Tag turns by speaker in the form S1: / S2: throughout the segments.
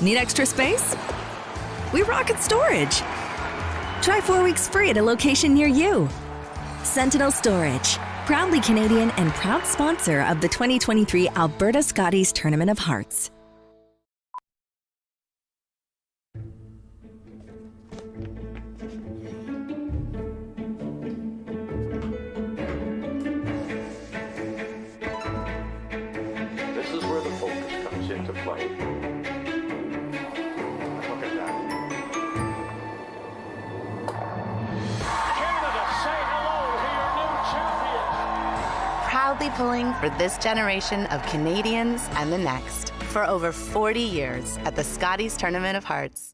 S1: Need extra space? We rocket storage. Try 4 weeks free at a location near you. Sentinel Storage, proudly Canadian and proud sponsor of the 2023 Alberta Scotties Tournament of Hearts.
S2: This is where the focus comes into play. Look at that. Canada, say hello to your new champions.
S3: Proudly pulling for this generation of Canadians and the next for over 40 years at the Scotties Tournament of Hearts.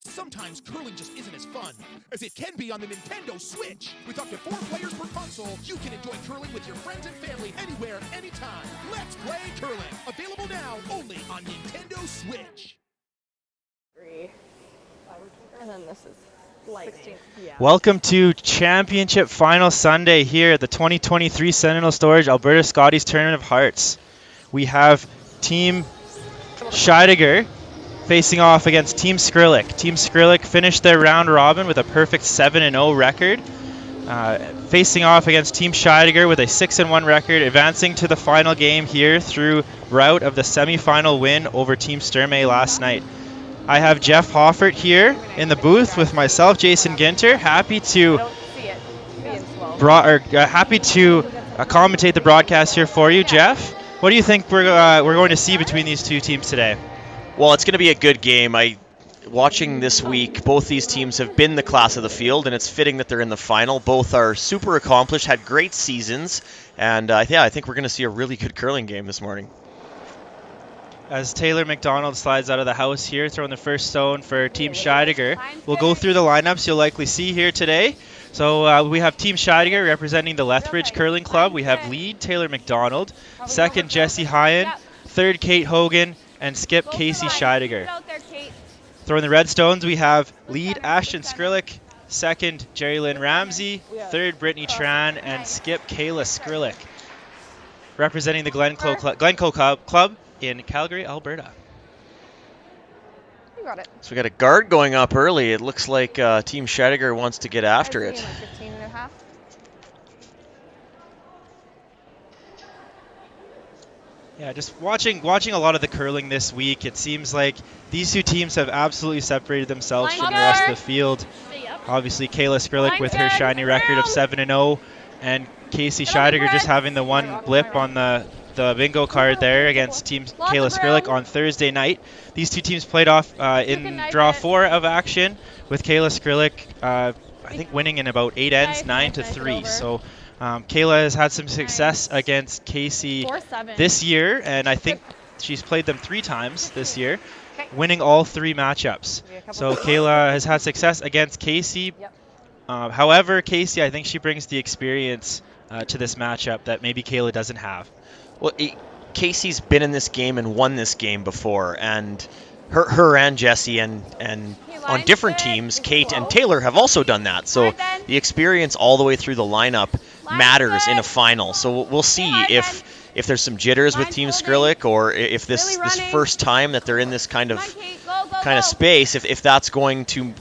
S4: Sometimes curling just isn't as fun as it can be on the Nintendo Switch. With up to 4 players per console, you can enjoy curling with your friends and family anywhere, anytime. Let's play curling. Available now only on Nintendo Switch.
S5: And then this is lightning. Yeah.
S6: Welcome to Championship Final Sunday here at the 2023 Sentinel Storage Alberta Scotties Tournament of Hearts. We have Team Scheidegger facing off against Team Skrlik. Team Skrlik finished their round robin with a perfect 7-0 record. Facing off against Team Scheidegger with a 6-1 record, advancing to the final game here through route of the semi-final win over Team Sturmay last night. I have Jeff Hoffert here in the booth with myself, Jason Ginter. Happy to commentate the broadcast here for you, Jeff. What do you think we're going to see between these two teams today?
S7: Well, it's going to be a good game. Watching this week, both these teams have been the class of the field, and it's fitting that they're in the final. Both are super accomplished, had great seasons, and I think we're going to see a really good curling game this morning.
S6: As Taylor McDonald slides out of the house here, throwing the first stone for Team Scheidegger. We'll go through the lineups you'll likely see here today. So we have Team Scheidegger representing the Lethbridge Curling Club. We have lead Taylor McDonald, second Jesse Hyen, third Kate Hogan, and skip Casey Scheidegger. Throwing the red stones, we have lead Ashton Skrlik, second Jerry Lynn Ramsey, third Brittany Tran, and skip Kayla Skrlik. Representing the Glencoe Club in Calgary, Alberta.
S5: You got it.
S7: So we got a guard going up early. It looks like Team Scheidegger wants to get after it.
S5: 15 and a half.
S6: Yeah, just watching a lot of the curling this week, it seems like these two teams have absolutely separated themselves from the rest of the field. Obviously, Kayla Skrlik with her shiny record of 7-0, and Casey Scheidegger just having the one blip on the bingo card there against Team Kayla Skrlik on Thursday night. These two teams played off in draw 4 of action, with Kayla Skrlik, I think, winning in about 8 ends, 9-3. So Kayla has had some success against Casey this year, and I think she's played them 3 times this year, winning all 3 matchups. So Kayla has had success against Casey. However, Casey, I think she brings the experience to this matchup that maybe Kayla doesn't have.
S7: Well, Casey's been in this game and won this game before, and her and Jesse and on different teams, Kate and Taylor have also done that. So the experience all the way through the lineup matters in a final. So we'll see if there's some jitters with Team Skrlik, or if this first time that they're in this kind of space, if that's going to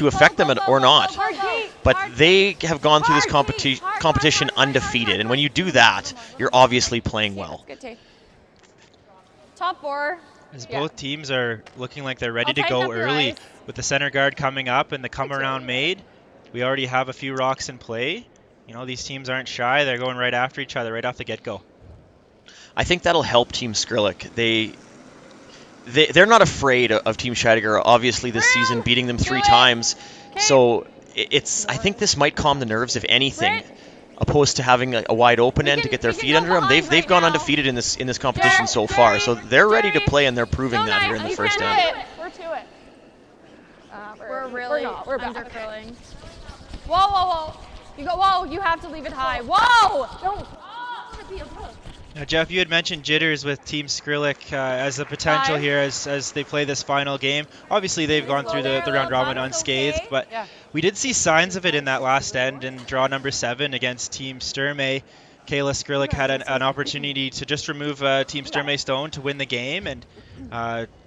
S7: affect them or not. But they have gone through this competition undefeated, and when you do that, you're obviously playing well.
S5: Top 4.
S6: As both teams are looking like they're ready to go early, with the center guard coming up and the come around made, we already have a few rocks in play. You know, these teams aren't shy. They're going right after each other right off the get-go.
S7: I think that'll help Team Skrlik. They're not afraid of Team Scheidegger, obviously, this season, beating them 3 times. So I think this might calm the nerves, if anything, opposed to having a wide open end to get their feet under them. They've gone undefeated in this competition so far, so they're ready to play, and they're proving that here in the first end.
S5: We're to it.
S8: We're really
S5: we're back.
S8: under curling. Whoa, whoa, whoa. You go, whoa, you have to leave it high. Whoa!
S5: Don't.
S6: Now, Jeff, you had mentioned jitters with Team Skrlik as a potential here as they play this final game. Obviously, they've gone through the round robin unscathed, but we did see signs of it in that last end in draw number 7 against Team Sturmey. Kayla Skrlik had an opportunity to just remove Team Sturmey stone to win the game, and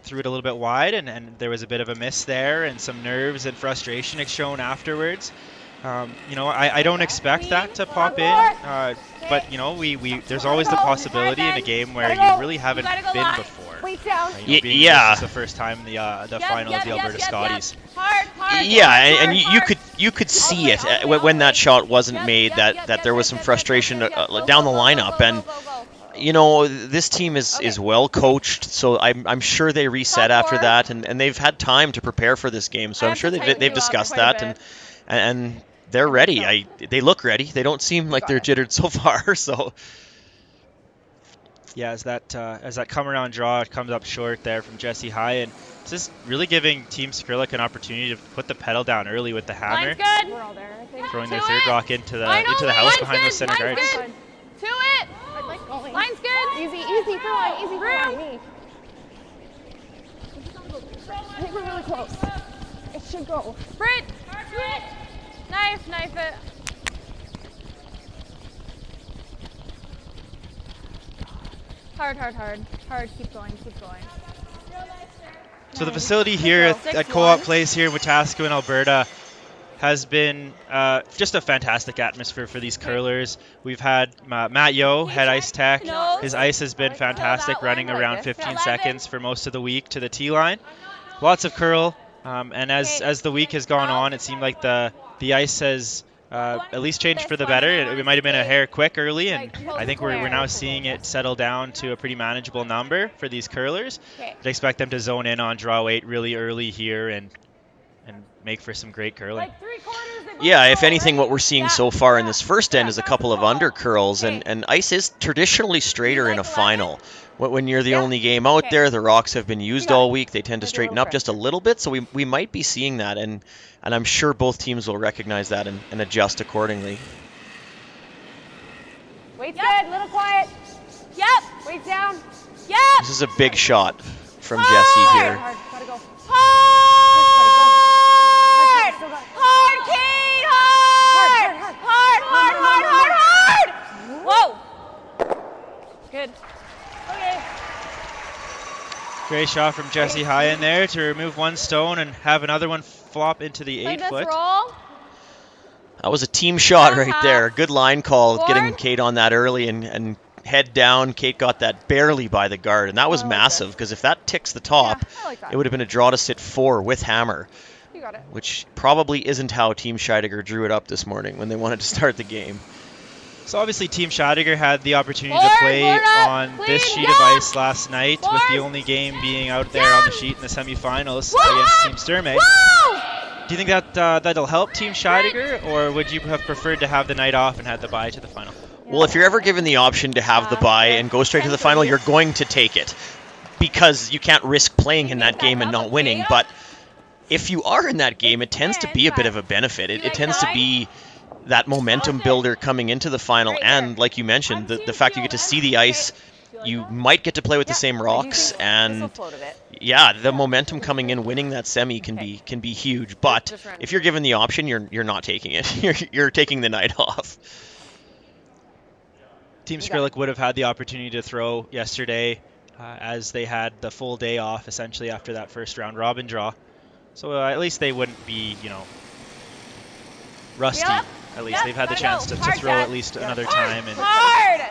S6: threw it a little bit wide, and there was a bit of a miss there, and some nerves and frustration shown afterwards. I don't expect that to pop in, but there's always the possibility in a game where you really haven't been before. This is the first time the final of the Alberta Scotties.
S7: Yeah, and you could see it when that shot wasn't made, that there was some frustration down the lineup, and this team is well coached, so I'm sure they reset after that, and they've had time to prepare for this game, so I'm sure they've discussed that, and they're ready. They look ready. They don't seem like they're jittered so far. So
S6: yeah, as that come around draw comes up short there from Jesse High, and it's just really giving Team Skrlik an opportunity to put the pedal down early with the hammer,
S5: We're all there, I think.
S6: throwing their third rock into the house behind those center guards.
S8: To it! Line's good!
S5: Easy throw line, easy throw line. Me. I think we're really close. It should go.
S8: Brit! Knife it. Hard. Keep going.
S6: So the facility here at Co-op Place here in Wetaskawin, Alberta, has been just a fantastic atmosphere for these curlers. We've had Matt Yo, head ice tech. His ice has been fantastic, running around 15 seconds for most of the week to the tee line. Lots of curl, and as the week has gone on, it seemed like the ice has at least changed for the better. It might have been a hair quick early, and I think we're now seeing it settle down to a pretty manageable number for these curlers. I'd expect them to zone in on draw 8 really early here and make for some great curling.
S7: Yeah, if anything, what we're seeing so far in this first end is a couple of under curls, and ice is traditionally straighter in a final. When you're the only game out there, the rocks have been used all week. They tend to straighten up just a little bit, so we might be seeing that, and I'm sure both teams will recognize that and adjust accordingly.
S5: Weight's good, little quiet.
S8: Yep.
S5: Weight down.
S8: Yep.
S7: This is a big shot from Jesse here.
S5: Hard, gotta go.
S8: Hard, Kate, hard. Whoa. Good. Okay.
S6: Great shot from Jesse High in there to remove one stone and have another one flop into the 8-foot.
S7: That was a team shot right there. Good line call, getting Kate on that early and head down. Kate got that barely by the guard, and that was massive, because if that ticks the top, it would have been a draw to sit 4 with hammer, which probably isn't how Team Scheidegger drew it up this morning when they wanted to start the game.
S6: So obviously Team Scheidegger had the opportunity to play on this sheet of ice last night, with the only game being out there on the sheet in the semifinals against Team Sturmey. Do you think that that'll help Team Scheidegger, or would you have preferred to have the night off and had the bye to the final?
S7: Well, if you're ever given the option to have the bye and go straight to the final, you're going to take it, because you can't risk playing in that game and not winning. But if you are in that game, it tends to be a bit of a benefit. It tends to be that momentum builder coming into the final, and like you mentioned, the fact you get to see the ice, you might get to play with the same rocks, and yeah, the momentum coming in, winning that semi can be huge. But if you're given the option, you're not taking it. You're taking the night off.
S6: Team Skrlik would have had the opportunity to throw yesterday, as they had the full day off essentially after that first round robin draw. So at least they wouldn't be, rusty. At least they've had the chance to throw at least another time, and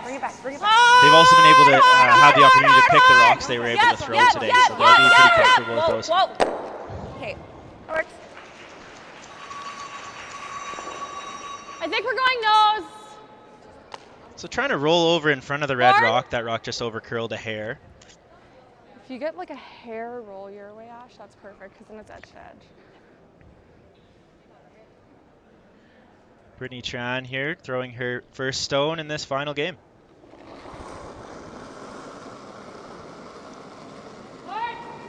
S5: Bring it back.
S6: they've also been able to have the opportunity to pick the rocks they were able to throw today, so they'll be pretty comfortable with those.
S8: Okay, works. I think we're going nose.
S6: So trying to roll over in front of the red rock, that rock just over curled a hair.
S5: If you get like a hair roll your way, Ash, that's perfect, because then it's edge to edge.
S6: Brittany Tran here throwing her first stone in this final game.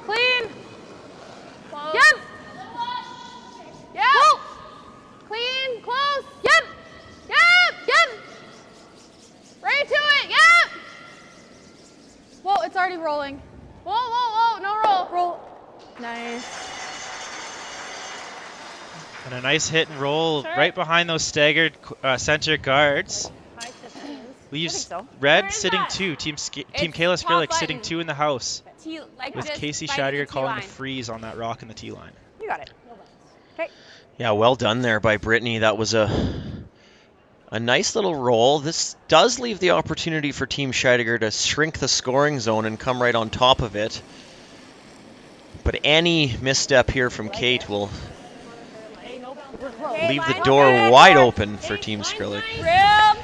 S8: Clean. Yep. Yep. Clean. Close. Yep. Yep. Yep. Right to it. Yep. Whoa, it's already rolling. Whoa, whoa, whoa. No roll. Roll. Nice.
S6: And a nice hit and roll right behind those staggered center guards. Leaves red sitting 2. Team Kayla Skrlik sitting 2 in the house. With Casey Scheidegger calling the freeze on that rock in the tee line.
S8: You got it. Okay.
S7: Yeah, well done there by Brittany. That was a nice little roll. This does leave the opportunity for Team Scheidegger to shrink the scoring zone and come right on top of it. But any misstep here from Kate will leave the door wide open for Team Skrlik.
S8: Rim.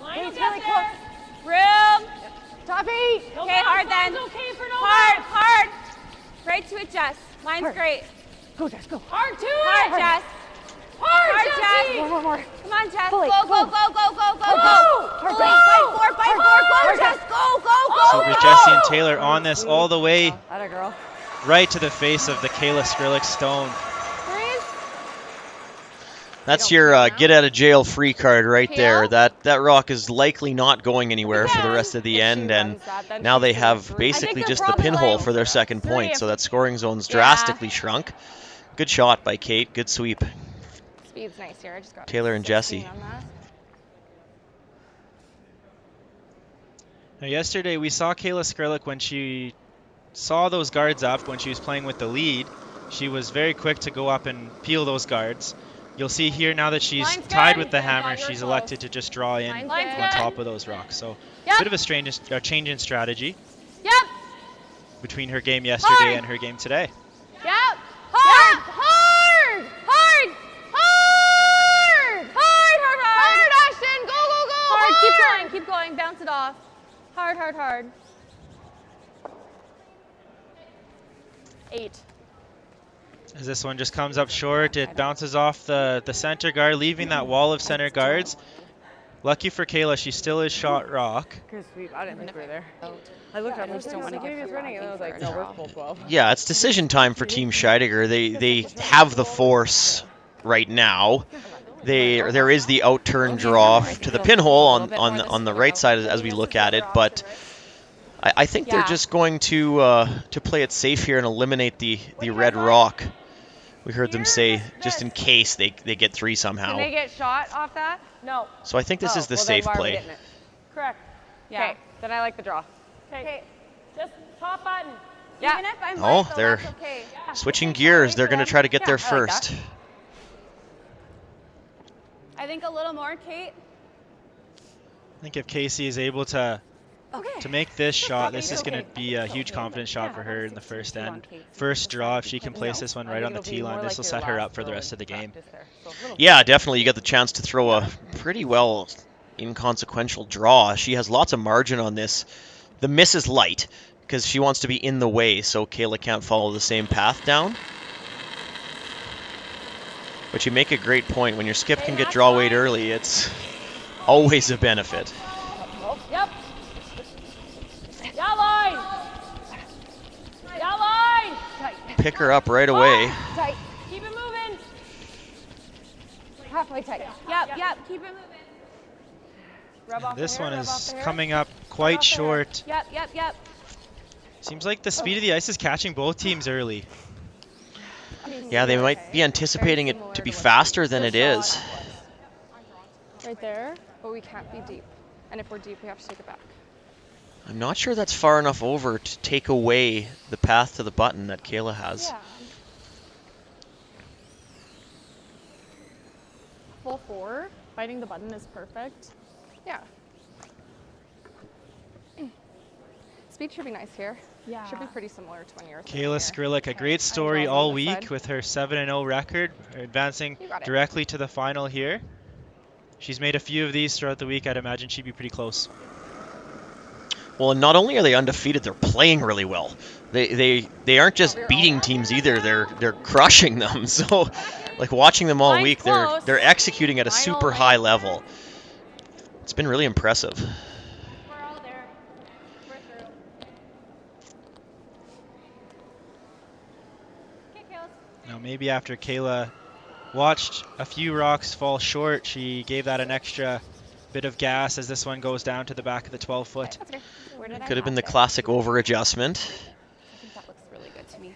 S8: Really close. Rim. Top 8. Okay, hard then. Hard, hard. Right to it, Jess. Mine's great.
S5: Go, Jess, go.
S8: Hard to it. Hard, Jess. Hard, Jess.
S5: More.
S8: Come on, Jess.
S5: Fully,
S8: Go, go, go, go, go, go, go.
S5: Hard,
S8: Fight 4, go, Jess. Go, go, go.
S6: So with Jessie and Taylor on this all the way
S5: Atta girl.
S6: right to the face of the Kayla Skrlik stone.
S7: That's your get out of jail free card right there. That rock is likely not going anywhere for the rest of the end, and now they have basically just the pinhole for their second point, so that scoring zone's drastically shrunk. Good shot by Kate. Good sweep.
S8: Speed's nice here. I just got
S7: Taylor and Jessie.
S6: Now yesterday we saw Kayla Skrlik when she saw those guards up when she was playing with the lead. She was very quick to go up and peel those guards. You'll see here now that she's tied with the hammer, she's elected to just draw in on top of those rocks. So a bit of a change in strategy between her game yesterday and her game today.
S8: Yep. Hard. Hard. Hard. Hard. Hard. Hard. Hard. Ashton. Go, go, go. Hard. Keep going. Keep going. Bounce it off. Hard, hard, hard. 8.
S6: As this one just comes up short, it bounces off the center guard, leaving that wall of center guards. Lucky for Kayla, she still is shot rock.
S5: Good sweep. I didn't think we were there. I looked up and just don't want to get running, and I was like, no, we're full 12.
S7: Yeah, it's decision time for Team Scheidegger. They have the force right now. There is the outturn draw to the pinhole on the right side as we look at it, but I think they're just going to play it safe here and eliminate the red rock. We heard them say just in case they get 3 somehow.
S8: Can they get shot off that? No.
S7: So I think this is the safe play.
S8: Correct. Yeah. Okay. Then I like the draw. Okay. Just top button. Yeah. Even if I'm
S7: Oh, they're switching gears. They're going to try to get there first.
S8: I think a little more, Kate.
S6: I think if Casey is able to make this shot, this is going to be a huge confidence shot for her in the first end. First draw, if she can place this one right on the tee line, this will set her up for the rest of the game.
S7: Yeah, definitely. You get the chance to throw a pretty well inconsequential draw. She has lots of margin on this. The miss is light because she wants to be in the way, so Kayla can't follow the same path down. But you make a great point. When your skip can get draw weight early, it's always a benefit.
S8: Yep. Yeah, line. Yeah, line.
S7: Pick her up right away.
S8: Tight. Keep it moving. Halfway tight. Yep, yep. Keep it moving. Rub off
S6: This
S8: the hair,
S6: one
S8: rub off
S6: is
S8: the hair.
S6: coming up quite short.
S8: Yep, yep, yep.
S6: Seems like the speed of the ice is catching both teams early.
S7: Yeah, they might be anticipating it to be faster than it is.
S5: Right there, but we can't be deep. And if we're deep, we have to take it back.
S7: I'm not sure that's far enough over to take away the path to the button that Kayla has.
S5: Yeah. Full 4, fighting the button is perfect. Yeah. Speed should be nice here. Yeah. Should be pretty similar to when you're
S6: Kayla Skrlik, a great story all week with her 7-0 record, advancing directly to the final here. She's made a few of these throughout the week. I'd imagine she'd be pretty close.
S7: Well, and not only are they undefeated, they're playing really well. They aren't just beating teams either. They're crushing them. So Like watching them all
S8: Line's
S7: week,
S8: close.
S7: they're executing at a super high level. It's been really impressive.
S8: We're all there. We're through. Okay, Kayla.
S6: Now maybe after Kayla watched a few rocks fall short, she gave that an extra bit of gas as this one goes down to the back of the 12-foot.
S8: That's okay. Where did I
S7: Could have been the
S8: pass it?
S7: classic over adjustment.
S8: I think that looks really good to me.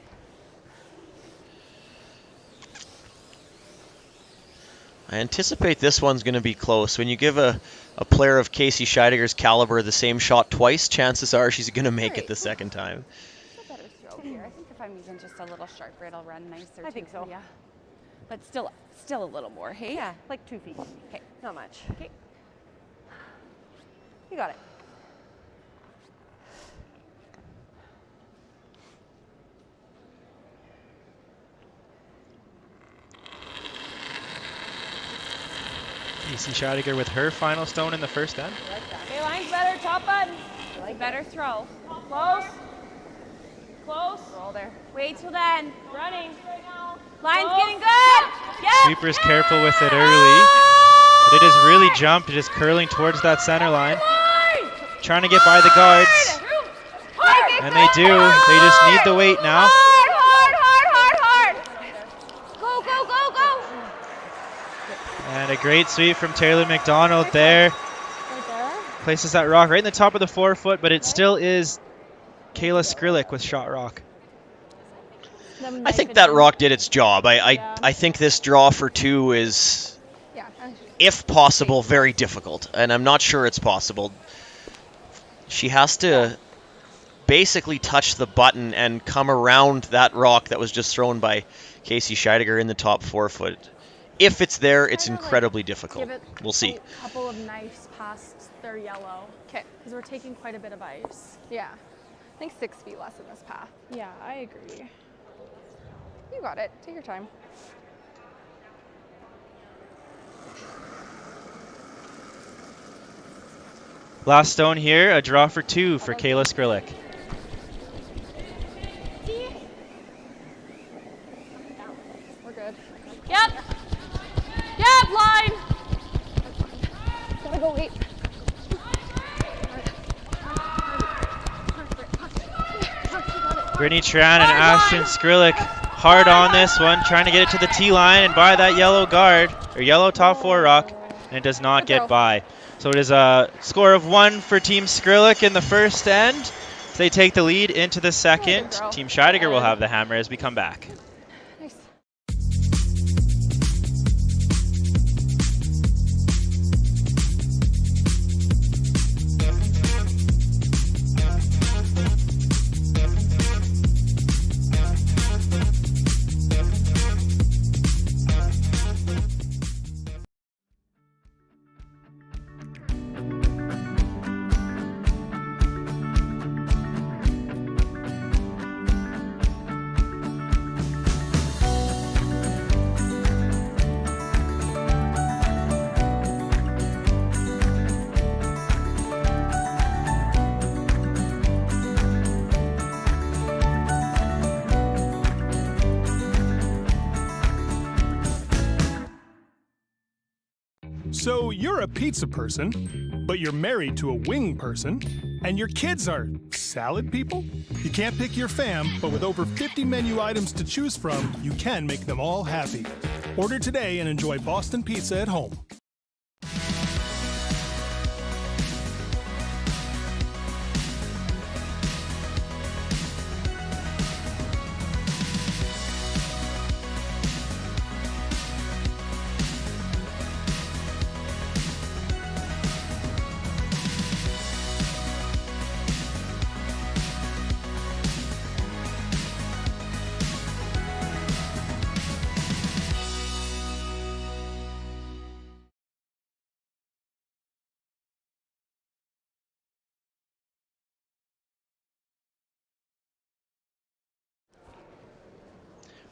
S7: I anticipate this one's going to be close. When you give a player of Casey Scheidegger's caliber the same shot twice, chances are she's going to make it the second time.
S8: It's a better throw here. I think if I'm even just a little sharper, it'll run nicer.
S9: I think so.
S8: Yeah. But still a little more, hey?
S9: Yeah, like 2 feet.
S8: Okay.
S9: Not much.
S8: Okay.
S9: You got it.
S6: Casey Scheidegger with her final stone in the first end.
S8: Okay, line's better, top button. Like better throw. Close. Close.
S9: Roll there.
S8: Wait till then. Running. Line's getting good. Yes.
S6: Sweeper's careful with it early, but it has really jumped. It is curling towards that center line. Trying to get by the guards. And they do. They just need the weight now.
S8: Hard. Go, go, go, go.
S6: And a great sweep from Taylor McDonald there.
S8: Right there.
S6: Places that rock right in the top of the 4-foot, but it still is Kayla Skrlik with shot rock.
S7: I think that rock did its job. I think this draw for 2 is, if possible, very difficult. And I'm not sure it's possible. She has to basically touch the button and come around that rock that was just thrown by Casey Scheidegger in the top 4-foot. If it's there, it's incredibly difficult. We'll see.
S8: A couple of knives past their yellow. Okay. Because we're taking quite a bit of ice.
S5: Yeah. I think 6 feet less in this path.
S8: Yeah, I agree.
S5: You got it. Take your time.
S6: Last stone here, a draw for 2 for Kayla Skrlik.
S5: We're good.
S8: Yep. Yep, line.
S5: Gotta go 8.
S6: Brittany Tran and Ashton Skrlik hard on this one, trying to get it to the T line and by that yellow guard, or yellow top 4 rock, and it does not get by. So it is a score of 1 for Team Skrlik in the first end. So they take the lead into the second. Team Scheidegger will have the hammer as we come back.
S5: Nice.
S10: So you're a pizza person, but you're married to a wing person, and your kids are salad people? You can't pick your fam, but with over 50 menu items to choose from, you can make them all happy. Order today and enjoy Boston Pizza at home.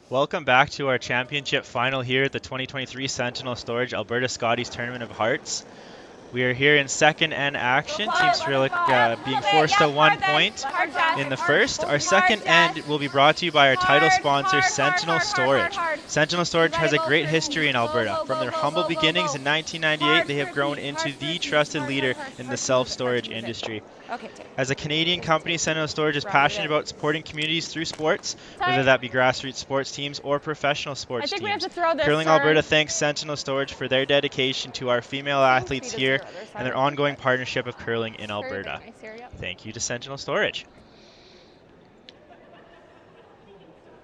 S6: Welcome back to our championship final here at the 2023 Sentinel Storage Alberta Scotties Tournament of Hearts. We are here in second end action. Team Skrlik being forced to 1 point in the first. Our second end will be brought to you by our title sponsor, Sentinel Storage. Sentinel Storage has a great history in Alberta. From their humble beginnings in 1998, they have grown into the trusted leader in the self-storage industry. As a Canadian company, Sentinel Storage is passionate about supporting communities through sports, whether that be grassroots sports teams or professional sports teams. Curling Alberta thanks Sentinel Storage for their dedication to our female athletes here and their ongoing partnership of curling in Alberta. Thank you to Sentinel Storage.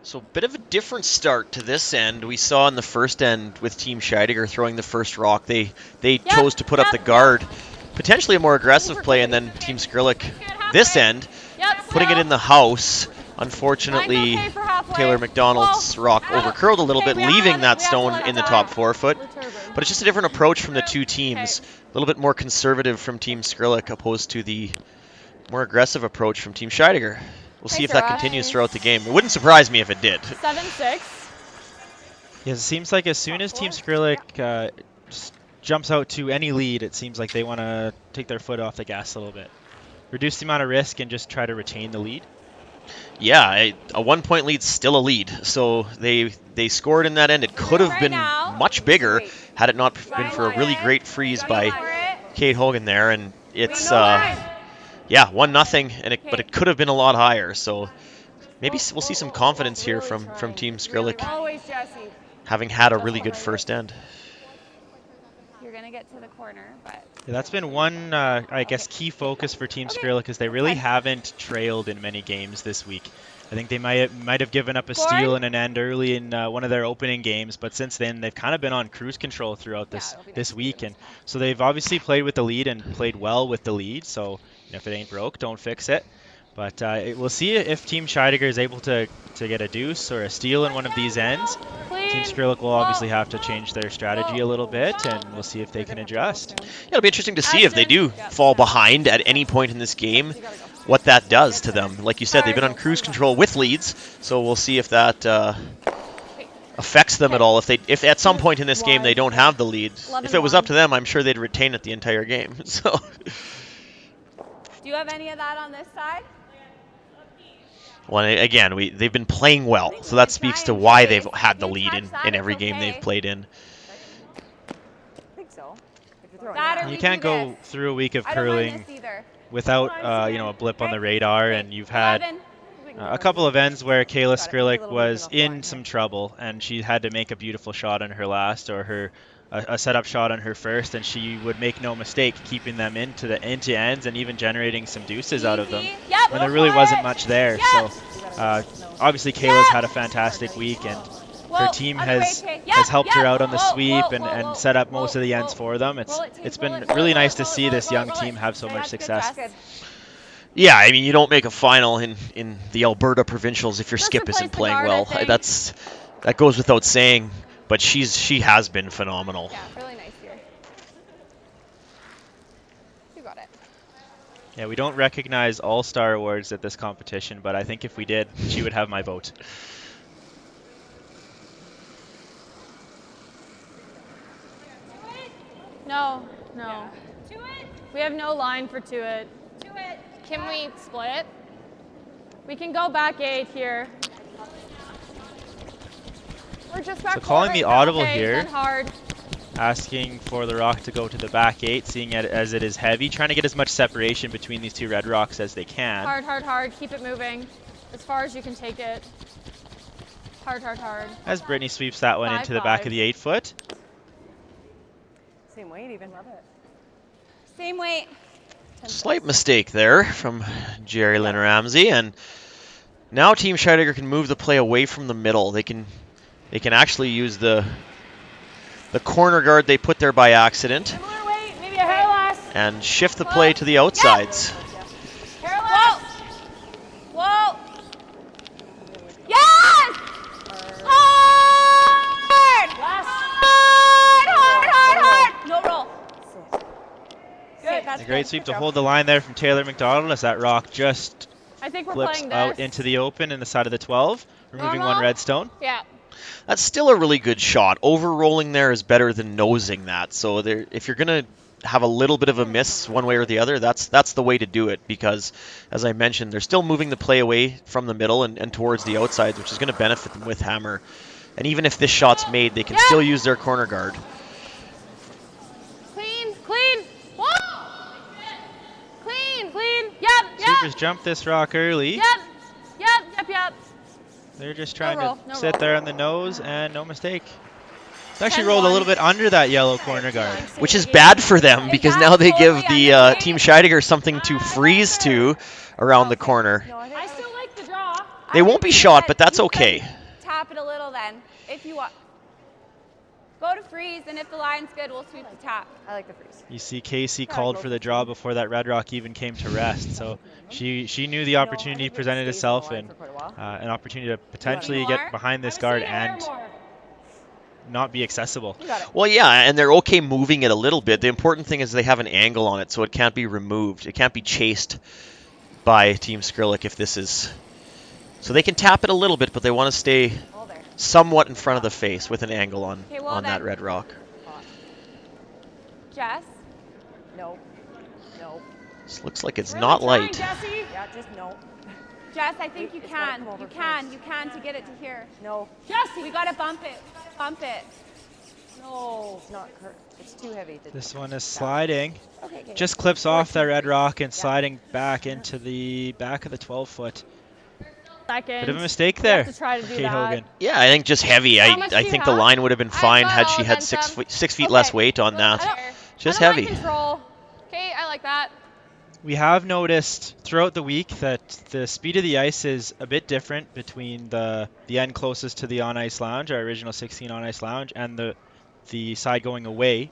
S7: So a bit of a different start to this end. We saw in the first end with Team Scheidegger throwing the first rock. They chose to put up the guard. Potentially a more aggressive play, and then Team Skrlik this end, putting it in the house. Unfortunately, Taylor McDonald's rock overcurled a little bit, leaving that stone in the top 4 foot. But it's just a different approach from the two teams. A little bit more conservative from Team Skrlik opposed to the more aggressive approach from Team Scheidegger. We'll see if that continues throughout the game. It wouldn't surprise me if it did.
S8: 7-6.
S6: Yeah, it seems like as soon as Team Skrlik jumps out to any lead, it seems like they want to take their foot off the gas a little bit. Reduce the amount of risk and just try to retain the lead.
S7: Yeah, a 1 point lead's still a lead. So they scored in that end. It could have been much bigger had it not been for a really great freeze by Kate Hogan there. And it's, yeah, 1-0, but it could have been a lot higher. So maybe we'll see some confidence here from Team Skrlik, having had a really good first end.
S8: Get to the corner, but
S6: yeah, that's been one, I guess, key focus for Team Skrlik, because they really haven't trailed in many games this week. I think they might have given up a steal and an end early in one of their opening games, but since then they've kind of been on cruise control throughout this week, and so they've obviously played with the lead and played well with the lead. So if it ain't broke, don't fix it. But we'll see if Team Scheidegger is able to get a deuce or a steal in one of these ends. Team Skrlik will obviously have to change their strategy a little bit, and we'll see if they can adjust.
S7: Yeah, it'll be interesting to see if they do fall behind at any point in this game, what that does to them. Like you said, they've been on cruise control with leads, so we'll see if that affects them at all. If at some point in this game they don't have the lead. If it was up to them, I'm sure they'd retain it the entire game. So.
S8: Do you have any of that on this side?
S7: Well, again, they've been playing well, so that speaks to why they've had the lead in every game they've played in.
S8: I think so.
S6: You can't go through a week of curling without a blip on the radar, and you've had a couple of ends where Kayla Skrlik was in some trouble, and she had to make a beautiful shot on her last, or a setup shot on her first, and she would make no mistake keeping them into ends and even generating some deuces out of them when there really wasn't much there. So obviously Kayla's had a fantastic week, and her team has helped her out on the sweep and set up most of the ends for them. It's been really nice to see this young team have so much success.
S7: Yeah, I mean, you don't make a final in the Alberta Provincials if your skip isn't playing well. That goes without saying. But she has been phenomenal.
S8: Yeah, really nice here. You got it.
S6: Yeah, we don't recognize all-star awards at this competition, but I think if we did, she would have my vote.
S8: No. We have no line for to it. Can we split? We can go back 8 here. We're just back
S6: so calling the audible here,
S8: hard.
S6: asking for the rock to go to the back 8, seeing it as it is heavy, trying to get as much separation between these two red rocks as they can.
S8: Hard. Keep it moving as far as you can take it. Hard.
S6: As Brittany sweeps that one into the back of the 8 foot.
S9: Same weight even. Love it.
S8: Same weight.
S7: Slight mistake there from Jerry Lynn Ramsey, and now Team Scheidegger can move the play away from the middle. They can actually use the corner guard they put there by accident and shift the play to the outsides.
S8: Whoa! Yes! Hard! No roll.
S6: A great sweep to hold the line there from Taylor McDonald as that rock just
S8: flips
S6: out into the open in the side of the 12, removing one redstone.
S8: Yeah.
S7: That's still a really good shot. Over-rolling there is better than nosing that. So if you're going to have a little bit of a miss one way or the other, that's the way to do it, because, as I mentioned, they're still moving the play away from the middle and towards the outsides, which is going to benefit them with hammer. And even if this shot's made, they can still use their corner guard.
S8: Clean, clean. Whoa! Clean, clean. Yep,
S6: Supers jump this rock early.
S8: Yep.
S6: They're just trying
S8: roll,
S6: to
S8: no
S6: sit
S8: roll.
S6: there on the nose, and no mistake. It's actually rolled a little bit under that yellow corner guard.
S7: Which is bad for them, because now they give the Team Scheidegger something to freeze to around the corner.
S8: I still like the draw.
S7: They won't be shot, but that's okay.
S9: Tap it a little then, if you want. Go to freeze, and if the line's good, we'll sweep the tap.
S8: I like the freeze.
S6: You see Casey called for the draw before that red rock even came to rest. So she knew the opportunity presented itself, and an opportunity to potentially get behind this guard and not be accessible.
S7: Well, yeah, and they're okay moving it a little bit. The important thing is they have an angle on it, so it can't be removed. It can't be chased by Team Skrlik if this is... So they can tap it a little bit, but they want to stay somewhat in front of the face with an angle on that red rock.
S9: Jess?
S8: No.
S7: This looks like it's not light.
S8: Yeah, just no.
S9: Jess, I think you can. You can to get it to here.
S8: No.
S9: Jesse, we gotta bump it. Bump it.
S8: No, it's not correct. It's too heavy.
S6: This one is sliding.
S8: Okay.
S6: Just clips off that red rock and sliding back into the back of the 12-foot. Bit of a mistake there.
S8: To try to do
S6: Kate
S8: that.
S6: Hogan.
S7: Yeah, I think just heavy. I think the line would have been fine had she had 6 feet less weight on that. Just heavy.
S8: Control. Okay, I like that.
S6: We have noticed throughout the week that the speed of the ice is a bit different between the end closest to the on-ice lounge, our original 16 on-ice lounge, and the side going away.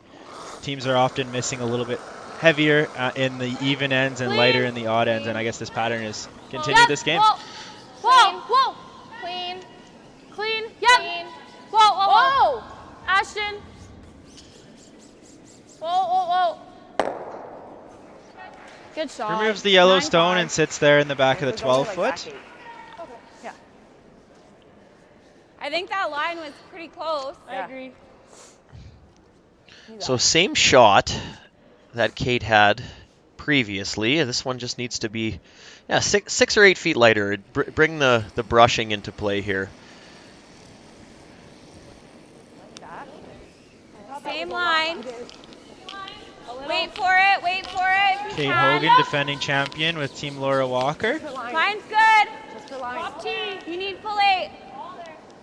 S6: Teams are often missing a little bit heavier in the even ends and lighter in the odd ends, and I guess this pattern is continued this game.
S8: Whoa. Clean. Yep. Clean. Whoa. Ashton. Whoa. Good shot.
S6: Removes the yellow stone and sits there in the back of the 12-foot.
S8: Yeah.
S9: I think that line was pretty close.
S8: I agree.
S7: So same shot that Kate had previously. This one just needs to be 6 or 8 feet lighter. Bring the brushing into play here.
S9: Same line. Wait for it.
S6: Kate Hogan, defending champion with Team Laura Walker.
S9: Line's good.
S8: Just the line.
S9: Top T. You need full 8.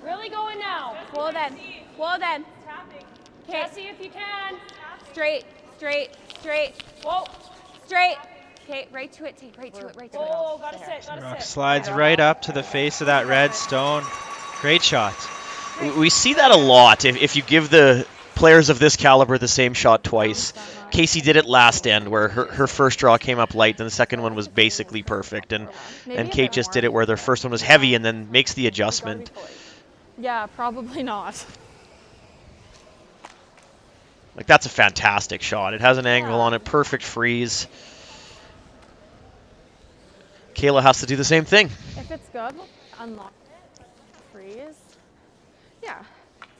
S8: Really going now.
S9: Well then.
S8: Jesse, if you can.
S9: Straight.
S8: Whoa.
S9: Straight. Okay, right to it. Take right to it.
S8: Whoa, gotta sit.
S6: Rock slides right up to the face of that red stone. Great shot.
S7: We see that a lot. If you give the players of this caliber the same shot twice. Casey did it last end where her first draw came up light and the second one was basically perfect. And Kate just did it where their first one was heavy and then makes the adjustment.
S8: Yeah, probably not.
S7: Like, that's a fantastic shot. It has an angle on it, perfect freeze. Kayla has to do the same thing.
S8: If it's good, unlock it. Freeze. Yeah.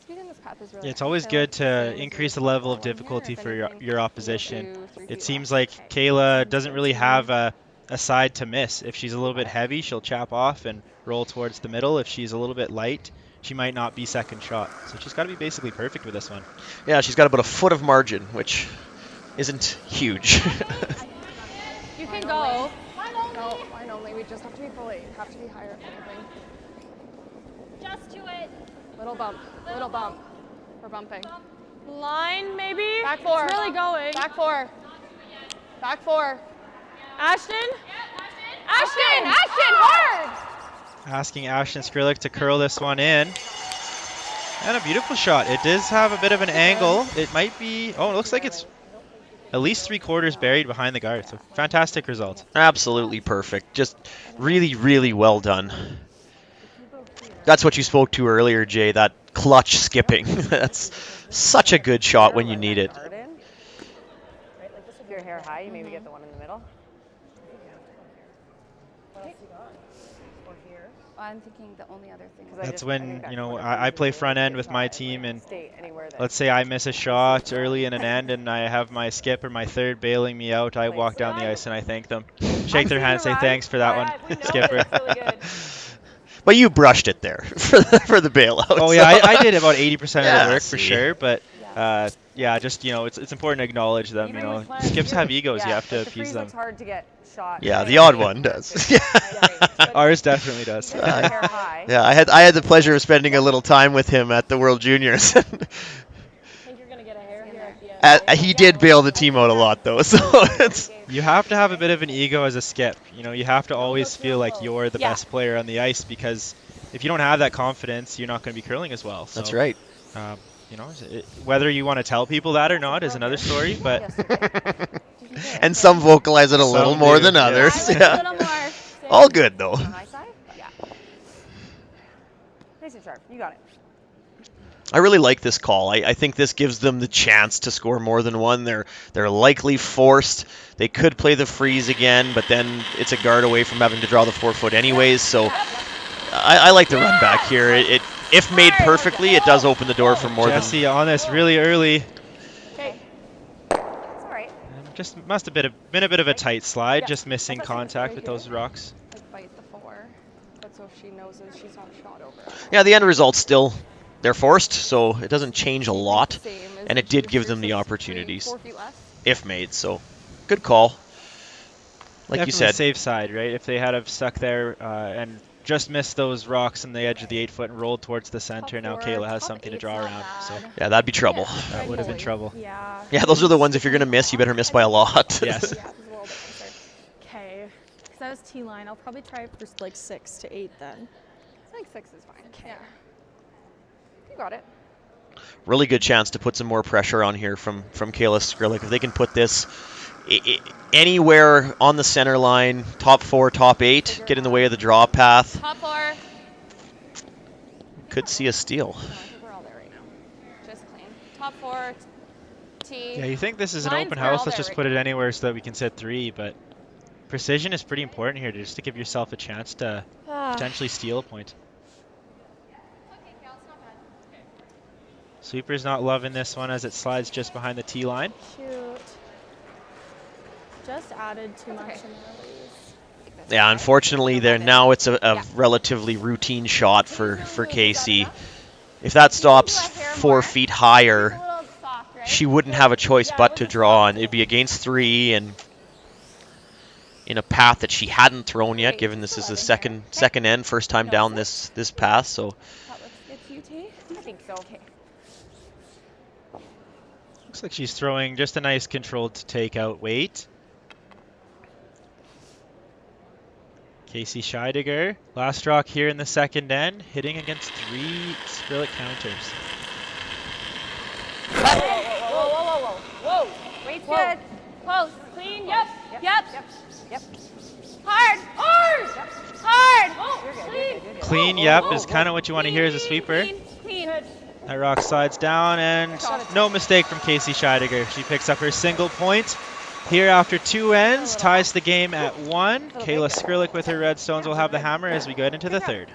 S8: Speeding this path is really
S6: It's always good to increase the level of difficulty for your opposition. It seems like Kayla doesn't really have a side to miss. If she's a little bit heavy, she'll chap off and roll towards the middle. If she's a little bit light, she might not be second shot. So she's got to be basically perfect with this one.
S7: Yeah, she's got about a foot of margin, which isn't huge.
S8: You can go. No, line only. We just have to be fully. Have to be higher. Just to it. Little bump. We're bumping. Line maybe. Back 4. It's really going. Back 4. Ashton. Ashton, hard.
S6: Asking Ashton Skrlik to curl this one in. And a beautiful shot. It does have a bit of an angle. It might be, it looks like it's at least 3/4 buried behind the guard. So fantastic result.
S7: Absolutely perfect. Just really, really well done. That's what you spoke to earlier, Jay, that clutch skipping. That's such a good shot when you need it.
S11: Right, like this with your hair high, you maybe get the one in the middle. Or here.
S9: I'm thinking the only other thing.
S6: That's when, you know, I play front end with my team, and
S11: Stay anywhere that
S6: let's say I miss a shot early in an end and I have my skip or my third bailing me out. I walk down the ice and I thank them. Shake their hand, say thanks for that one, skipper.
S7: But you brushed it there for the bailout.
S6: Oh,
S7: so.
S6: yeah, I did about 80% of the work for
S7: see.
S6: sure, but yeah, just, you know, it's important to acknowledge them, you know. Skips have egos, you have to appease them.
S11: It's hard to get shot.
S7: Yeah, the odd one does.
S6: Ours definitely does.
S7: Yeah, I had the pleasure of spending a little time with him at the World Juniors. He did bail the team out a lot, though. So it's
S6: you have to have a bit of an ego as a skip. You know, you have to always feel like you're the best player on the ice, because if you don't have that confidence, you're not going to be curling as well. So,
S7: that's right.
S6: You know, whether you want to tell people that or not is another story, but
S7: and some vocalize it a little more than others. Yeah. All good though.
S11: Yeah. Nice and sharp. You got it.
S7: I really like this call. I think this gives them the chance to score more than one. They're likely forced. They could play the freeze again, but then it's a guard away from having to draw the 4-foot anyways. So I like the run back here. If made perfectly, it does open the door for more
S6: Jesse on this really early.
S11: Okay. That's all right.
S6: Just must have been a bit of a tight slide, just missing contact with those rocks.
S5: Like bite the 4. But so she knows that she's not shot over.
S7: Yeah, the end result's still, they're forced, so it doesn't change a lot. And it did give them the opportunities,
S5: 4 feet less.
S7: if made. So good call. Like
S6: Definitely
S7: you said.
S6: safe side, right? If they had have stuck there and just missed those rocks on the edge of the 8-foot and rolled towards the center, now Kayla has something to draw around. So
S7: Yeah, that'd be trouble.
S6: that would have been trouble.
S5: Yeah.
S7: Yeah, those are the ones, if you're going to miss, you better miss by a lot.
S6: Yes.
S5: Okay. Because that was T-line. I'll probably try for like 6 to 8 then.
S9: I think 6 is fine.
S5: Okay.
S9: Yeah. You got it.
S7: Really good chance to put some more pressure on here from Kayla Skrlik. If they can put this anywhere on the center line, top 4, top 8, get in the way of the draw path.
S9: Top 4.
S7: Could see a steal.
S9: No, I think we're all there right now. Just clean. Top 4. T.
S6: Yeah, you think this is an
S9: Lines,
S6: open
S9: we're all
S6: house, let's
S9: there
S6: just
S9: right
S6: put it anywhere so that we can set 3, but precision is pretty important here, just to give yourself a chance to potentially steal a point. Sweeper's not loving this one as it slides just behind the T line.
S5: Shoot. Just added too much in the release.
S7: Yeah, unfortunately, now it's a relatively routine shot for Casey. If that stops 4 feet higher, she wouldn't have a choice but to draw, and it'd be against 3 and in a path that she hadn't thrown yet, given this is the second end, first time down this path. So
S9: That looks good to you, T? I think so. Okay.
S6: Looks like she's throwing just a nice controlled takeout weight. Casey Scheidegger, last rock here in the second end, hitting against 3 Skrlik counters.
S9: Whoa. Weight's good. Close. Clean. Yep. Hard.
S6: Clean, yep, is kind of what you want to hear as a sweeper.
S9: Clean.
S6: That rock slides down, and no mistake from Casey Scheidegger. She picks up her single point here after 2 ends, ties the game at 1. Kayla Skrlik with her red stones will have the hammer as we get into the third.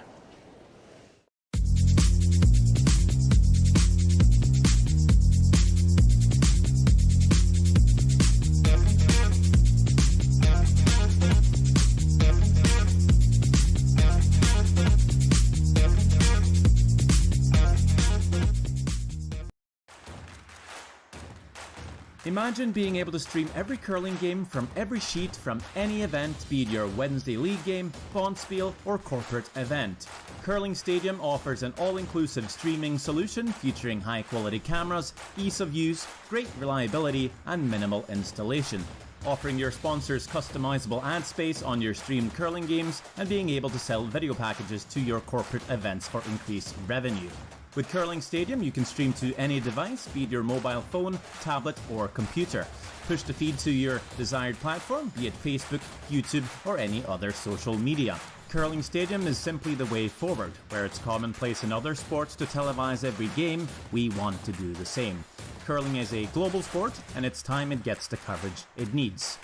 S12: Imagine being able to stream every curling game from every sheet from any event, be it your Wednesday league game, bonspiel, or corporate event. Curling Stadium offers an all-inclusive streaming solution featuring high-quality cameras, ease of use, great reliability, and minimal installation. Offering your sponsors customizable ad space on your streamed curling games and being able to sell video packages to your corporate events for increased revenue. With Curling Stadium, you can stream to any device, be it your mobile phone, tablet, or computer. Push the feed to your desired platform, be it Facebook, YouTube, or any other social media. Curling Stadium is simply the way forward. Where it's commonplace in other sports to televise every game, we want to do the same. Curling is a global sport, and it's time it gets the coverage it needs.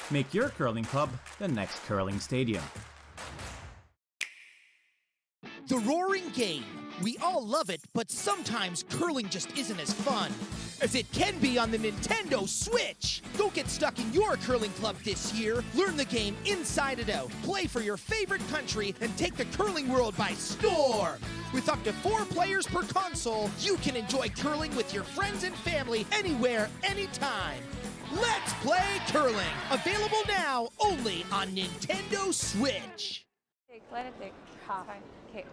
S12: Make your curling club the next Curling Stadium.
S4: The roaring game. We all love it, but sometimes curling just isn't as fun as it can be on the Nintendo Switch. Don't get stuck in your curling club this year. Learn the game inside and out. Play for your favorite country and take the curling world by storm. With up to 4 players per console, you can enjoy curling with your friends and family anywhere, anytime. Let's play curling. Available now only on Nintendo Switch.
S9: Let it take. Fine. Okay.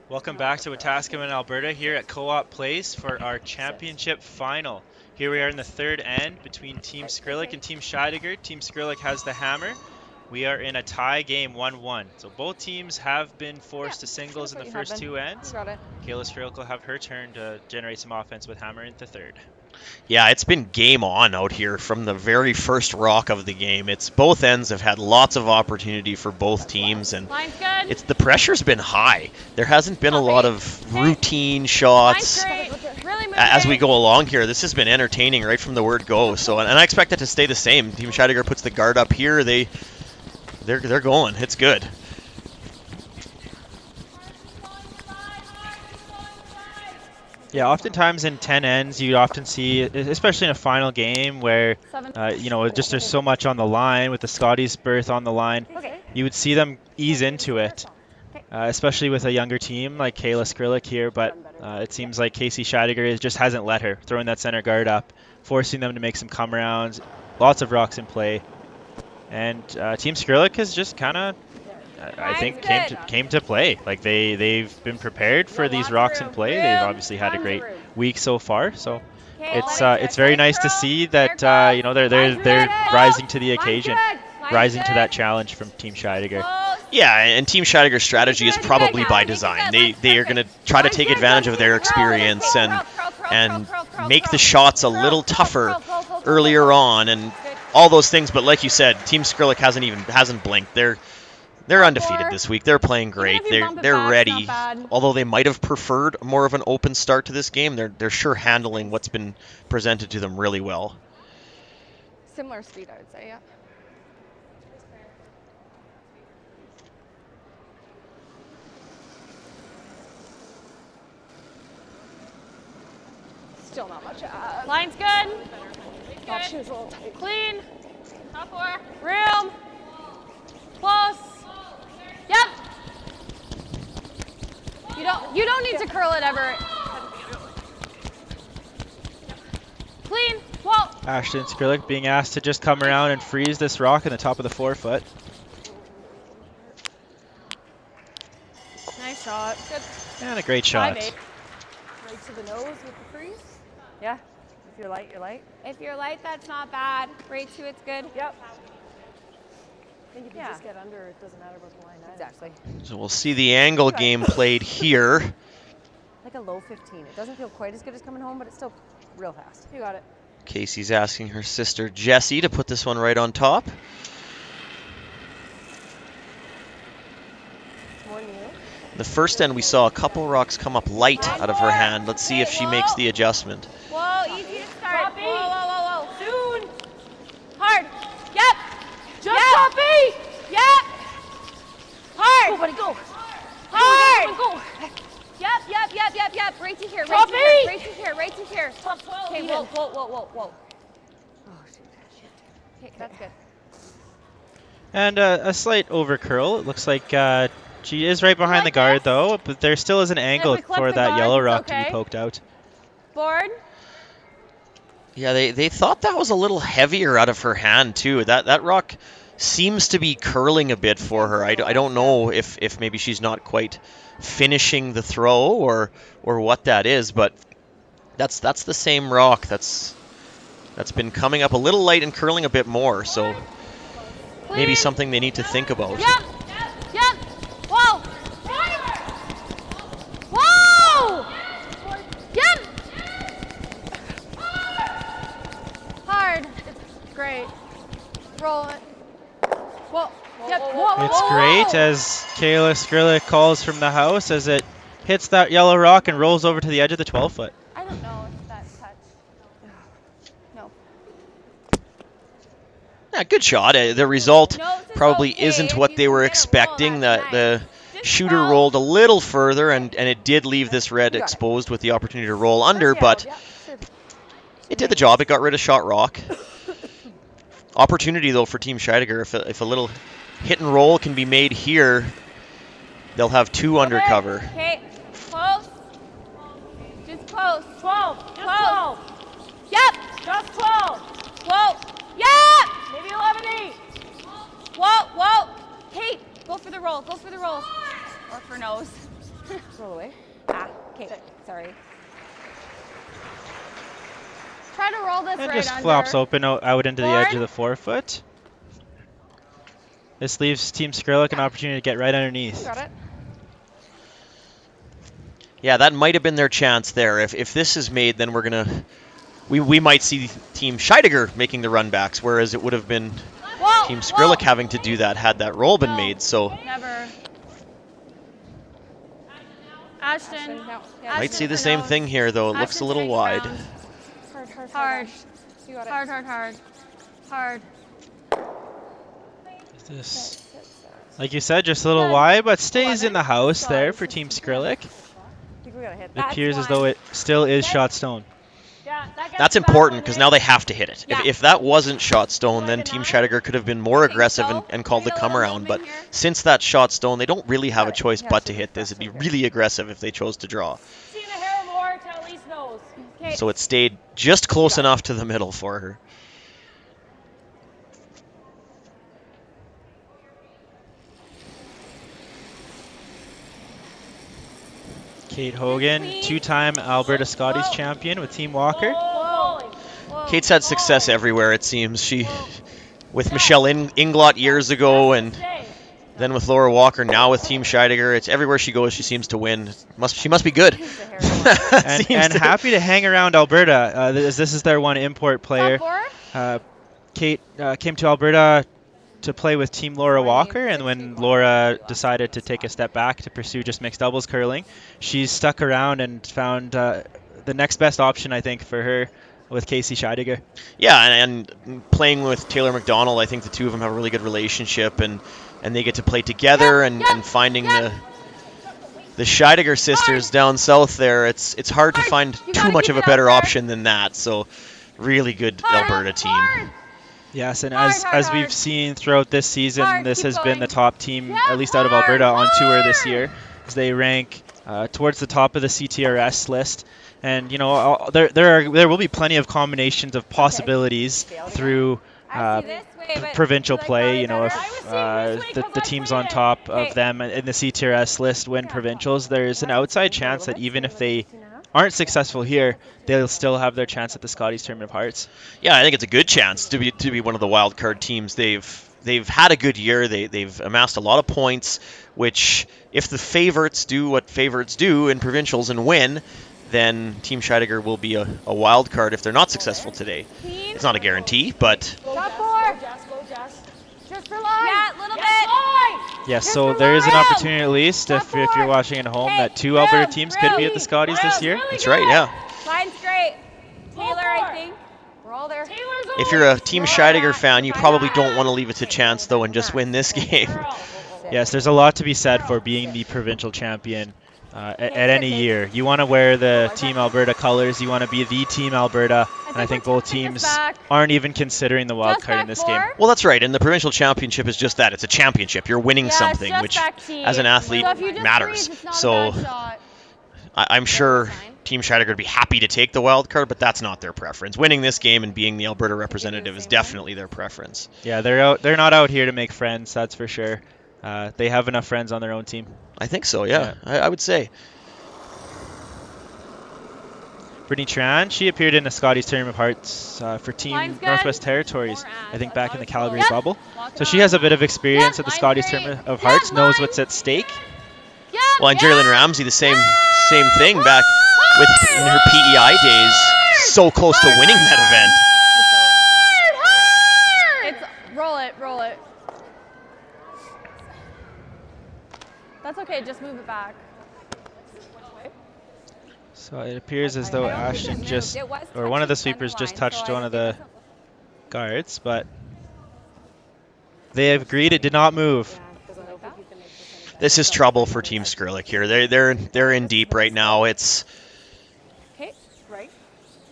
S6: Welcome back to Wetaskawin, Alberta, here at Co-op Place for our championship final. Here we are in the third end between Team Skrlik and Team Scheidegger. Team Skrlik has the hammer. We are in a tie game, 1-1. So both teams have been forced to singles in the first 2 ends. Kayla Skrlik will have her turn to generate some offense with hammer in the third.
S7: Yeah, it's been game on out here from the very first rock of the game. It's both ends have had lots of opportunity for both teams, and it's the pressure's been high. There hasn't been a lot of routine shots as we go along here. This has been entertaining right from the word go. So, and I expect it to stay the same. Team Scheidegger puts the guard up here. They're going. It's good.
S6: Yeah, oftentimes in 10 ends, you often see, especially in a final game where, just there's so much on the line with the Scotties berth on the line, you would see them ease into it, especially with a younger team like Kayla Skrlik here, but it seems like Casey Scheidegger just hasn't let her, throwing that center guard up, forcing them to make some come rounds, lots of rocks in play, and Team Skrlik has just kind of, I think, came to play. Like they've been prepared for these rocks in play. They've obviously had a great week so far. So it's very nice to see that they're rising to the occasion, rising to that challenge from Team Scheidegger.
S7: Yeah, and Team Scheidegger's strategy is probably by design. They are going to try to take advantage of their experience and make the shots a little tougher earlier on and all those things. But like you said, Team Skrlik hasn't blinked. They're undefeated this week. They're playing great. They're ready. Although they might have preferred more of an open start to this game, they're sure handling what's been presented to them really well.
S8: Similar speed, I would say, yeah. Still not much. Line's good. Thought she was a little tight. Clean. Top 4. Room. Close. Yep. You don't need to curl it ever. Clean. Whoa.
S6: Ashton Skrlik being asked to just come around and freeze this rock in the top of the forefoot.
S8: Nice shot. Good.
S6: And a great shot.
S8: Right to the nose with the freeze.
S11: Yeah. If you're light, you're light.
S9: If you're light, that's not bad. Right to it's good.
S11: Yep.
S8: I think if you just get under, it doesn't matter about the line.
S11: Exactly.
S7: So we'll see the angle game played here.
S11: Like a low 15. It doesn't feel quite as good as coming home, but it's still real fast.
S8: You got it.
S7: Casey's asking her sister Jessie to put this one right on top. The first end we saw a couple rocks come up light out of her hand. Let's see if she makes the adjustment.
S9: Whoa, easy to start. Whoa.
S8: Soon. Hard. Yep.
S9: Just
S8: copy.
S9: Yep. Hard.
S8: Go, buddy, go.
S9: Hard.
S8: Go.
S9: Yep. Right to here.
S8: Copy.
S9: Right to here.
S8: Top 12.
S9: Okay, whoa.
S11: Oh, shoot.
S9: Okay, that's good.
S6: And a slight over curl. It looks like she is right behind the guard, though, but there still is an angle for that yellow rock to be poked out.
S9: Board.
S7: Yeah, they thought that was a little heavier out of her hand, too. That rock seems to be curling a bit for her. I don't know if maybe she's not quite finishing the throw or what that is, but that's the same rock that's been coming up a little light and curling a bit more, so maybe something they need to think about.
S8: Yep. Whoa. Yep. Hard. Great. Roll it. Whoa. Yep. Whoa.
S6: It's great as Kayla Skrlik calls from the house as it hits that yellow rock and rolls over to the edge of the 12-foot.
S9: I don't know if that touched. No.
S7: Yeah, good shot. The result probably isn't what they were expecting. The shooter rolled a little further, and it did leave this red exposed with the opportunity to roll under, but it did the job. It got rid of shot rock. Opportunity, though, for Team Scheidegger. If a little hit and roll can be made here, they'll have 2 under cover.
S9: Okay, close. Just close. 12. Just
S8: Close.
S9: 12. Yep.
S8: Just 12.
S9: Whoa. Yep.
S8: Maybe 11-8.
S9: Whoa. Kate, go for the roll. Go for the roll. Or for nose.
S11: Roll away.
S9: Okay. Sorry.
S8: Try to roll this
S6: And
S8: right
S6: just
S8: under.
S6: flops open out into the edge
S8: Board.
S6: of the forefoot. This leaves Team Skrlik an opportunity to get right underneath.
S8: Got it.
S7: Yeah, that might have been their chance there. If this is made, then we're gonna we might see Team Scheidegger making the runbacks, whereas it would have been Team Skrlik having to do that had that roll been made. So
S8: Never. Ashton.
S7: might see the same thing here, though. It looks a little wide.
S8: Hard.
S11: You got it.
S8: Hard.
S6: This, like you said, just a little wide, but stays in the house there for Team Skrlik.
S11: I think we gotta hit
S6: It
S11: that.
S6: appears as though it still is shot stone.
S7: That's important because now they have to hit it. If that wasn't shot stone, then Team Scheidegger could have been more aggressive and called the come around. But since that's shot stone, they don't really have a choice but to hit this. It'd be really aggressive if they chose to draw.
S8: Seeing a hair more to at least nose.
S7: So it stayed just close enough to the middle for her.
S6: Kate Hogan, 2-time Alberta Scotties champion with Team Walker.
S7: Kate's had success everywhere, it seems. She, with Michelle Inglot years ago, and then with Laura Walker, now with Team Scheidegger. It's everywhere she goes, she seems to win. She must be good.
S6: and happy to hang around Alberta. This is their one import player. Kate came to Alberta to play with Team Laura Walker, and when Laura decided to take a step back to pursue just mixed doubles curling, she's stuck around and found the next best option, I think, for her with Casey Scheidegger.
S7: Yeah, and playing with Taylor McDonald, I think the two of them have a really good relationship, and they get to play together, and finding the Scheidegger sisters down south there, it's hard to find too much of a better option than that. So really good Alberta team.
S6: Yes, and as we've seen throughout this season, this has been the top team, at least out of Alberta, on tour this year, as they rank towards the top of the CTRS list. And you know, there will be plenty of combinations of possibilities through provincial play. You know, if the teams on top of them in the CTRS list win provincials, there's an outside chance that even if they aren't successful here, they'll still have their chance at the Scotties Tournament of Hearts.
S7: Yeah, I think it's a good chance to be one of the wild card teams. They've had a good year. They've amassed a lot of points, which if the favorites do what favorites do in provincials and win, then Team Scheidegger will be a wild card if they're not successful today. It's not a guarantee, but
S8: Just for line.
S9: Yeah, a little bit.
S6: Yes, so there is an opportunity, at least, if you're watching at home, that 2 Alberta teams could be at the Scotties this year.
S7: That's right, yeah.
S9: Line's great. Taylor, I think.
S11: We're all there.
S7: If you're a Team Scheidegger fan, you probably don't want to leave it to chance, though, and just win this game.
S6: Yes, there's a lot to be said for being the provincial champion at any year. You want to wear the Team Alberta colors. You want to be the Team Alberta. And I think both teams aren't even considering the wild card in this game.
S7: Well, that's right, and the provincial championship is just that. It's a championship. You're winning something, which, as an athlete, matters. So I'm sure Team Scheidegger would be happy to take the wild card, but that's not their preference. Winning this game and being the Alberta representative is definitely their preference.
S6: Yeah, they're not out here to make friends, that's for sure. They have enough friends on their own team.
S7: I think so, yeah. I would say.
S6: Brittany Tran, she appeared in the Scotties Tournament of Hearts for Team Northwest Territories, I think back in the Calgary bubble. So she has a bit of experience at the Scotties Tournament of Hearts, knows what's at stake.
S7: Well, and Jerry Lynn Ramsey, the same thing back in her PEI days, so close to winning that event.
S8: Roll it. That's okay, just move it back.
S6: So it appears as though Ashton or one of the sweepers just touched one of the guards, but they have agreed it did not move.
S7: This is trouble for Team Skrlik here. They're in deep right now. It's
S11: Okay, right.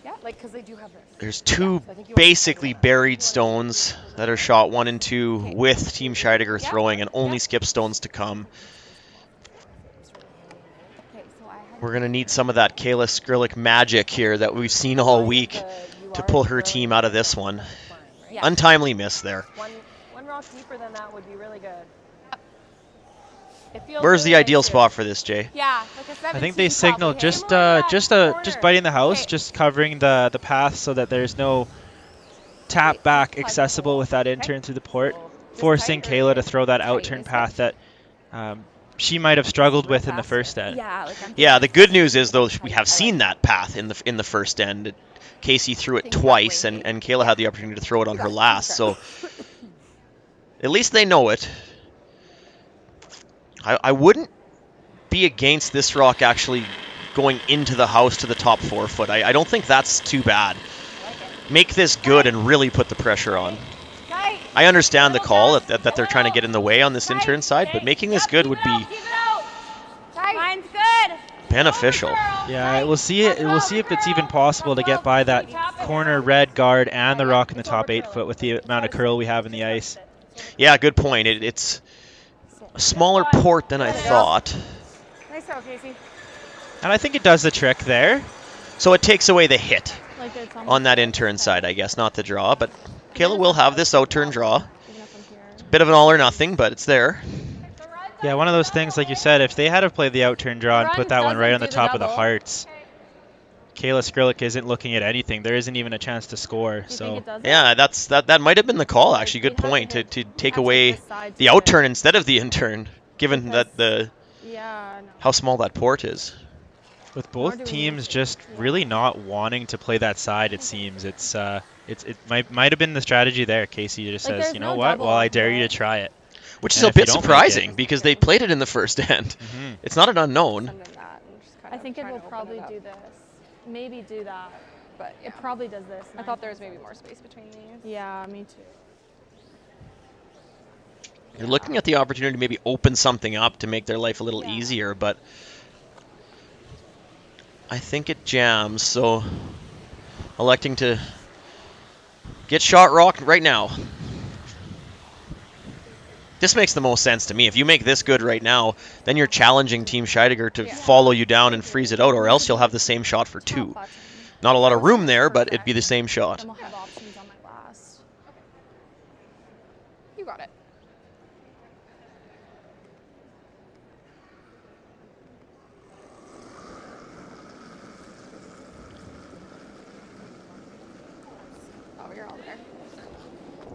S11: Yeah, like, because they do have this.
S7: there's two basically buried stones that are shot 1 and 2 with Team Scheidegger throwing, and only skip stones to come. We're going to need some of that Kayla Skrlik magic here that we've seen all week to pull her team out of this one. Untimely miss there.
S11: One rock deeper than that would be really good.
S7: Where's the ideal spot for this, Jay?
S9: Yeah, like a 17
S6: I think they signaled
S9: probably.
S6: just biting the house, just covering the path so that there's no tap back accessible with that in turn through the port, forcing Kayla to throw that out turn path that she might have struggled with in the first end.
S7: Yeah, the good news is though we have seen that path in the first end. Casey threw it twice, and Kayla had the opportunity to throw it on her last, so at least they know it. I wouldn't be against this rock actually going into the house to the top 4 foot. I don't think that's too bad. Make this good and really put the pressure on. I understand the call that they're trying to get in the way on this intern side, but making this good would be
S9: Mine's good.
S7: beneficial.
S6: Yeah, we'll see it. We'll see if it's even possible to get by that corner red guard and the rock in the top 8 foot with the amount of curl we have in the ice.
S7: Yeah, good point. It's a smaller port than I thought.
S11: Nice throw, Casey.
S6: And I think it does the trick there.
S7: So it takes away the hit
S5: Like it's
S7: on that in-turn side, I guess, not the draw. But Kayla will have this out-turn draw. It's a bit of an all or nothing, but it's there.
S6: Yeah, one of those things, like you said, if they had to play the out-turn draw and put that one right on the top of the hearts, Kayla Skrlik isn't looking at anything. There isn't even a chance to score. So
S7: yeah, that might have been the call, actually. Good point, to take away the out-turn instead of the in-turn, given that how small that port is.
S6: With both teams just really not wanting to play that side, it seems it might have been the strategy there. Casey just says, you know what? Well, I dare you to try it.
S7: Which is a bit surprising because they played it in the first end. It's not an unknown.
S5: I think it will probably do this. Maybe do that. But it probably does this.
S8: I thought there was maybe more space between these.
S5: Yeah, me too.
S7: You're looking at the opportunity to maybe open something up to make their life a little easier, but I think it jams, so electing to get shot rock right now. This makes the most sense to me. If you make this good right now, then you're challenging Team Scheidegger to follow you down and freeze it out, or else you'll have the same shot for 2. Not a lot of room there, but it'd be the same shot.
S5: We'll have options on my last.
S8: You got it. Oh, you're all there.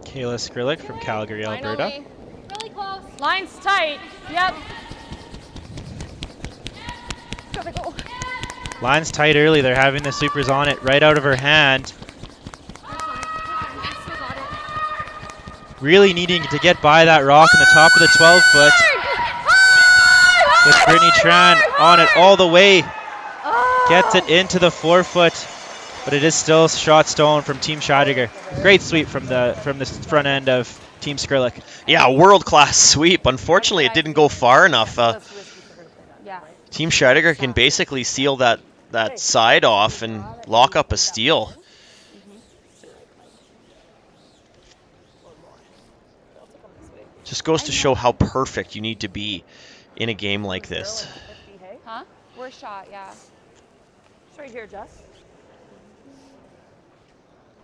S6: Kayla Skrlik from Calgary, Alberta.
S8: Finally. Really close. Line's tight. Yep. Gotta go.
S6: Line's tight early. They're having the supers on it right out of her hand. Really needing to get by that rock in the top of the 12 foot. With Brittany Tran on it all the way. Gets it into the 4 foot. But it is still shot stone from Team Scheidegger. Great sweep from the front end of Team Skrlik.
S7: Yeah, world-class sweep. Unfortunately, it didn't go far enough. Team Scheidegger can basically seal that side off and lock up a steal. Just goes to show how perfect you need to be in a game like this.
S9: Huh? We're shot, yeah.
S11: It's right here, Jess.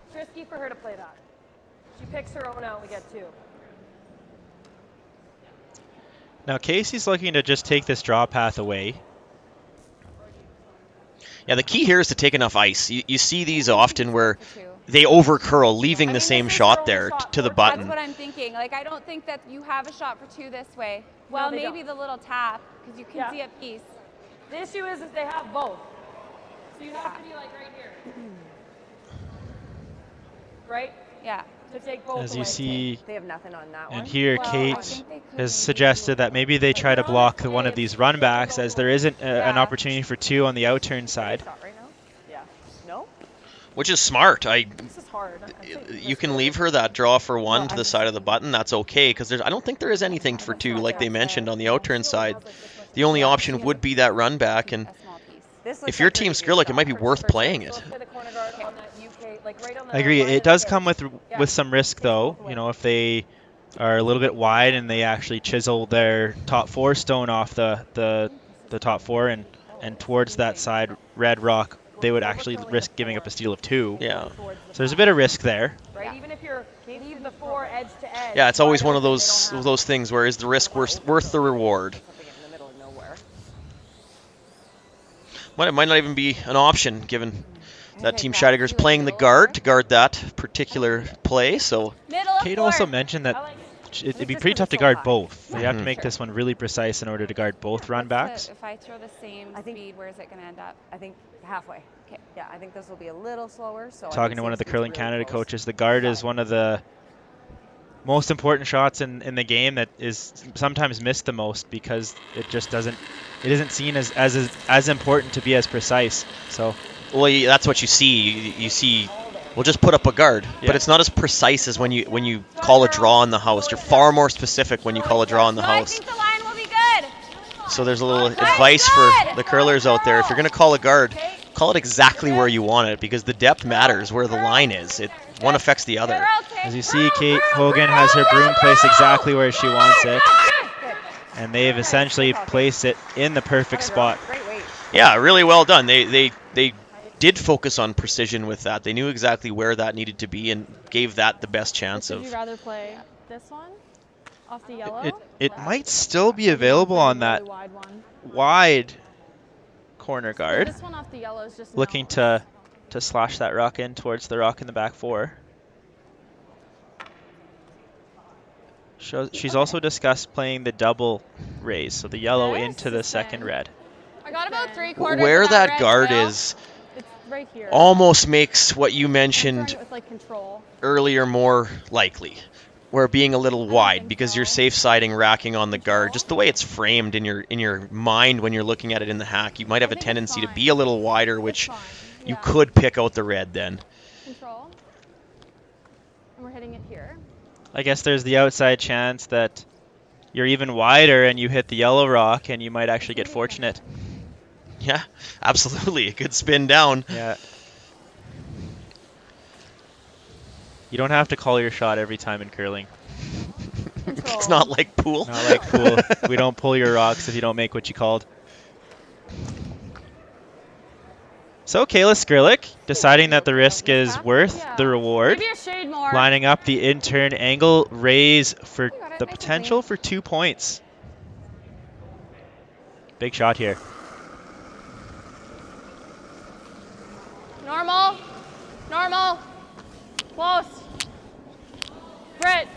S11: It's risky for her to play that. She picks her own out, we get 2.
S6: Now Casey's looking to just take this draw path away.
S7: Yeah, the key here is to take enough ice. You see these often where they over curl, leaving the same shot there to the button.
S9: That's what I'm thinking. Like, I don't think that you have a shot for 2 this way. Well,
S11: No, they
S9: maybe the little tap, because you can see a piece.
S11: The issue is they have both. So you have to be like right here. Right?
S9: Yeah.
S11: To take both
S6: As
S11: away.
S6: you see,
S11: They have nothing on that one.
S6: and here
S9: Well, I
S6: Kate
S9: think they could
S6: has suggested that maybe they try to block one of these runbacks, as there isn't an opportunity for 2 on the outturn side.
S11: Right now? Yeah. No?
S7: which is smart.
S5: This is hard.
S7: You can leave her that draw for 1 to the side of the button. That's okay, because I don't think there is anything for 2, like they mentioned on the out-turn side. The only option would be that run back, and if you're Team Skrlik, it might be worth playing it.
S6: I agree. It does come with some risk, though. You know, if they are a little bit wide and they actually chisel their top 4 stone off the top 4 and towards that side red rock, they would actually risk giving up a steal of 2.
S7: Yeah.
S6: So there's a bit of risk there.
S11: Right? Even if you're leave the 4 edge to edge.
S7: Yeah, it's always one of those things where is the risk worth the reward? It might not even be an option given that Team Scheidegger is playing the guard to guard that particular play. So
S6: Kate also mentioned that it'd be pretty tough to guard both. You have to make this one really precise in order to guard both run backs.
S9: If I throw the same speed, where is it going to end up?
S11: I think halfway. Okay. Yeah, I think this will be a little slower. So
S6: talking to one of the Curling Canada coaches, the guard is one of the most important shots in the game that is sometimes missed the most because it isn't seen as important to be as precise. So,
S7: well, that's what you see. You see, we'll just put up a guard, but it's not as precise as when you call a draw in the house. You're far more specific when you call a draw in the house.
S9: I think the line will be good.
S7: So there's a little advice for the curlers out there. If you're going to call a guard, call it exactly where you want it because the depth matters where the line is. One affects the other.
S6: As you see, Kate Hogan has her broom placed exactly where she wants it. And they've essentially placed it in the perfect spot.
S7: Yeah, really well done. They did focus on precision with that. They knew exactly where that needed to be and gave that the best chance of.
S5: Would you rather play this one off the yellow?
S6: It might still be available on that wide corner guard.
S5: This one off the yellow is just
S6: looking to slash that rock in towards the rock in the back 4. She's also discussed playing the double raise, so the yellow into the second red.
S5: I got about 3/4.
S7: Where that guard is
S5: right here.
S7: Almost makes what you mentioned
S5: with, like, control
S7: earlier more likely. Where being a little wide because you're safe siding racking on the guard, just the way it's framed in your mind when you're looking at it in the hack, you might have a tendency to be a little wider, which you could pick out the red then.
S5: Control. And we're hitting it here.
S6: I guess there's the outside chance that you're even wider and you hit the yellow rock and you might actually get fortunate.
S7: Yeah, absolutely. A good spin down.
S6: Yeah. You don't have to call your shot every time in curling.
S7: It's not like pool.
S6: Not like pool. We don't pull your rocks if you don't make what you called. So Kayla Skrlik deciding that the risk is worth the reward.
S5: Maybe a shade more.
S6: Lining up the in-turn angle raise for the potential for 2 points. Big shot here.
S5: Normal. Normal. Close. Brit.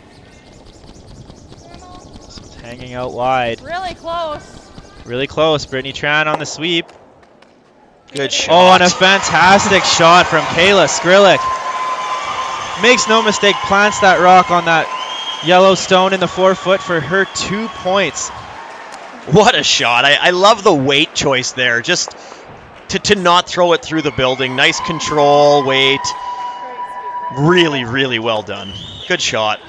S6: It's hanging out wide.
S5: Really close.
S6: Really close. Brittany Tran on the sweep.
S7: Good shot.
S6: Oh, and a fantastic shot from Kayla Skrlik. Makes no mistake, plants that rock on that yellow stone in the 4-foot for her 2 points.
S7: What a shot. I love the weight choice there. Just to not throw it through the building. Nice control, weight. Really, really well done. Good shot.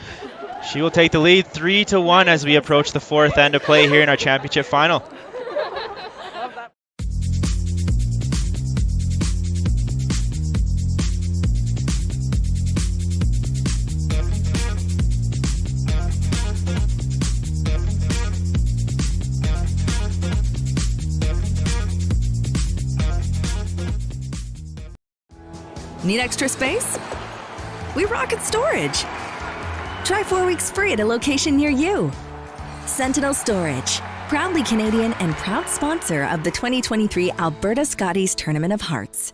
S6: She will take the lead 3-1 as we approach the 4th end of play here in our championship final.
S1: Need extra space? We rocket storage. Try 4 weeks free at a location near you. Sentinel Storage, proudly Canadian and proud sponsor of the 2023 Alberta Scotties Tournament of Hearts.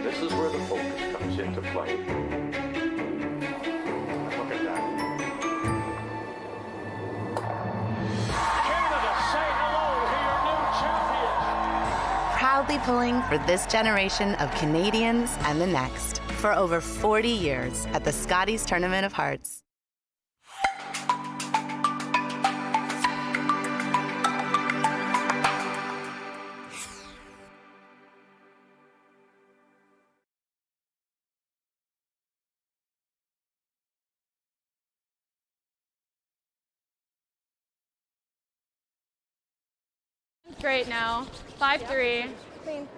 S2: This is where the focus comes into play. Look at that. Canada, say hello to your new champions.
S3: Proudly pulling for this generation of Canadians and the next. for over 40 years at the Scotties Tournament of Hearts.
S8: Great now. 5-3.
S11: Clean.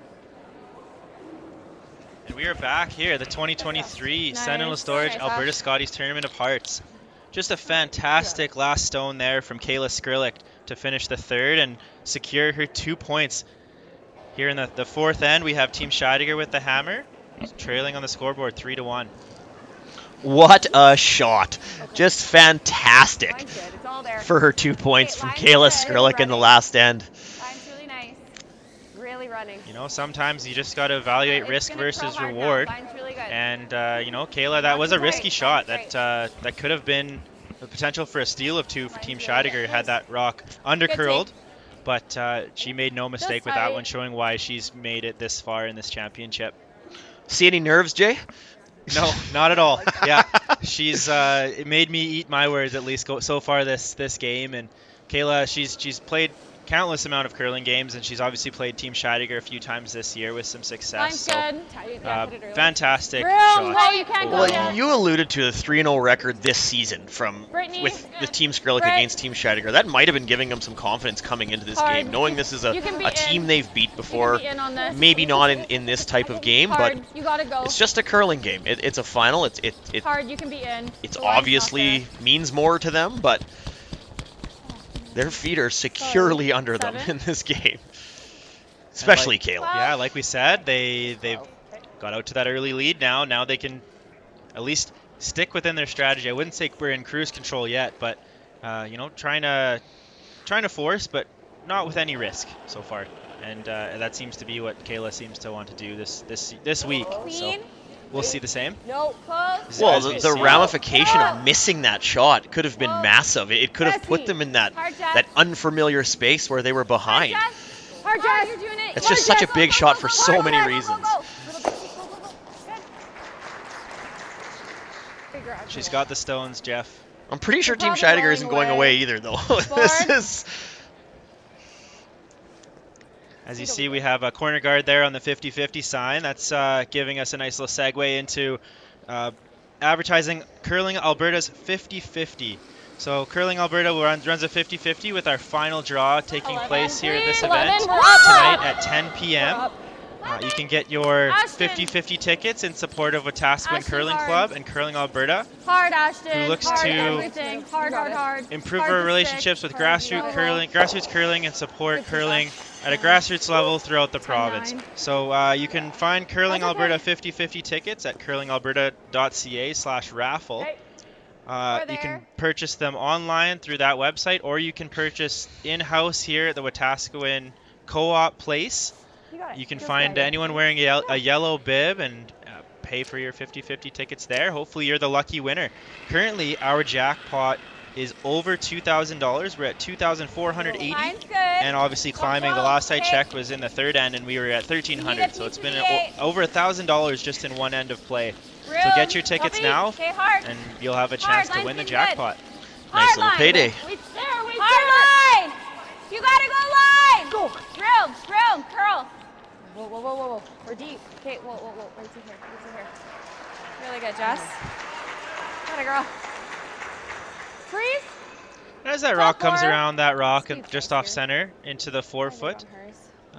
S6: And we are back here, the 2023
S8: Nice.
S6: Sentinel Storage
S8: Nice,
S6: Alberta
S8: Ash.
S6: Scotties Tournament of Hearts. Just a fantastic last stone there from Kayla Skrlik to finish the third and secure her 2 points. Here in the fourth end, we have Team Scheidegger with the hammer, trailing on the scoreboard 3-1.
S7: What a shot. Just fantastic
S9: Line's good. It's all there.
S7: for her 2 points
S9: Okay,
S7: from
S9: line's
S7: Kayla
S9: good.
S7: Skrlik in the last end.
S9: Line's really nice.
S11: Really running.
S6: You know, sometimes you just got to evaluate
S9: It's
S6: risk
S9: gonna curl
S6: versus
S9: hard now.
S6: reward.
S9: Line's really good.
S6: And, you know, Kayla, that was a risky
S9: Great.
S6: shot.
S9: Great.
S6: That could have been the potential for a steal of 2 for Team Scheidegger had that rock
S9: Good
S6: undercurled.
S9: take.
S6: But she made no mistake
S9: Just
S6: with that
S9: tight.
S6: one, showing why she's made it this far in this championship.
S7: See any nerves, Jay?
S6: No, not at all. Yeah, she's it made me eat my words at least so far this game. And Kayla, she's played countless amount of curling games, and she's obviously played Team Scheidegger a few times this year with some success.
S8: Line's
S6: So,
S8: good.
S6: fantastic
S8: Room.
S6: shot.
S8: Oh, you can't go
S7: Well,
S8: yet.
S7: you alluded to the 3-0 record this season from
S8: Brittany.
S7: with the Team Skrlik
S8: Britt.
S7: against Team Scheidegger. That might have been giving them some confidence coming into this
S8: Hard.
S7: game, knowing this is a
S8: You can be
S7: team
S8: in.
S7: they've beat before.
S8: be in on this.
S7: Maybe not in this type of game,
S8: Hard.
S7: but
S8: You gotta go.
S7: it's just a curling game. It's a final. It
S8: Hard. You can be in.
S7: it's
S8: The line's not
S7: obviously
S8: there.
S7: means more to them, but their feet are securely under them
S8: 7.
S7: in this game. Especially
S6: like-
S7: Kayla.
S6: Yeah, like we said, they've got out to that early lead now. Now they can at least stick within their strategy. I wouldn't say we're in cruise control yet, but you know, trying to force, but not with any risk so far. And that seems to be what Kayla seems to want to do this week. So
S9: Clean.
S6: we'll see the same.
S9: No. Close.
S7: Well,
S6: As we
S7: the
S6: see.
S7: ramification of missing that shot could have been massive. It could have put
S9: Jesse.
S7: them in that
S9: Hard, Jess.
S7: that unfamiliar space where they were behind.
S9: Hard, Jess. You're doing it.
S7: It's just such a big shot for so many reasons.
S6: She's got the stones, Jeff.
S7: I'm pretty sure Team
S8: probably
S7: Scheidegger
S8: rolling
S7: isn't going
S8: away.
S7: away either, though. This is
S6: As you see, we have a corner guard there on the 50-50 sign. That's giving us a nice little segue into advertising Curling Alberta's 50-50. So Curling Alberta runs a 50-50 with our final draw taking place here at this event tonight at 10 p.m. You can get your
S8: Ashton.
S6: 50-50 tickets in support of Wetaskawin
S8: Ashton,
S6: Curling
S8: hard.
S6: Club and Curling Alberta.
S8: Hard, Ashton.
S6: Who looks
S8: hard,
S6: to
S8: everything. Hard.
S6: Improve
S8: Hard
S6: our
S8: to
S6: relationships
S8: stick.
S6: with
S8: Hard.
S6: grassroots curling and support curling at a grassroots level throughout the province.
S8: 10-9.
S6: So you can find Curling
S8: That's okay.
S6: Alberta 50-50 tickets at curlingalberta.ca/raffle.
S9: Okay.
S6: You can purchase them online through that website, or you can purchase in-house here at the Wetaskawin Co-op Place. You can find anyone wearing a yellow bib and pay for your 50-50 tickets there. Hopefully you're the lucky winner. Currently, our jackpot is over $2,000. We're at $2,480.
S9: Line's good.
S6: And obviously climbing. The last I
S9: Okay.
S6: checked was in the third end, and we were at $1,300. So it's been over $1,000 just in one end of play. So get your tickets now,
S9: Okay, hard.
S6: and you'll have a chance to
S9: line's
S6: win the
S9: been good.
S6: jackpot.
S7: nice
S9: Hard
S7: little
S9: line.
S7: payday.
S9: Hard line. You gotta go line. Go. Room. Curl.
S11: Whoa. We're deep.
S9: Okay, whoa. Right to here. Really good, Jess. Got it, girl. Freeze.
S6: As that rock comes
S9: four.
S6: around that rock
S11: Steve
S6: just
S11: right
S6: off
S11: here.
S6: center into the 4-foot,
S11: On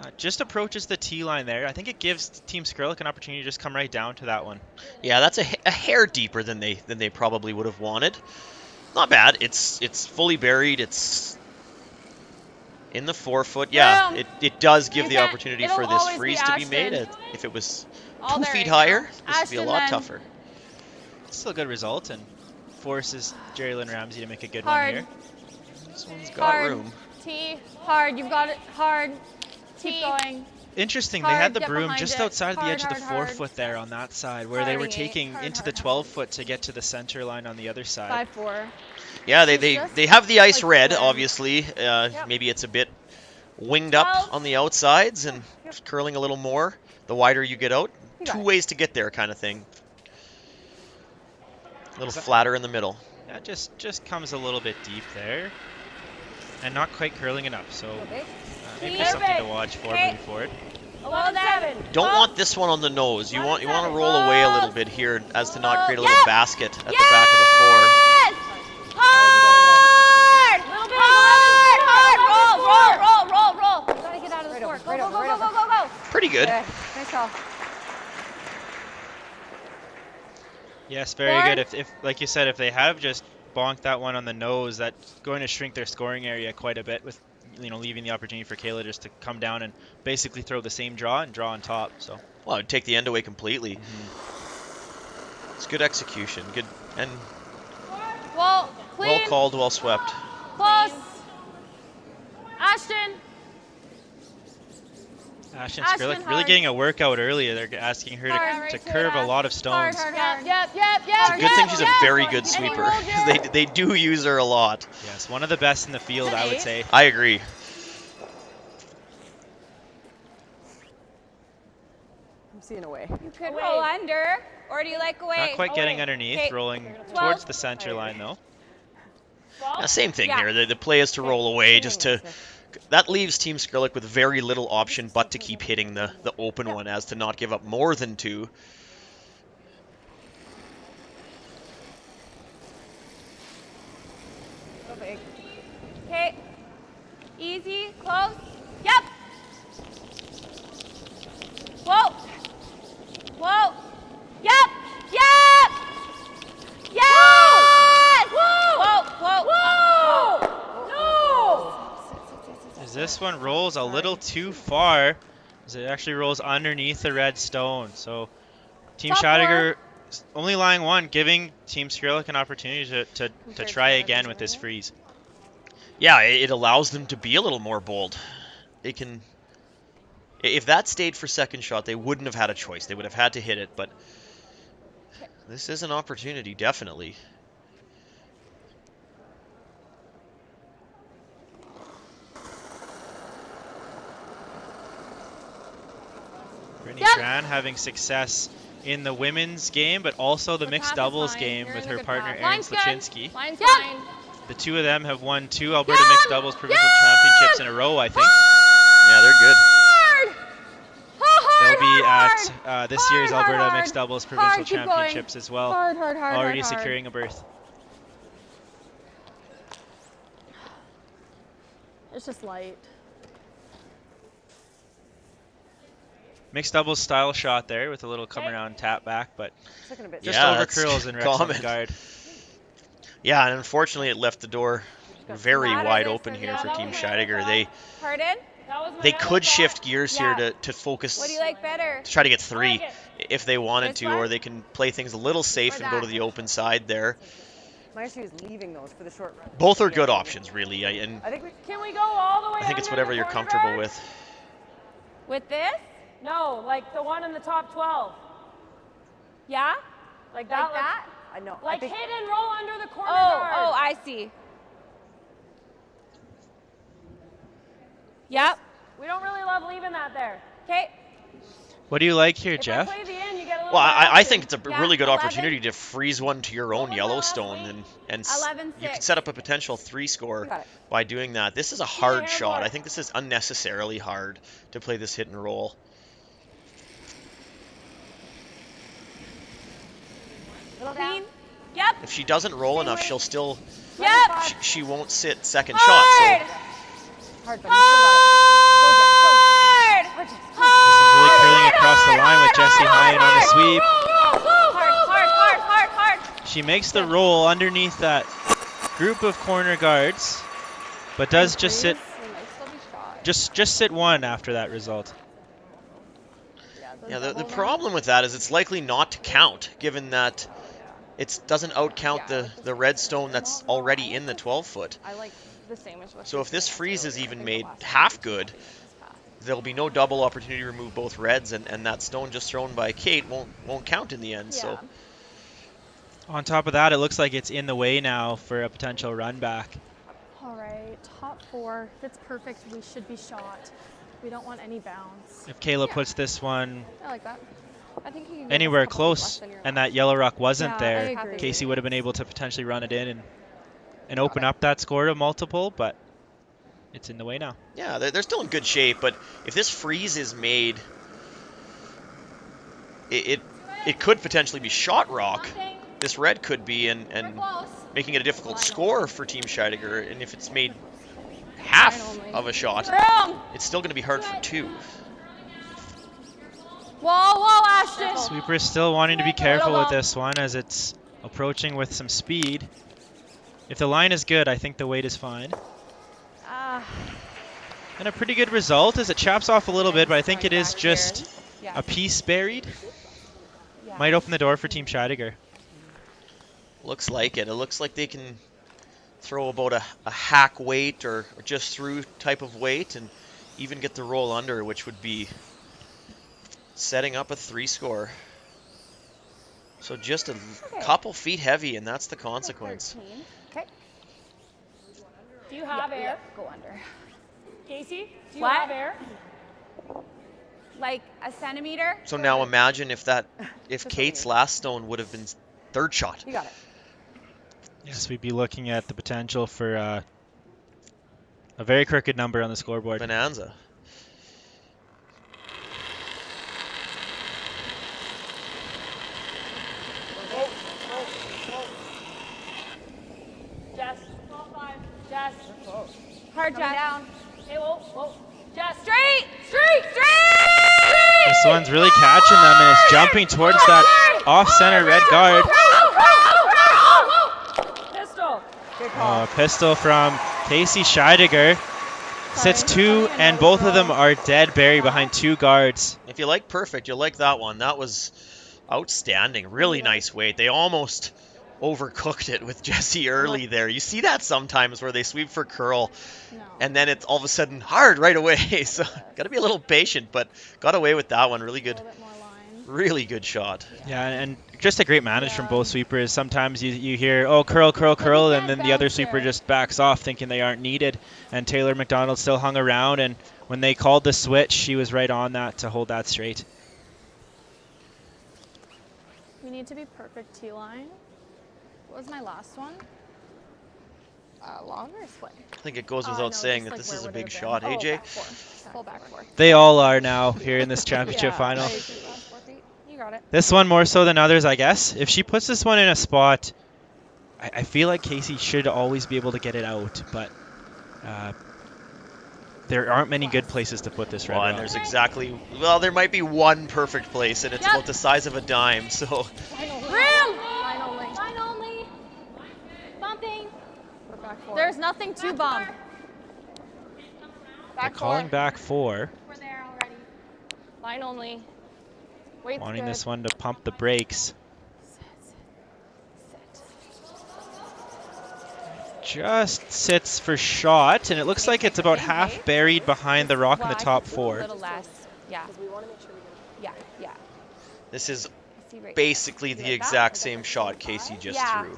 S11: hers.
S6: just approaches the tee line there. I think it gives Team Skrlik an opportunity to just come right down to that one.
S7: Yeah, that's a hair deeper than they probably would have wanted. Not bad. It's fully buried. It's in the 4-foot. Yeah,
S9: Boom.
S7: it does give the
S8: Ethan,
S7: opportunity
S8: it'll
S7: for this
S8: always be
S7: freeze to be made.
S8: Ashton.
S7: If it was
S8: All
S7: 2
S8: there,
S7: feet
S8: Ethan.
S7: higher, this would be a
S8: Ashton
S7: lot
S8: then.
S7: tougher.
S6: It's still a good result and forces Jerry Lynn Ramsey to make a good
S8: Hard.
S6: one here.
S7: This one's got
S8: Hard.
S7: room.
S8: T. Hard. You've got it. Hard.
S9: T.
S8: Keep going.
S6: Interesting, they
S8: Hard,
S6: had the
S8: get
S6: broom
S8: behind
S6: just
S8: it.
S6: outside of the
S8: Hard,
S6: edge of the
S8: hard,
S6: 4-foot there on that side, where they were
S9: Hard.
S6: taking
S8: Hard,
S6: into
S8: hard,
S6: the
S8: hard.
S6: 12-foot to get to the center line on the other side.
S8: 5-4.
S7: Yeah,
S8: She's
S7: they
S8: just,
S7: have the ice
S8: like,
S7: red,
S8: square.
S7: obviously. Maybe it's a bit winged up on the outsides and curling a little more the wider you get out.
S11: You got
S7: 2
S11: it.
S7: ways to get there kind of thing. A little flatter in the middle.
S6: That just comes a little bit deep there. And not quite curling enough, so maybe something to watch for moving forward.
S8: 11-7.
S7: Don't want this one on the nose. You want to roll away a little bit here as to not create a little basket at the back of the four.
S8: Hard! Roll.
S11: Gotta get out of the
S8: Go.
S7: Pretty good.
S11: Yeah, nice call.
S6: Yes, very good. If like you said, if they have just bonked that one on the nose, that's going to shrink their scoring area quite a bit, with leaving the opportunity for Kayla just to come down and basically throw the same draw and draw on top. So
S7: well, it would take the end away completely. It's good execution, good and
S8: Well
S7: called, well swept.
S8: Close. Ashton
S6: Skrlik really getting a workout earlier. They're asking her to curve a lot of stones.
S8: Yep.
S7: It's a good thing she's a very good sweeper. They do use her a lot.
S6: Yes, one of the best in the field, I would say.
S7: I agree.
S11: I'm seeing away.
S9: You could roll under, or do you like away?
S6: Not quite getting underneath, rolling towards the center line though.
S7: Yeah, same thing here. The play is to roll away, just to. That leaves Team Skrlik with very little option but to keep hitting the open one, as to not give up more than 2.
S9: Okay. Easy, close. Yep. Whoa. Yep. Yes! Whoa!
S6: As this one rolls a little too far, as it actually rolls underneath the red stone. So Team Scheidegger only lying one, giving Team Skrlik an opportunity to try again with this freeze.
S7: Yeah, it allows them to be a little more bold. It can. If that stayed for second shot, they wouldn't have had a choice. They would have had to hit it, but this is an opportunity, definitely.
S6: Brittany Tran having success in the women's game, but also the mixed doubles game with her partner Erin Slaczynski.
S8: Line's fine.
S6: The two of them have won 2 Alberta mixed doubles provincial championships in a row, I think.
S7: Yeah, they're good.
S6: They'll be at this year's Alberta mixed doubles provincial championships as well. Already securing a berth.
S5: It's just light.
S6: Mixed doubles style shot there with a little come around tap back, but just
S7: yeah,
S6: over curls and Rex on the guard.
S7: Yeah, and unfortunately it left the door very wide open here for Team Scheidegger. They could shift gears here to focus.
S9: What do you like better?
S7: To try to get 3 if they wanted to, or they can play things a little safe and go to the open side there.
S11: My issue is leaving those for the short run.
S7: Both are good options, really. And
S8: Can we go all the way
S7: I think it's whatever you're comfortable with.
S9: With this?
S8: No, like the one in the top 12.
S9: Yeah?
S8: Like that?
S11: I know.
S8: Like hit and roll under the corner
S9: guard.
S8: guard.
S9: I see. Yep.
S8: We don't really love leaving that there.
S9: Okay.
S6: What do you like here, Jeff?
S8: Play the end, you get a little
S7: Well, I think it's a
S9: Yeah,
S7: really good
S9: 11.
S7: opportunity to freeze one to your own Yellowstone, and
S9: 11-6.
S7: you can set up a potential 3 score by doing that. This is a hard shot. I think this is unnecessarily hard to play this hit and roll.
S9: Clean. Yep.
S7: If she doesn't roll enough, she'll still.
S9: Yep.
S7: She won't sit second shot. So
S11: Hard, buddy.
S9: Hard.
S6: Really curling across the line with Jessie Hyatt on the sweep.
S9: Hard.
S6: She makes the roll underneath that group of corner guards, but does just sit just sit one after that result.
S7: yeah, the problem with that is it's likely not to count, given that it doesn't outcount the red stone that's already in the 12-foot.
S5: I like the same as
S7: So if this freeze is even made half good, there'll be no double opportunity to remove both reds, and that stone just thrown by Kate won't count in the end.
S5: Yeah.
S7: So
S6: On top of that, it looks like it's in the way now for a potential run back.
S5: All right, top 4. If it's perfect, we should be shot. We don't want any bounce.
S6: If Kayla puts this one
S5: I like that. I think you can
S6: anywhere close and that yellow rock wasn't
S5: Yeah, I
S6: there,
S5: agree.
S6: Casey would have been able to potentially run it in and open up that score to multiple, but it's in the way now.
S7: Yeah, they're still in good shape, but if this freeze is made, it could potentially be shot rock. This red could be, and making it a difficult score for Team Scheidegger. And if it's made half of a shot, it's still going to be hard for 2.
S8: Whoa, Ashton.
S6: Sweeper is still wanting to be careful with this one as it's approaching with some speed. If the line is good, I think the weight is fine. And a pretty good result as it chaps off a little bit, but I think it is just a piece buried. Might open the door for Team Scheidegger.
S7: Looks like it. It looks like they can throw about a hack weight or just through type of weight and even get the roll under, which would be setting up a 3 score. So just a couple feet heavy, and that's the consequence.
S11: Okay.
S8: Do you have air?
S11: Go under.
S8: Casey, do you have air?
S9: Like a centimeter?
S7: So now imagine if Kate's last stone would have been 3rd shot.
S11: You got it.
S6: Yes, we'd be looking at the potential for a very crooked number on the scoreboard.
S7: Bonanza.
S8: Jess, 12-5. Jess.
S9: Hard Jess.
S8: Down. Hey, whoa. Jess.
S9: Straight!
S6: This one's really catching them and it's jumping towards that off-center red guard.
S8: Pistol.
S6: Pistol from Casey Scheidegger. Sits 2, and both of them are dead buried behind 2 guards.
S7: If you like perfect, you'll like that one. That was outstanding. Really nice weight. They almost overcooked it with Jesse early there. You see that sometimes where they sweep for curl, and then it's all of a sudden hard right away. So got to be a little patient, but got away with that one. Really good. Really good shot.
S6: Yeah, and just a great manage from both sweepers. Sometimes you hear, oh, curl, and then the other sweeper just backs off thinking they aren't needed. And Taylor McDonald still hung around, and when they called the switch, she was right on that to hold that straight.
S5: We need to be perfect T-line. What was my last one? Long or swing?
S7: I think it goes without saying that this is a big shot, AJ.
S5: Full back four.
S6: They all are now here in this championship final.
S5: You got it.
S6: This one more so than others, I guess. If she puts this one in a spot, I feel like Casey should always be able to get it out, but there aren't many good places to put this red rock.
S7: And there's there might be one perfect place, and it's about the size of a dime, so.
S8: Line only. Bumping.
S5: There's nothing to bump.
S6: They're calling back 4.
S8: We're there already. Line only. Wait's
S6: Wanting
S8: good.
S6: this one to pump the brakes. Just sits for shot, and it looks like it's about half buried behind the rock in the top 4.
S9: A little less. Yeah. Yeah.
S7: This is basically the exact same shot Casey just threw.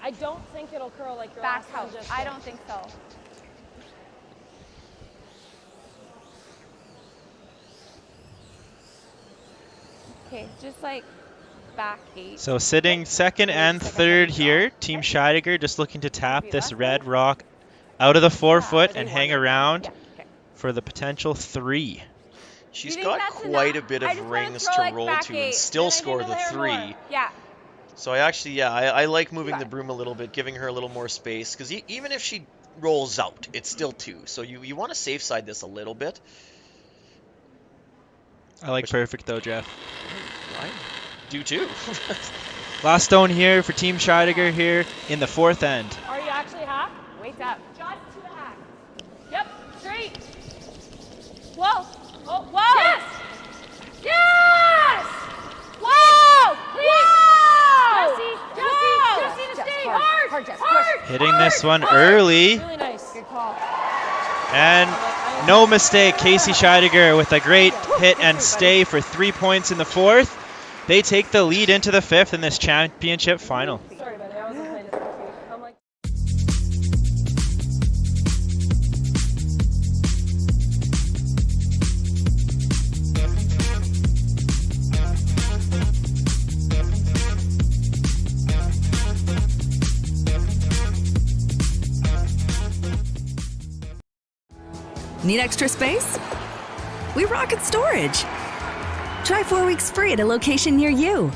S8: I don't think it'll curl like your
S9: Back
S8: last one
S9: out.
S8: just
S9: I
S8: did.
S9: don't think so. Okay, just like back 8.
S6: So sitting second and third here, Team Scheidegger just looking to tap this red rock out of the 4-foot and hang around for the potential 3.
S7: She's got quite a bit of rings to roll to and still score the 3.
S9: Yeah.
S7: So I like moving the broom a little bit, giving her a little more space, because even if she rolls out, it's still 2. So you want to safe side this a little bit.
S6: I like perfect though, Jeff.
S7: I do too.
S6: Last stone here for Team Scheidegger here in the 4th end.
S8: Are you actually half?
S9: Wait up.
S8: Just to the hack. Yep, straight. Whoa. Oh, whoa. Yes. Yes. Whoa. Whoa. Jesse to stay hard. Hard.
S6: Hitting this one early.
S8: Really nice. Good call.
S6: And no mistake, Casey Scheidegger with a great hit and stay for 3 points in the 4th. They take the lead into the 5th in this championship final.
S8: Sorry, buddy. I wasn't playing this. I'm like.
S1: Need extra space? We rocket storage. Try 4 weeks free at a location near you.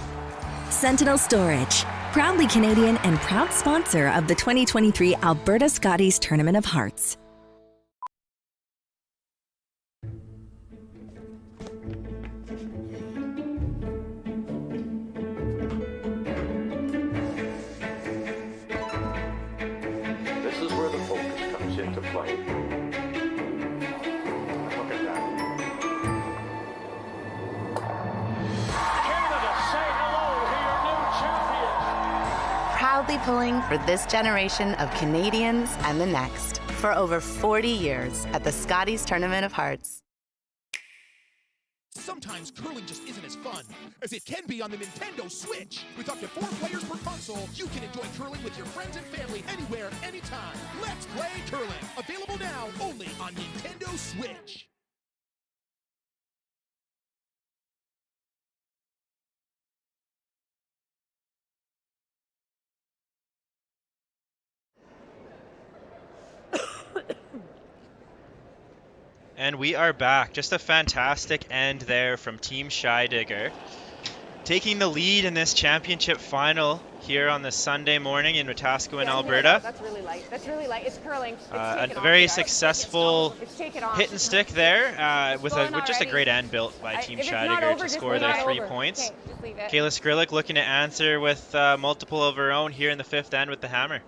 S1: Sentinel Storage, proudly Canadian and proud sponsor of the 2023 Alberta Scotties Tournament of Hearts.
S2: This is where the focus comes into play. Look at that. Canada, say hello to your new champions.
S3: Proudly pulling for this generation of Canadians and the next for over 40 years at the Scotties Tournament of Hearts.
S4: Sometimes curling just isn't as fun as it can be on the Nintendo Switch. With up to 4 players per console, you can enjoy curling with your friends and family anywhere, anytime. Let's play curling. Available now only on Nintendo Switch.
S6: And we are back. Just a fantastic end there from Team Scheidegger, taking the lead in this championship final here on the Sunday morning in Wetaskawin, Alberta.
S11: That's really light. That's really light. It's curling.
S6: A very successful hit and stick there with just a great end built by Team Scheidegger to score their 3 points. Kayla Skrlik looking to answer with multiple of her own here in the 5th end with the hammer.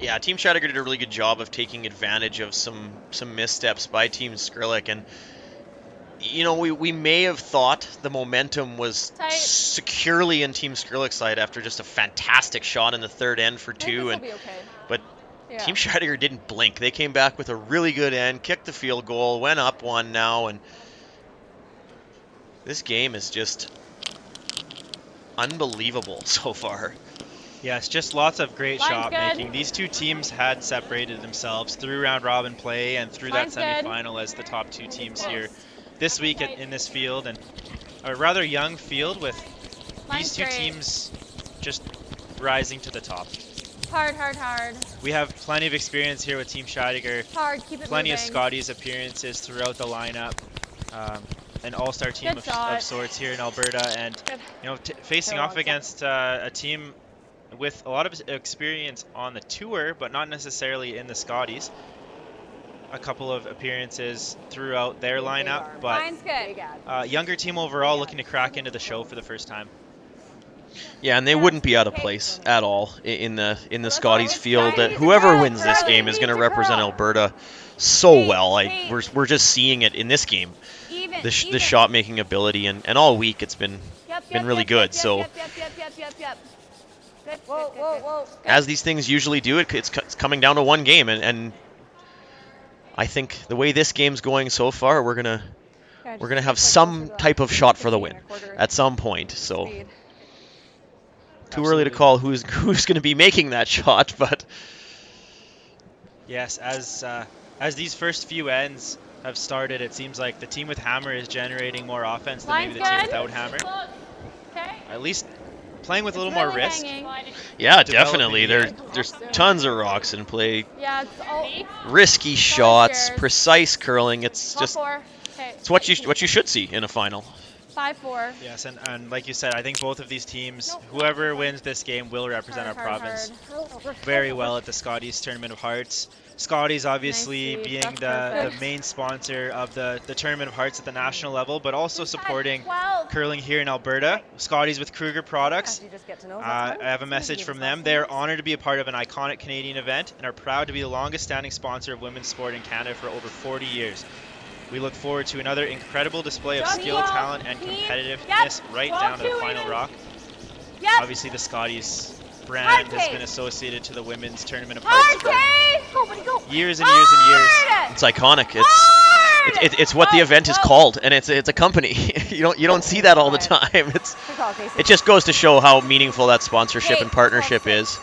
S7: Yeah, Team Scheidegger did a really good job of taking advantage of some missteps by Team Skrlik, and you know, we may have thought the momentum was securely in Team Skrlik's side after just a fantastic shot in the 3rd end for 2, but Team Scheidegger didn't blink. They came back with a really good end, kicked the field goal, went up 1 now, and this game is just unbelievable so far.
S6: Yes, just lots of great shot making. These two teams had separated themselves through round robin play and through that semifinal as the top 2 teams here this week in this field, and a rather young field with these 2 teams just rising to the top.
S9: Hard, hard, hard.
S6: We have plenty of experience here with Team Scheidegger.
S9: Hard, keep it
S6: plenty
S9: moving.
S6: of Scotties appearances throughout the lineup. An all-star team of sorts here in Alberta, and you know, facing off against a team with a lot of experience on the tour, but not necessarily in the Scotties. A couple of appearances throughout their lineup, but younger team overall looking to crack into the show for the first time.
S7: Yeah, and they wouldn't be out of place at all in the Scotties field. That whoever wins this game is going to represent Alberta so well. We're just seeing it in this game. The shot making ability, and all week it's been really good. So as these things usually do, it's coming down to 1 game, and I think the way this game's going so far, we're gonna have some type of shot for the win at some point. So too early to call who's going to be making that shot, but
S6: yes, as these first few ends have started, it seems like the team with hammer is generating more offense than maybe the team without hammer. At least playing with a little more risk.
S7: Yeah, definitely. There's tons of rocks in play.
S9: Yeah, it's all
S7: risky shots, precise curling. It's just it's what you should see in a final.
S9: 5-4.
S6: Yes, and like you said, I think both of these teams, whoever wins this game, will represent our province very well at the Scotties Tournament of Hearts. Scotties obviously being the main sponsor of the Tournament of Hearts at the national level, but also supporting curling here in Alberta. Scotties with Kruger Products. I have a message from them. They're honored to be a part of an iconic Canadian event and are proud to be the longest standing sponsor of women's sport in Canada for over 40 years. We look forward to another incredible display of skill, talent, and competitiveness right down to the final rock. Obviously, the Scotties brand has been associated to the women's Tournament of Hearts for years and years and years.
S7: It's iconic. It's what the event is called, and it's a company. you don't see that all the time. It just goes to show how meaningful that sponsorship and partnership is.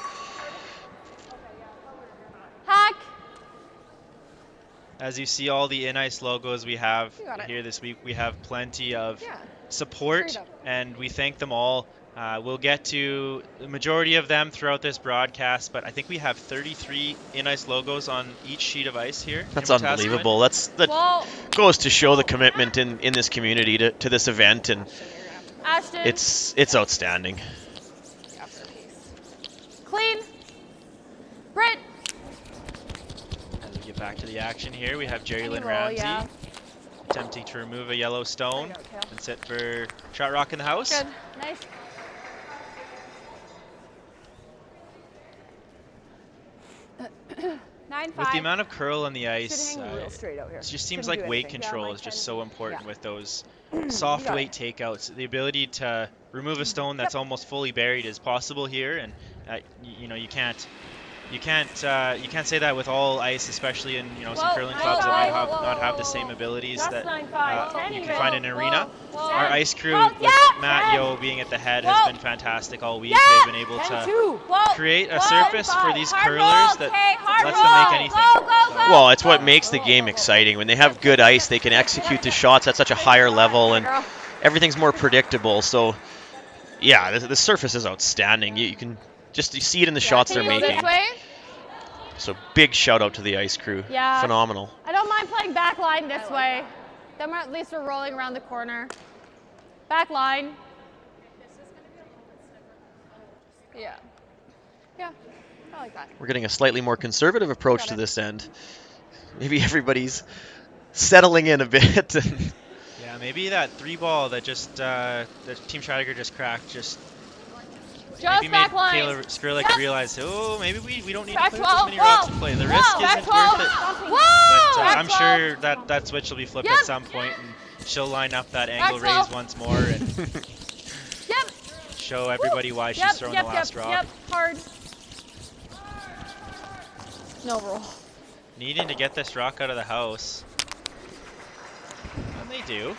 S6: As you see all the in-ice logos we have here this week, we have plenty of support, and we thank them all We'll get to the majority of them throughout this broadcast, but I think we have 33 in-ice logos on each sheet of ice here.
S7: That's unbelievable. That goes to show the commitment in this community to this event, and
S8: Ashton.
S7: it's outstanding.
S8: Clean. Britt.
S6: As we get back to the action here, we have Jerry Lynn
S8: roll,
S6: Ramsey
S8: yeah.
S6: attempting to remove a yellow stone and set for shot rock in the house.
S8: Good. Nice.
S6: With the amount of curl on the ice,
S11: hang real straight out here.
S6: it just seems
S11: Shouldn't
S6: like
S11: do
S6: weight
S11: anything.
S6: control is just so important with those soft weight takeouts. The ability to remove a stone that's almost fully buried is possible here, and you know, you can't say that with all ice, especially in some curling clubs that might not have the same abilities that you can find in an arena. Our ice crew, with Matt Yo being at the head, has been fantastic all week. They've been able to create a surface for these curlers that lets them make anything.
S7: Well, it's what makes the game exciting. When they have good ice, they can execute the shots at such a higher level, and everything's more predictable. So, yeah, the surface is outstanding. You can just see it in the shots they're making. So big shout out to the ice crew.
S8: Yeah.
S7: Phenomenal.
S8: I don't mind playing back line this way. Then at least we're rolling around the corner. Back line. Yeah. Yeah, I like that.
S7: We're getting a slightly more conservative approach to this end. Maybe everybody's settling in a bit.
S6: Yeah, maybe that 3-ball that that Team Scheidegger just cracked maybe made Kayla Skrlik realize, maybe we don't need to play with as many rocks to play. The risk isn't worth it. But I'm sure that switch will be flipped at some point, and she'll line up that angle raise once more and show everybody why she's throwing the last rock.
S8: Yep, hard. No roll.
S6: Needing to get this rock out of the house. And they do.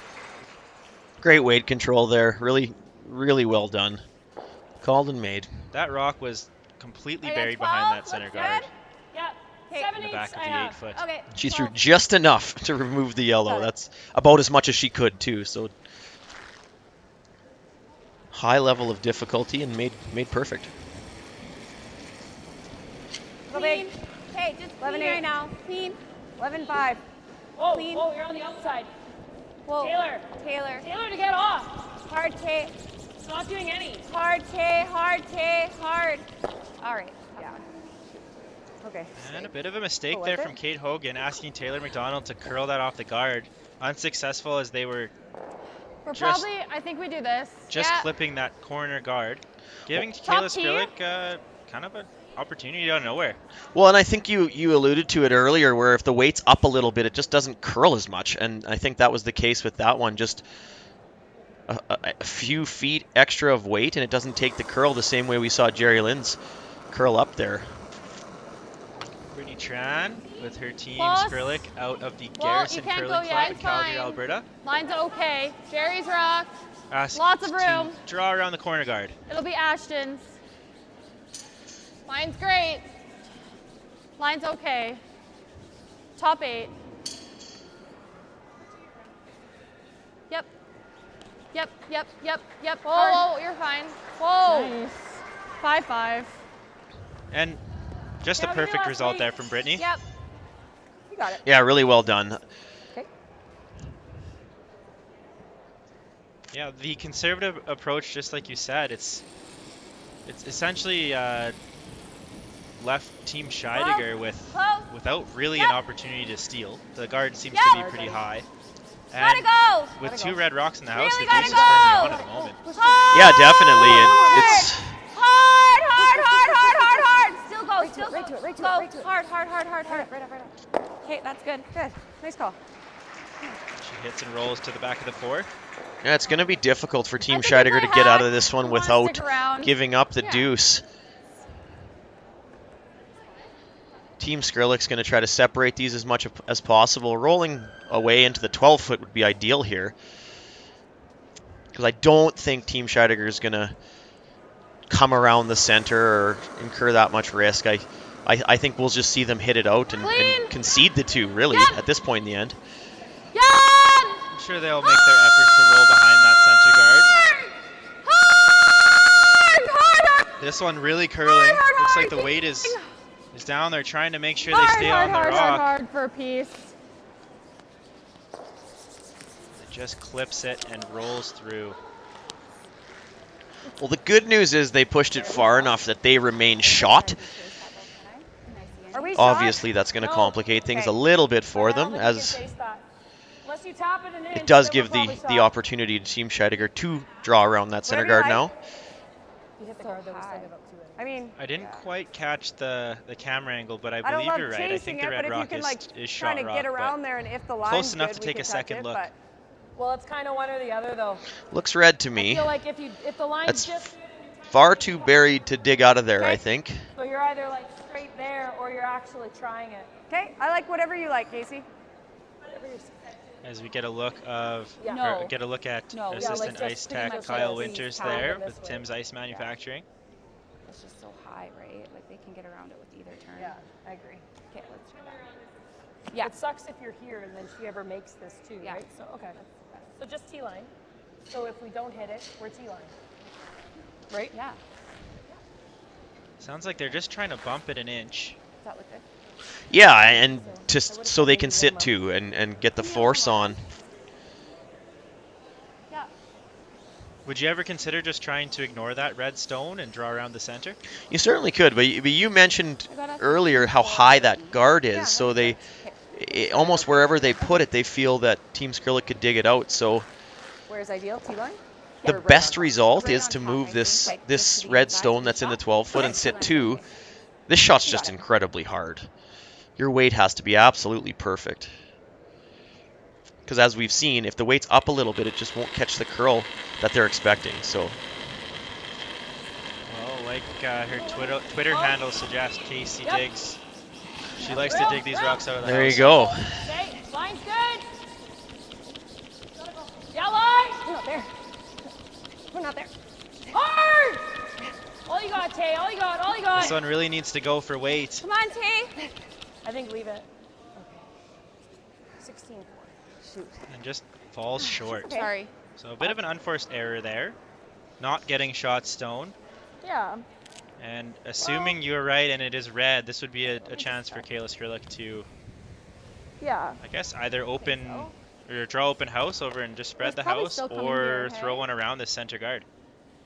S7: Great weight control there. Really, really well done. Called and made.
S6: That rock was completely buried behind that center guard.
S8: Yep.
S6: In the back of the 8-foot.
S8: Okay.
S7: She threw just enough to remove the yellow. That's about as much as she could too. So high level of difficulty and made perfect.
S8: Clean. Hey, just clean right now. Clean.
S11: 11-5.
S8: Whoa,
S11: Clean.
S8: whoa, you're on the outside.
S11: Whoa.
S8: Taylor to get off. Hard K. Not doing any. Hard K, hard K, hard. All right.
S11: Yeah. Okay.
S6: And a bit of a mistake there from Kate Hogan, asking Taylor McDonald to curl that off the guard. Unsuccessful as they were
S8: I think we do this.
S6: Just clipping that corner guard. Giving Kayla Skrlik kind of an opportunity out of nowhere.
S7: Well, and I think you alluded to it earlier, where if the weight's up a little bit, it just doesn't curl as much. And I think that was the case with that one. Just a few feet extra of weight, and it doesn't take the curl the same way we saw Jerry Lynn's curl up there.
S6: Brittany Tran with her team Skrlik out of the Garrison Curling Club in Calgary, Alberta.
S8: Line's okay. Jerry's rock.
S6: Asked
S8: lots of room.
S6: Draw around the corner guard.
S8: It'll be Ashton's. Line's great. Line's okay. Top 8. Yep. Whoa, you're fine. Whoa. Nice. 5-5.
S6: And just a perfect result there from Brittany.
S8: Yep.
S11: You got it.
S7: Yeah, really well done.
S11: Okay.
S6: Yeah, the conservative approach, just like you said, it's essentially left Team Scheidegger without really an opportunity to steal. The guard seems to be pretty high. And with 2 red rocks in the house, the base is firmly on at the moment.
S7: Yeah, definitely. It's
S8: Hard. Still go.
S11: Right to it.
S8: Hard.
S11: Right up.
S8: Okay, that's good.
S11: Good. Nice call.
S6: She hits and rolls to the back of the 4.
S7: Yeah, it's going to be difficult for Team Scheidegger to get out of this one without giving up the deuce. Team Skrlik's going to try to separate these as much as possible. Rolling away into the 12-foot would be ideal here, because I don't think Team Scheidegger is going to come around the center or incur that much risk. I think we'll just see them hit it out and concede the 2, really, at this point in the end.
S6: I'm sure they'll make their efforts to roll behind that center guard. This one really curling. Looks like the weight is down. They're trying to make sure they stay on the rock.
S8: Hard for a piece.
S6: It just clips it and rolls through.
S7: Well, the good news is they pushed it far enough that they remain shot. Obviously, that's going to complicate things a little bit for them, as it does give the opportunity to Team Scheidegger to draw around that center guard now.
S6: I didn't quite catch the camera angle, but I believe you're right. I think the red rock is shot rock, but close enough to take a second look.
S11: Well, it's kind of one or the other, though.
S7: Looks red to me.
S11: I feel like if the line's
S7: That's far too buried to dig out of there, I think.
S11: So you're either like straight there or you're actually trying it. Okay, I like whatever you like, Casey.
S6: As we get a look at assistant ice tech Kyle Winters there with Tim's Ice Manufacturing.
S9: It's just so high, right? Like they can get around it with either turn.
S11: Yeah, I agree.
S9: Okay, let's try that.
S11: Yeah. It sucks if you're here and then she ever makes this too, right? So, okay. So just T-line. So if we don't hit it, we're T-line. Right?
S9: Yeah.
S6: Sounds like they're just trying to bump it an inch.
S9: Does that look good?
S7: Yeah, and just so they can sit too and get the force on.
S9: Yeah.
S6: Would you ever consider just trying to ignore that red stone and draw around the center?
S7: You certainly could, but you mentioned earlier how high that guard is, so they almost wherever they put it, they feel that Team Skrlik could dig it out. So
S11: where's ideal? T-line?
S7: the best result is to move this red stone that's in the 12-foot and sit 2. This shot's just incredibly hard. Your weight has to be absolutely perfect. Because as we've seen, if the weight's up a little bit, it just won't catch the curl that they're expecting. So,
S6: well, like her Twitter handle suggests, Casey digs. She likes to dig these rocks out of the house.
S7: There you go.
S11: Okay, line's good. Yeah, line. We're not there. We're not there. Hard. All you got, Tay. All you got. All you got.
S6: This one really needs to go for weight.
S11: Come on, Tay. I think leave it. Okay. 16-4. Shoot.
S6: And just falls short.
S9: Okay. Sorry.
S6: So a bit of an unforced error there. Not getting shot stone.
S5: Yeah.
S6: And assuming you're right and it is red, this would be a chance for Kayla Skrlik to,
S5: yeah,
S6: I guess, either open or draw open house over and just spread the house, or throw one around the center guard.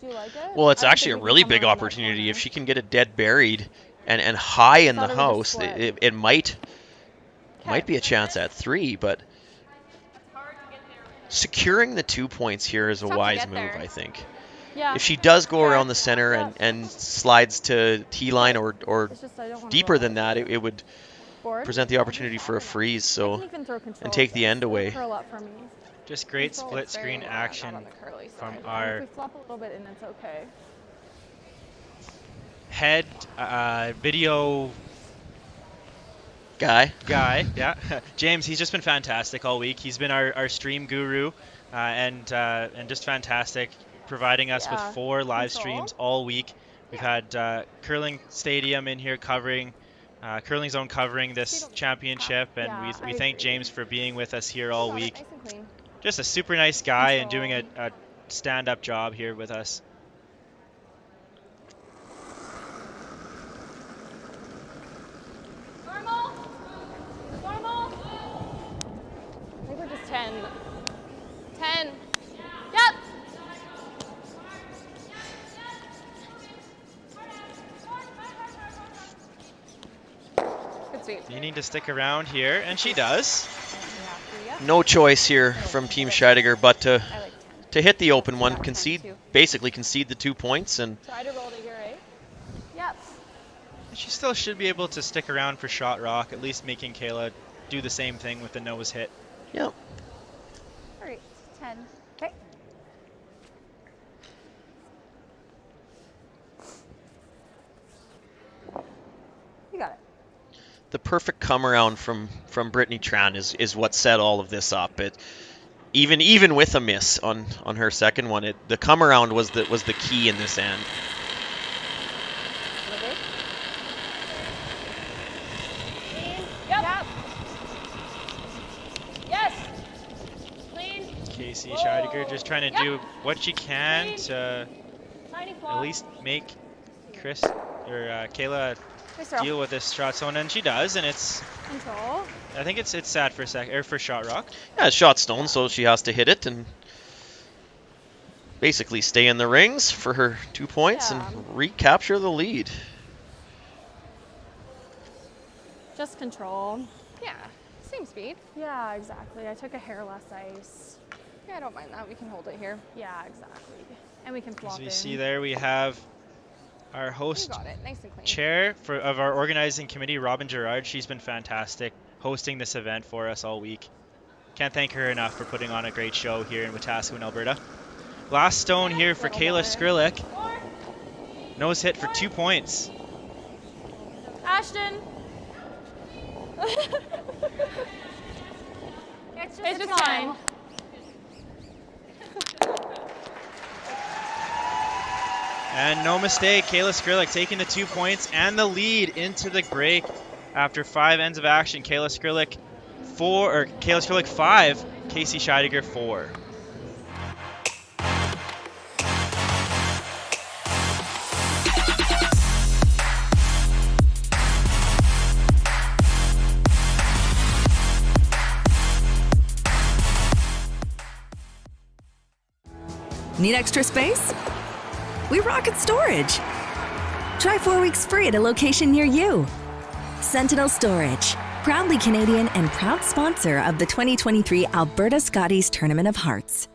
S5: Do you like it?
S7: Well, it's actually a really big opportunity. If she can get it dead buried and high in the house, it might be a chance at 3, but securing the 2 points here is a wise move, I think.
S5: Yeah.
S7: If she does go around the center and slides to T-line or deeper than that, it would present the opportunity for a freeze, so and take the end away.
S6: Just great split screen action from our
S5: If we flop a little bit and it's okay.
S6: head video
S7: guy.
S6: Yeah. James, he's just been fantastic all week. He's been our stream guru and just fantastic, providing us with 4 live streams all week. We've had Curling Stadium in here covering, Curling Zone covering this championship, and we thank James for being with us here all week. Just a super nice guy and doing a stand-up job here with us.
S8: Normal. Normal.
S5: I think we're just 10.
S8: 10. Yep.
S5: Good sweep.
S6: You need to stick around here, and she does.
S7: No choice here from Team Scheidegger but to hit the open one, basically concede the 2 points, and
S5: Try to roll to here, eh? Yep.
S6: She still should be able to stick around for shot rock, at least making Kayla do the same thing with the nose hit.
S7: Yep.
S5: All right, 10. Okay. You got it.
S7: the perfect come around from Brittany Tran is what set all of this up. Even with a miss on her second one, the come around was the key in this end.
S8: Yep. Yes. Clean.
S6: Casey Scheidegger just trying to do what she can to at least make Kayla
S9: Nice throw.
S6: deal with this shot zone, and she does, and it's.
S9: Control.
S6: I think it's sad for for shot rock.
S7: Yeah, it's shot stone, so she has to hit it and basically stay in the rings for her 2 points and recapture the lead.
S5: Just control.
S9: Yeah, same speed.
S5: Yeah, exactly. I took a hair less ice.
S9: Yeah, I don't mind that. We can hold it here.
S5: Yeah, exactly. And we can flop
S6: As we
S5: in.
S6: see there, we have our
S9: You
S6: host
S9: got it. Nice and clean.
S6: chair of our organizing committee, Robin Gerard. She's been fantastic hosting this event for us all week. Can't thank her enough for putting on a great show here in Wetaskawin, Alberta. Last stone here for Kayla Skrlik. Nose hit for 2 points.
S5: Ashton.
S8: It's just fine.
S6: And no mistake, Kayla Skrlik taking the 2 points and the lead into the break after 5 ends of action. Kayla Skrlik 5, Casey Scheidegger 4.
S1: Need extra space? We rocket storage. Try 4 weeks free at a location near you. Sentinel Storage, proudly Canadian and proud sponsor of the 2023 Alberta Scotties Tournament of Hearts.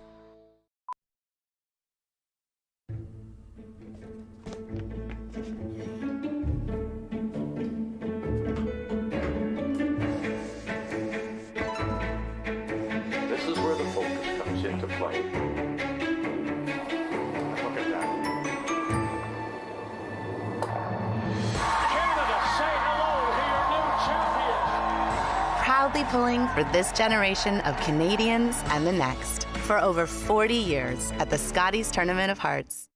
S2: This is where the focus comes into play. Look at that. Canada, say hello to your new champions.
S3: Proudly pulling for this generation of Canadians and the next for over 40 years at the Scotties Tournament of Hearts.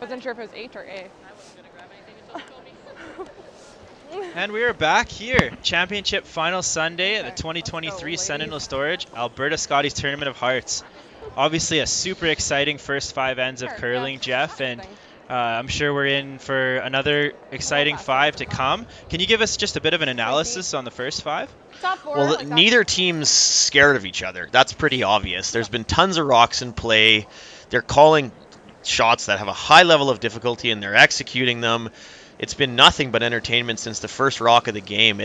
S9: Wasn't sure if it was H or A.
S6: And we are back here. Championship final Sunday at the 2023 Sentinel Storage Alberta Scotties Tournament of Hearts. Obviously a super exciting first 5 ends of curling, Jeff, and I'm sure we're in for another exciting 5 to come. Can you give us just a bit of an analysis on the first 5?
S7: Well, neither team's scared of each other. That's pretty obvious. There's been tons of rocks in play. They're calling shots that have a high level of difficulty, and they're executing them. It's been nothing but entertainment since the first rock of the game.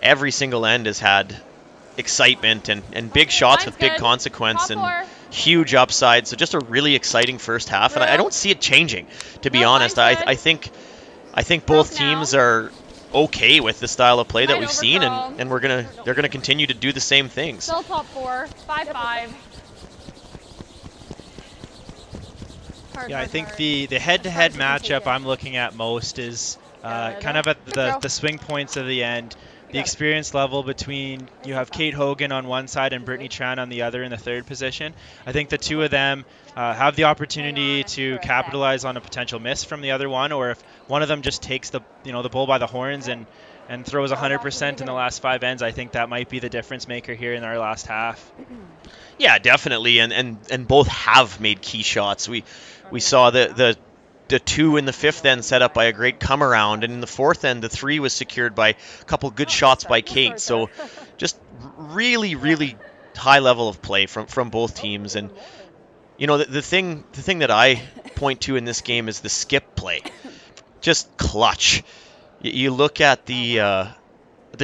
S7: Every single end has had excitement and big shots with big consequence and huge upside. So just a really exciting first half, and I don't see it changing, to be honest. I think both teams are okay with the style of play that we've seen, and they're gonna continue to do the same things.
S8: Still top 4, 5-5.
S6: Yeah, I think the head-to-head matchup I'm looking at most is kind of at the swing points of the end. The experience level between, you have Kate Hogan on one side and Brittany Tran on the other in the third position. I think the two of them have the opportunity to capitalize on a potential miss from the other one, or if one of them just takes the bull by the horns and throws 100% in the last 5 ends, I think that might be the difference maker here in our last half.
S7: Yeah, definitely, and both have made key shots. We saw the 2 in the 5th end set up by a great come around, and in the 4th end the 3 was secured by a couple good shots by Kate. So just really, really high level of play from both teams. And the thing that I point to in this game is the skip play. Just clutch. You look at the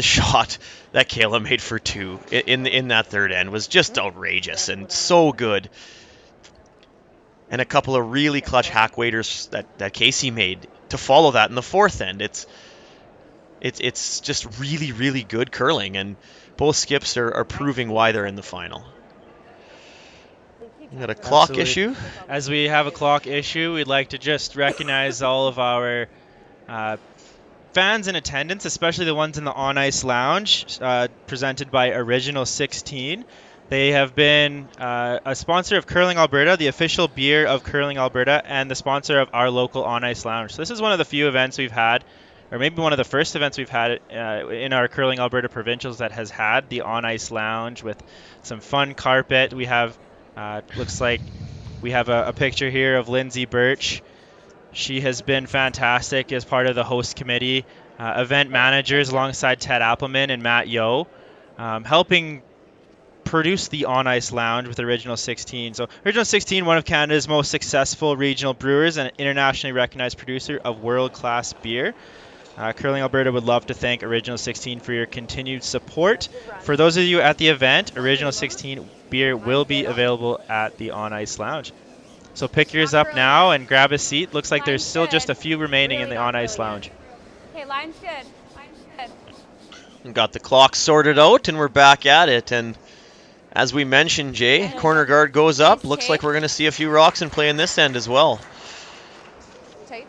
S7: shot that Kayla made for 2 in that third end was just outrageous and so good. And a couple of really clutch hack waders that Casey made to follow that in the 4th end. It's just really, really good curling, and both skips are proving why they're in the final. We got a clock issue.
S6: As we have a clock issue, we'd like to just recognize all of our fans in attendance, especially the ones in the On Ice Lounge, presented by Original 16. They have been a sponsor of Curling Alberta, the official beer of Curling Alberta, and the sponsor of our local On Ice Lounge. So this is one of the few events we've had, or maybe one of the first events we've had in our Curling Alberta Provincials that has had the On Ice Lounge with some fun carpet. We have, looks like we have a picture here of Lindsay Birch. She has been fantastic as part of the host committee, event managers alongside Ted Appleman and Matt Yo, helping produce the On Ice Lounge with Original 16. So Original 16, one of Canada's most successful regional brewers and an internationally recognized producer of world-class beer. Curling Alberta would love to thank Original 16 for your continued support. For those of you at the event, Original 16 beer will be available at the On Ice Lounge. So pick yours up now and grab a seat. Looks like there's still just a few remaining in the On Ice Lounge.
S9: Okay, line's good. Line's good.
S7: We got the clock sorted out, and we're back at it. And as we mentioned, Jay, corner guard goes up. Looks like we're going to see a few rocks in play in this end as well.
S8: Tight.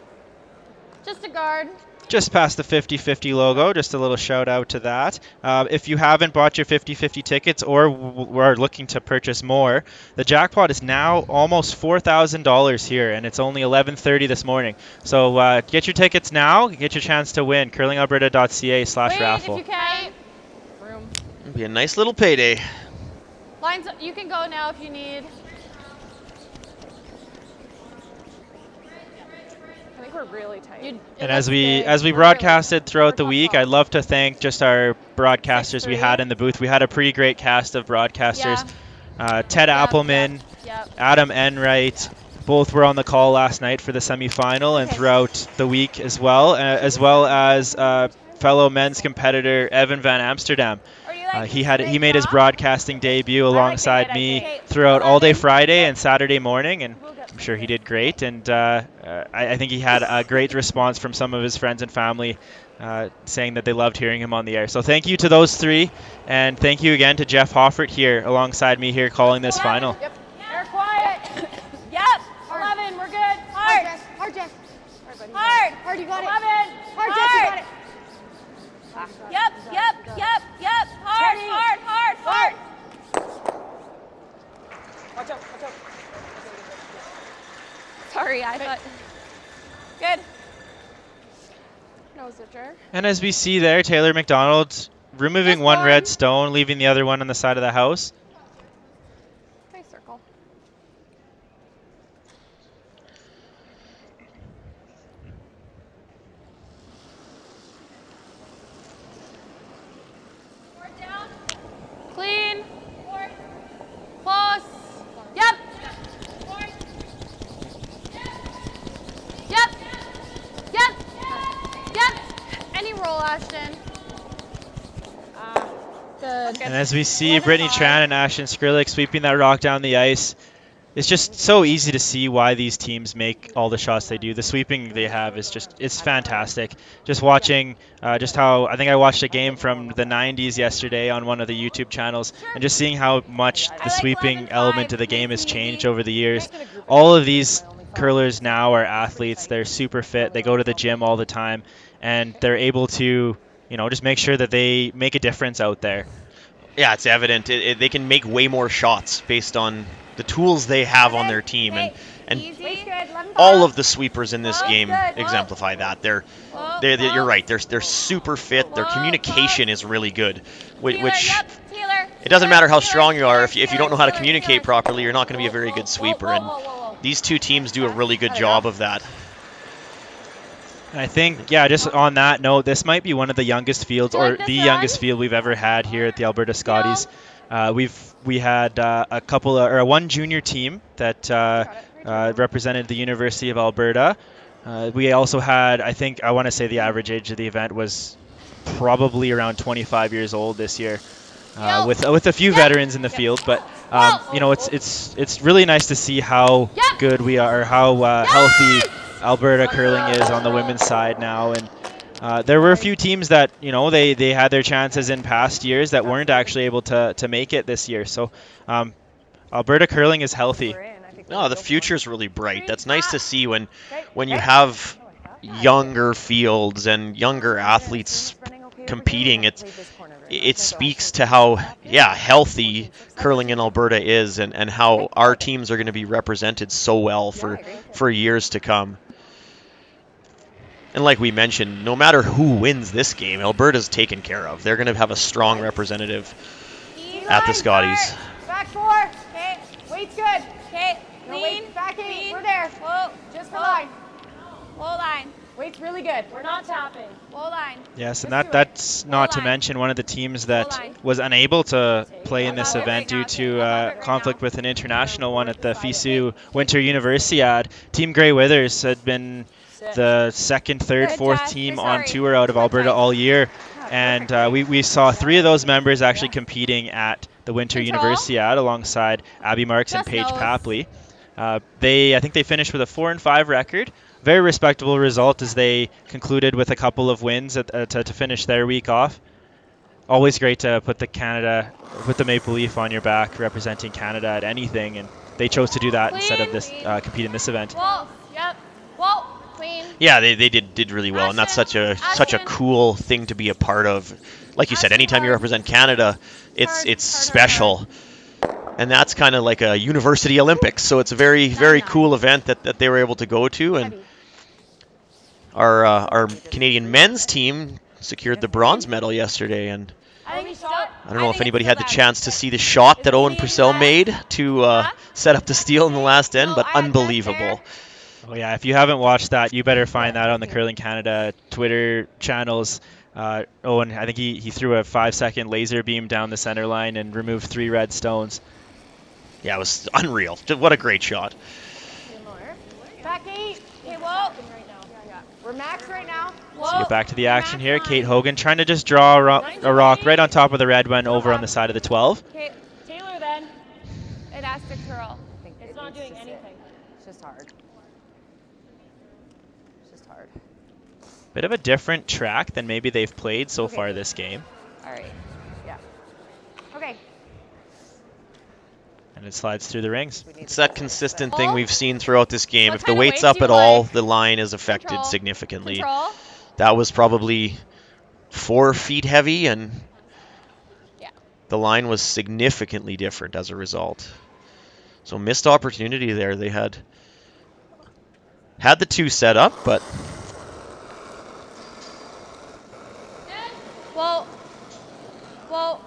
S8: Just a guard.
S6: Just past the 50-50 logo, just a little shout out to that. If you haven't bought your 50-50 tickets or are looking to purchase more, the jackpot is now almost $4,000 here, and it's only 11:30 this morning. So get your tickets now, get your chance to win. curlingalberta.ca/raffle.
S8: If you can.
S7: Room. It'll be a nice little payday.
S8: Lines, you can go now if you need.
S9: I think we're really tight.
S6: And as we broadcasted throughout the week, I'd love to thank just our broadcasters we had in the booth. We had a pretty great cast of broadcasters. Yeah. Ted Appleman, Adam Enright, both were on the call last night for the semifinal and throughout the week as well as fellow men's competitor Evan Van Amsterdam. He made his broadcasting debut alongside me throughout all day Friday and Saturday morning, and I'm sure he did great. And I think he had a great response from some of his friends and family saying that they loved hearing him on the air. So thank you to those three, and thank you again to Jeff Hoffert here alongside me here calling this final.
S8: Yep. Air quiet. Yep. 11. We're good. Hard. Hard, Jeff. Hard. Hard, you got it. 11. Hard, Jeff, you got it.
S9: Yep. Hard.
S11: Watch out.
S9: Sorry, I thought. Good.
S8: Nose ditcher.
S6: And as we see there, Taylor McDonald removing one red stone, leaving the other one on the side of the house.
S8: Nice circle. Clean. Close. Yep. Yep. Yep. Yep. Any roll, Ashton. Good.
S6: And as we see Brittany Tran and Ashton Skrlik sweeping that rock down the ice, it's just so easy to see why these teams make all the shots they do. The sweeping they have is it's fantastic. Just watching just how, I think I watched a game from the 90s yesterday on one of the YouTube channels, and just seeing how much the sweeping element of the game has changed over the years. All of these curlers now are athletes. They're super fit. They go to the gym all the time, and they're able to, you know, just make sure that they make a difference out there.
S7: Yeah, it's evident. They can make way more shots based on the tools they have on their team, and all of the sweepers in this game exemplify that. They're you're right. They're super fit. Their communication is really good, which it doesn't matter how strong you are. If you don't know how to communicate properly, you're not going to be a very good sweeper. And these two teams do a really good job of that.
S6: And I think, yeah, just on that note, this might be one of the youngest fields, or the youngest field we've ever had here at the Alberta Scotties. We had one junior team that represented the University of Alberta. We also had, I want to say the average age of the event was probably around 25 years old this year, with a few veterans in the field. But you know, it's really nice to see how good we are, how healthy Alberta curling is on the women's side now. And there were a few teams that, you know, they had their chances in past years that weren't actually able to make it this year. So Alberta curling is healthy.
S7: No, the future's really bright. That's nice to see when you have younger fields and younger athletes competing. It speaks to how healthy curling in Alberta is, and how our teams are going to be represented so well for years to come. And like we mentioned, no matter who wins this game, Alberta's taken care of. They're going to have a strong representative at the Scotties.
S8: Back four. Okay. Weight's good.
S9: Okay.
S8: No,
S9: Lean.
S8: wait, back eight.
S9: Lean.
S8: We're there.
S9: Whoa.
S8: Just for line.
S9: Whoa line.
S8: Weight's really good. We're not tapping.
S9: Whoa line.
S6: Yes, and that's not to mention one of the teams that was unable to play in this event due to conflict with an international one at the FISU Winter Universiade. Team Grey Withers had been the second, third, fourth team on tour out of Alberta all year. And we saw three of those members actually competing at the Winter Universiade alongside Abby Marks and Paige Papley. I think they finished with a 4-5 record. Very respectable result as they concluded with a couple of wins to finish their week off. Always great to put the Maple Leaf on your back representing Canada at anything, and they chose to do that instead of this compete in this event.
S8: Whoa. Yep. Whoa. Clean.
S7: Yeah, they did really well, and that's such a cool thing to be a part of. Like you said, anytime you represent Canada, it's special. And that's kind of like a university Olympics, so it's a very, very cool event that they were able to go to. And our Canadian men's team secured the bronze medal yesterday. And I don't know if anybody had the chance to see the shot that Owen Purcell made to set up the steal in the last end, but unbelievable.
S6: Oh yeah, if you haven't watched that, you better find that on the Curling Canada Twitter channels. Owen, I think he threw a 5-second laser beam down the center line and removed 3 red stones.
S7: Yeah, it was unreal. What a great shot.
S8: Back 8. Okay, whoa. We're max right now.
S6: So get back to the action here. Kate Hogan trying to just draw a rock right on top of the red one over on the side of the 12.
S8: Okay, Taylor then.
S9: It has to curl.
S8: It's not doing anything.
S11: It's just hard. It's just hard.
S6: Bit of a different track than maybe they've played so far this game.
S11: All right. Yeah.
S8: Okay.
S6: And it slides through the rings.
S7: It's that consistent thing we've seen throughout this game. If the weight's up at all, the line is affected significantly. That was probably 4 feet heavy, and the line was significantly different as a result. So missed opportunity there. They had had the 2 set up, but
S8: Whoa. Whoa.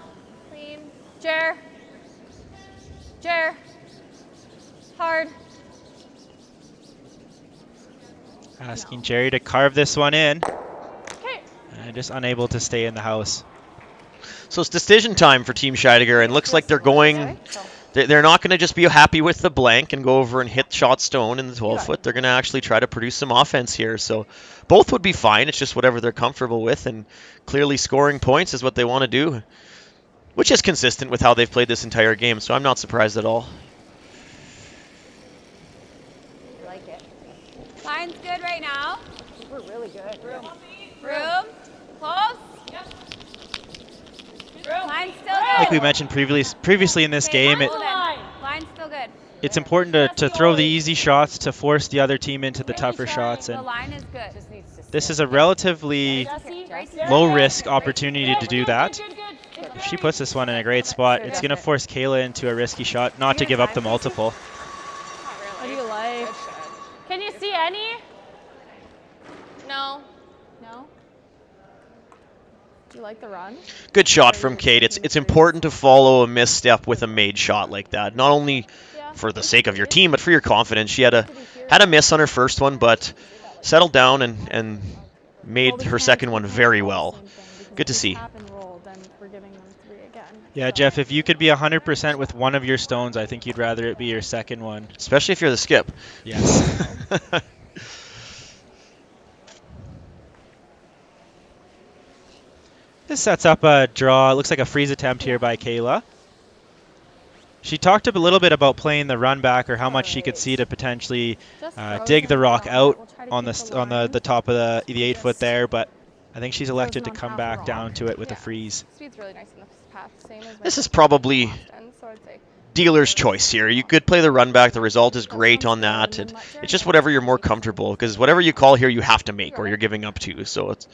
S8: Clean. Jer. Jer. Hard.
S6: Asking Jerry to carve this one in.
S8: Okay.
S6: And just unable to stay in the house.
S7: so it's decision time for Team Scheidegger, and looks like they're going. They're not going to just be happy with the blank and go over and hit shot stone in the 12-foot. They're going to actually try to produce some offense here. So both would be fine. It's just whatever they're comfortable with, and clearly scoring points is what they want to do, which is consistent with how they've played this entire game. So I'm not surprised at all.
S9: I like it. Line's good right now.
S11: We're really good.
S9: Room. Close. Line's still good.
S6: Like we mentioned previously in this game,
S9: Line's still good.
S6: it's important to throw the easy shots to force the other team into the tougher shots.
S9: The
S6: And
S9: line is good.
S6: this is a relatively low-risk opportunity to do that. If she puts this one in a great spot, it's going to force Kayla into a risky shot, not to give up the multiple.
S8: What do you like? Can you see any? No. No? Do you like the run?
S7: Good shot from Kate. It's important to follow a misstep with a made shot like that. Not only for the sake of your team, but for your confidence. She had a miss on her first one, but settled down and made her second one very well. Good to see.
S6: Yeah, Jeff, if you could be 100% with one of your stones, I think you'd rather it be your second one.
S7: Especially if you're the skip.
S6: Yes. This sets up a draw. It looks like a freeze attempt here by Kayla. She talked a little bit about playing the run back, or how much she could see to potentially dig the rock out on the top of the 8-foot there, but I think she's elected to come back down to it with a freeze.
S8: Speed's really nice in the path. Same as
S7: This is probably dealer's choice here. You could play the run back. The result is great on that. It's just whatever you're more comfortable, because whatever you call here, you have to make, or you're giving up to. So it's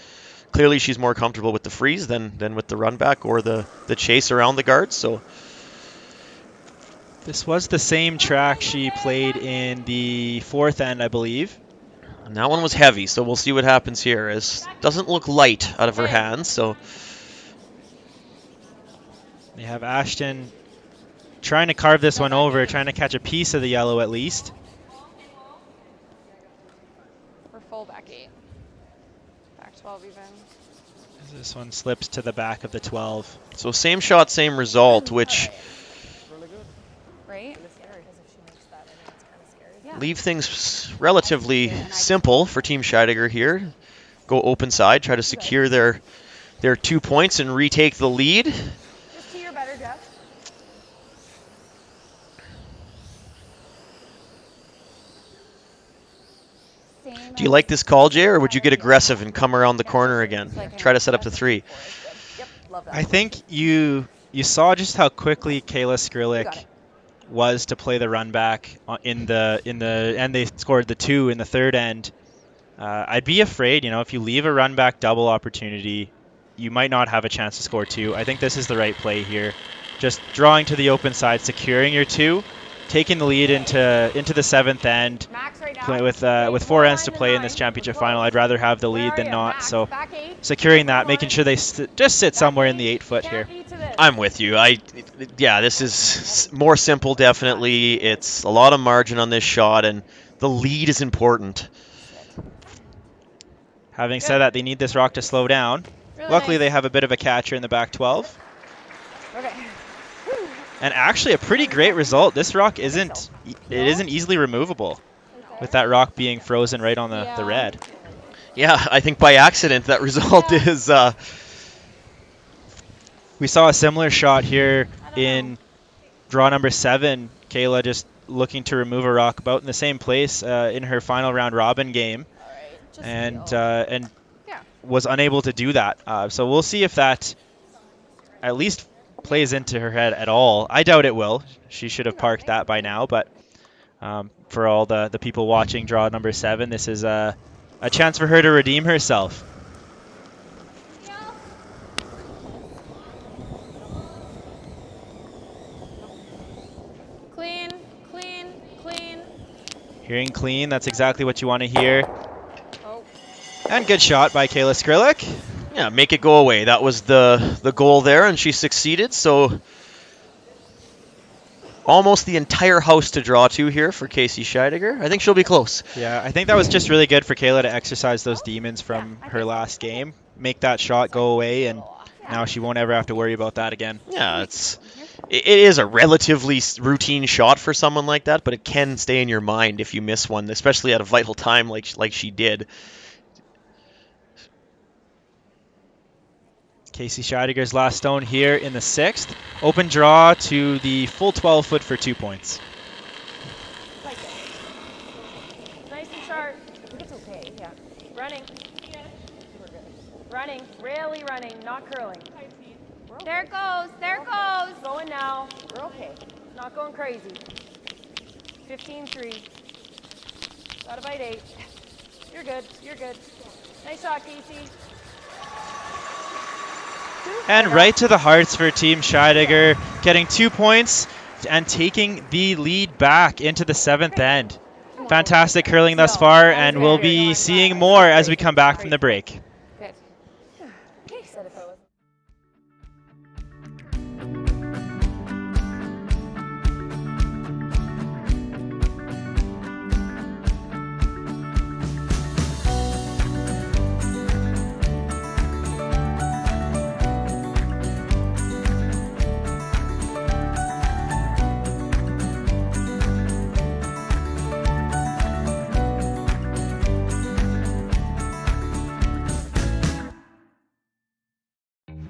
S7: clearly she's more comfortable with the freeze than with the run back or the chase around the guards. So
S6: this was the same track she played in the 4th end, I believe.
S7: And that one was heavy, so we'll see what happens here. As doesn't look light out of her hands, so
S6: they have Ashton trying to carve this one over, trying to catch a piece of the yellow at least.
S8: We're full back 8. Back 12 even.
S6: As this one slips to the back of the 12.
S7: So same shot, same result, which
S9: Right?
S7: leave things relatively simple for Team Scheidegger here. Go open side, try to secure their 2 points and retake the lead.
S11: Just to your better, Jeff.
S7: Do you like this call, Jay, or would you get aggressive and come around the corner again? Try to set up the 3.
S6: I think you saw just how quickly Kayla Skrlik was to play the run back and they scored the 2 in the 3rd end. I'd be afraid, if you leave a run back double opportunity, you might not have a chance to score 2. I think this is the right play here. Just drawing to the open side, securing your 2, taking the lead into the 7th end. With 4 ends to play in this championship final, I'd rather have the lead than not. So securing that, making sure they just sit somewhere in the 8-foot here.
S7: I'm with you. This is more simple, definitely. It's a lot of margin on this shot, and the lead is important.
S6: Having said that, they need this rock to slow down. Luckily, they have a bit of a catcher in the back 12.
S11: Okay.
S6: And actually, a pretty great result. This rock isn't easily removable, with that rock being frozen right on the red.
S7: Yeah, I think by accident that result is...
S6: We saw a similar shot here in draw number 7. Kayla just looking to remove a rock about in the same place in her final round robin game, and was unable to do that. So we'll see if that at least plays into her head at all. I doubt it will. She should have parked that by now, but for all the people watching draw number 7, this is a chance for her to redeem herself.
S8: Clean, clean, clean.
S6: Hearing clean, that's exactly what you want to hear. And good shot by Kayla Skrlik.
S7: Yeah, make it go away. That was the goal there, and she succeeded. So almost the entire house to draw to here for Casey Scheidegger. I think she'll be close.
S6: Yeah, I think that was just really good for Kayla to exercise those demons from her last game, make that shot go away, and now she won't ever have to worry about that again.
S7: Yeah, it is a relatively routine shot for someone like that, but it can stay in your mind if you miss one, especially at a vital time like she did.
S6: Casey Scheidegger's last stone here in the 6th. Open draw to the full 12-foot for 2 points.
S11: Nice and sharp. It's okay, yeah. Running. Running, really running, not curling.
S8: There it goes, there it goes.
S11: Going now. We're okay. Not going crazy. 15-3. Got a bite 8. You're good, you're good. Nice shot, Casey.
S6: And right to the hearts for Team Scheidegger, getting 2 points and taking the lead back into the 7th end. Fantastic curling thus far, and we'll be seeing more as we come back from the break.
S11: Good. Okay, set if I was.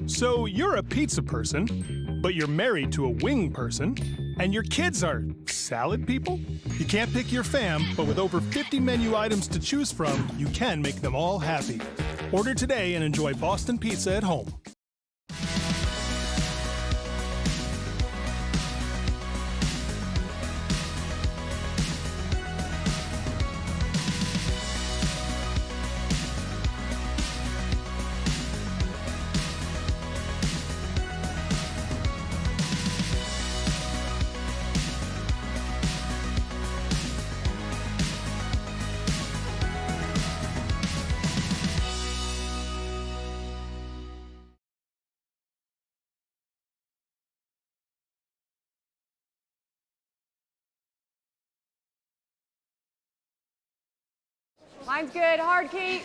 S10: So you're a pizza person, but you're married to a wing person, and your kids are salad people? You can't pick your fam, but with over 50 menu items to choose from, you can make them all happy. Order today and enjoy Boston Pizza at home.
S8: Line's good. Hard, Kate.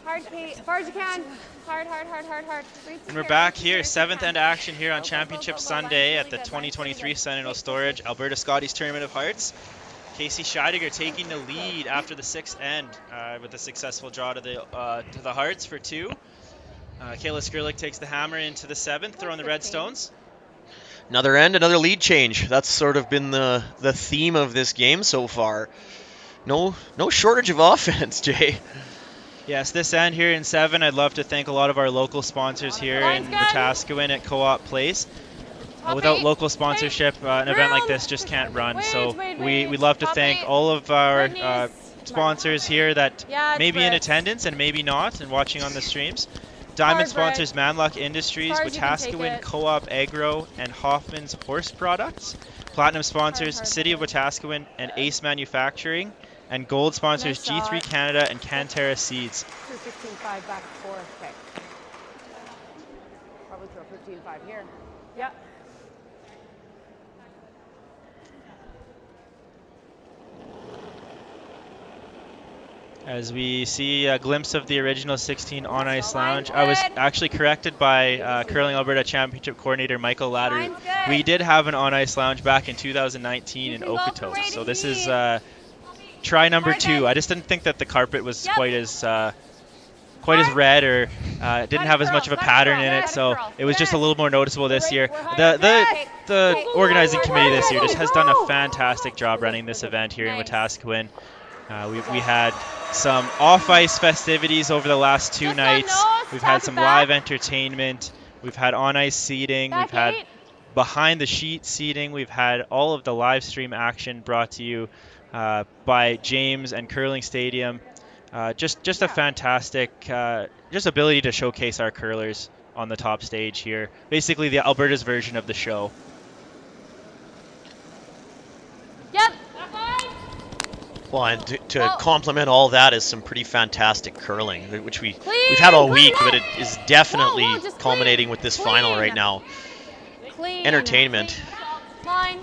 S8: Hard, Kate. As far as you can. Hard, hard, hard, hard, hard.
S6: And we're back here, 7th end action here on Championship Sunday at the 2023 Sentinel Storage Alberta Scotties Tournament of Hearts. Casey Scheidegger taking the lead after the 6th end with a successful draw to the hearts for 2. Kayla Skrlik takes the hammer into the 7th, throwing the red stones.
S7: Another end, another lead change. That's sort of been the theme of this game so far. No shortage of offense, Jay.
S6: Yes, this end here in 7, I'd love to thank a lot of our local sponsors here in Wetaskawin at Co-op Place. Without local sponsorship, an event like this just can't run. So we'd love to thank all of our sponsors here that may be in attendance and maybe not and watching on the streams. Diamond sponsors Manlock Industries, Wetaskawin Co-op Agro, and Hoffman's Horse Products. Platinum sponsors City of Wetaskawin and Ace Manufacturing. And gold sponsors G3 Canada and Cantera Seeds.
S11: 15-5 back and forth. Okay. Probably throw 15-5 here. Yep.
S6: As we see a glimpse of the original 16 on ice lounge, I was actually corrected by Curling Alberta Championship Coordinator Michael Ladder. We did have an on ice lounge back in 2019 in Okotoks, so this is try number 2. I just didn't think that the carpet was quite as red or didn't have as much of a pattern in it, so it was just a little more noticeable this year. The organizing committee this year just has done a fantastic job running this event here in Wetaskawin. We had some off-ice festivities over the last 2 nights. We've had some live entertainment. We've had on-ice seating. We've had behind-the-sheet seating. We've had all of the live stream action brought to you by James and Curling Stadium. Just a fantastic just ability to showcase our curlers on the top stage here. Basically the Alberta's version of the show.
S8: Yep.
S7: Well, and to complement all that is some pretty fantastic curling, which we've had all week, but it is definitely culminating with this final right now. Entertainment.
S8: Line.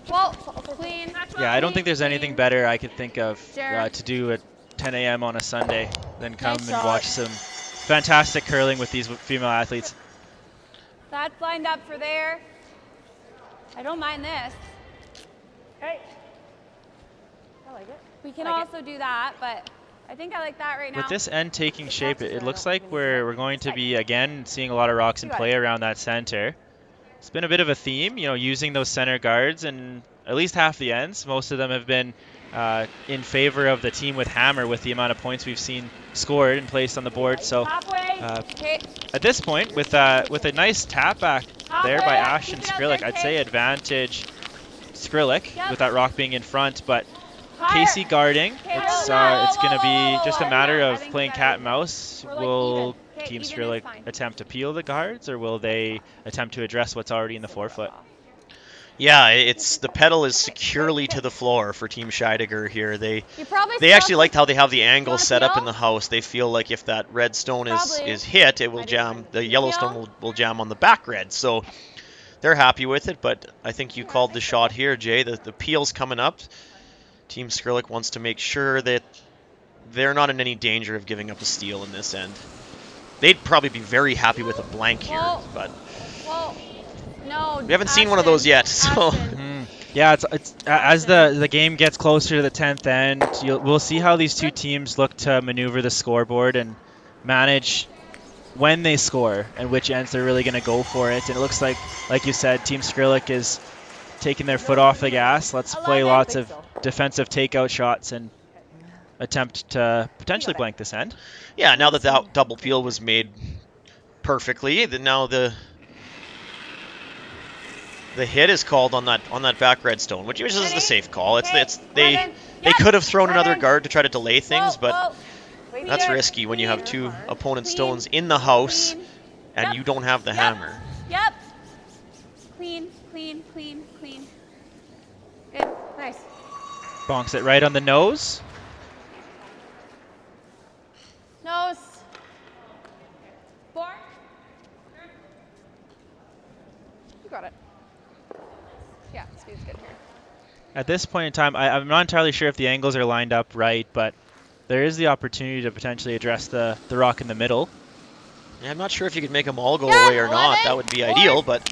S8: Well, clean.
S6: Yeah, I don't think there's anything better I could think of to do at 10 a.m. on a Sunday than come and watch some fantastic curling with these female athletes.
S9: That's lined up for there. I don't mind this.
S11: Okay. I like it.
S9: We can also do that, but I think I like that right now.
S6: With this end taking shape, it looks like we're going to be, again, seeing a lot of rocks in play around that center. It's been a bit of a theme, using those center guards, and at least half the ends. Most of them have been in favor of the team with hammer with the amount of points we've seen scored and placed on the board. So at this point, with a nice tap back there by Ashton Skrlik, I'd say advantage Skrlik with that rock being in front, but Casey guarding. It's going to be just a matter of playing cat and mouse. Will Team Skrlik attempt to peel the guards, or will they attempt to address what's already in the forefoot?
S7: Yeah, the pedal is securely to the floor for Team Scheidegger here. They actually liked how they have the angle set up in the house. They feel like if that red stone is hit, it will jam. The yellow stone will jam on the back red. So they're happy with it, but I think you called the shot here, Jay. The peel's coming up. Team Skrlik wants to make sure that they're not in any danger of giving up a steal in this end. They'd probably be very happy with a blank here, but
S8: no,
S7: we haven't seen one of those yet. So
S6: yeah, it's as the game gets closer to the 10th end, we'll see how these two teams look to maneuver the scoreboard and manage when they score and which ends they're really going to go for it. And it looks like you said, Team Skrlik is taking their foot off the gas. Let's play lots of defensive takeout shots and attempt to potentially blank this end.
S7: Yeah, now that double peel was made perfectly, now the hit is called on that back red stone, which is the safe call. They could have thrown another guard to try to delay things, but that's risky when you have two opponent stones in the house and you don't have the hammer.
S9: Yep. Clean, clean, clean, clean. Good. Nice.
S6: Bonks it right on the nose.
S8: Nose.
S9: Four.
S8: You got it. Yeah, speed's good here.
S6: At this point in time, I'm not entirely sure if the angles are lined up right, but there is the opportunity to potentially address the rock in the middle.
S7: Yeah, I'm not sure if you could make them all go away or not. That would be ideal, but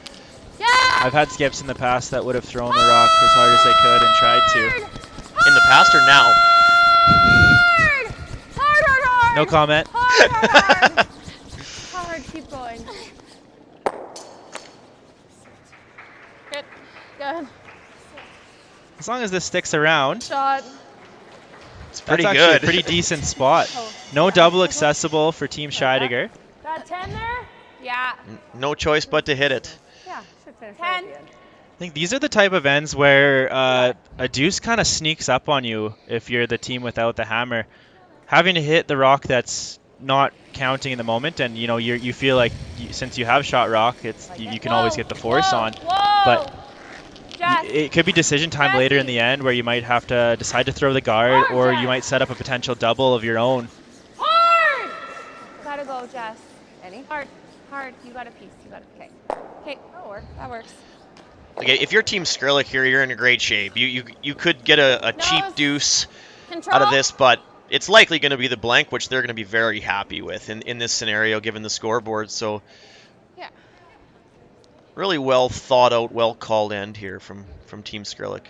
S6: I've had skips in the past that would have thrown the rock as hard as they could and tried to.
S7: In the past or now?
S8: Hard.
S6: No comment.
S8: Hard, keep going. Good.
S6: As long as this sticks around.
S8: Shot.
S7: It's pretty
S6: That's
S7: good.
S6: actually a pretty decent spot. No double accessible for Team Scheidegger.
S11: Got 10 there?
S9: Yeah.
S7: No choice but to hit it.
S11: Yeah, should finish
S9: 10.
S11: right at the end.
S6: I think these are the type of ends where a deuce kind of sneaks up on you if you're the team without the hammer. Having to hit the rock that's not counting in the moment, and you feel like since you have shot rock, you can always get the force on. But it could be decision time later in the end where you might have to decide to throw the guard, or you might set up a potential double of your own.
S9: Hard! Gotta go, Jess.
S11: Any?
S9: Hard. You got a piece. Okay. That'll work. That works.
S7: Okay, if you're Team Skrlik here, you're in a great shape. You could get a cheap deuce out of this, but it's likely going to be the blank, which they're going to be very happy with in this scenario, given the scoreboard. So,
S8: yeah,
S7: really well thought out, well called end here from Team Skrlik.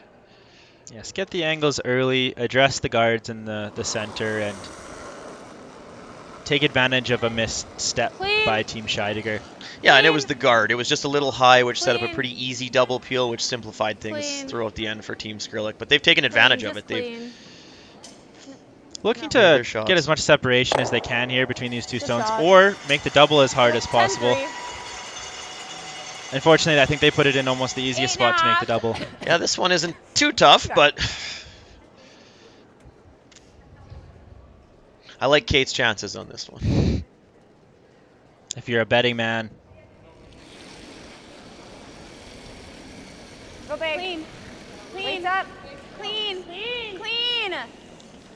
S6: Yes, get the angles early, address the guards in the center, and take advantage of a missed step by Team Scheidegger.
S7: Yeah, and it was the guard. It was just a little high, which set up a pretty easy double peel, which simplified things throughout the end for Team Skrlik. But they've taken advantage of it. They've
S6: looking to get as much separation as they can here between these two stones, or make the double as hard as possible. Unfortunately, I think they put it in almost the easiest spot to make the double.
S7: Yeah, this one isn't too tough, but I like Kate's chances on this one.
S6: If you're a betting man.
S9: Go big. Clean.
S11: Weights up.
S9: Clean.
S8: Clean.
S9: Clean.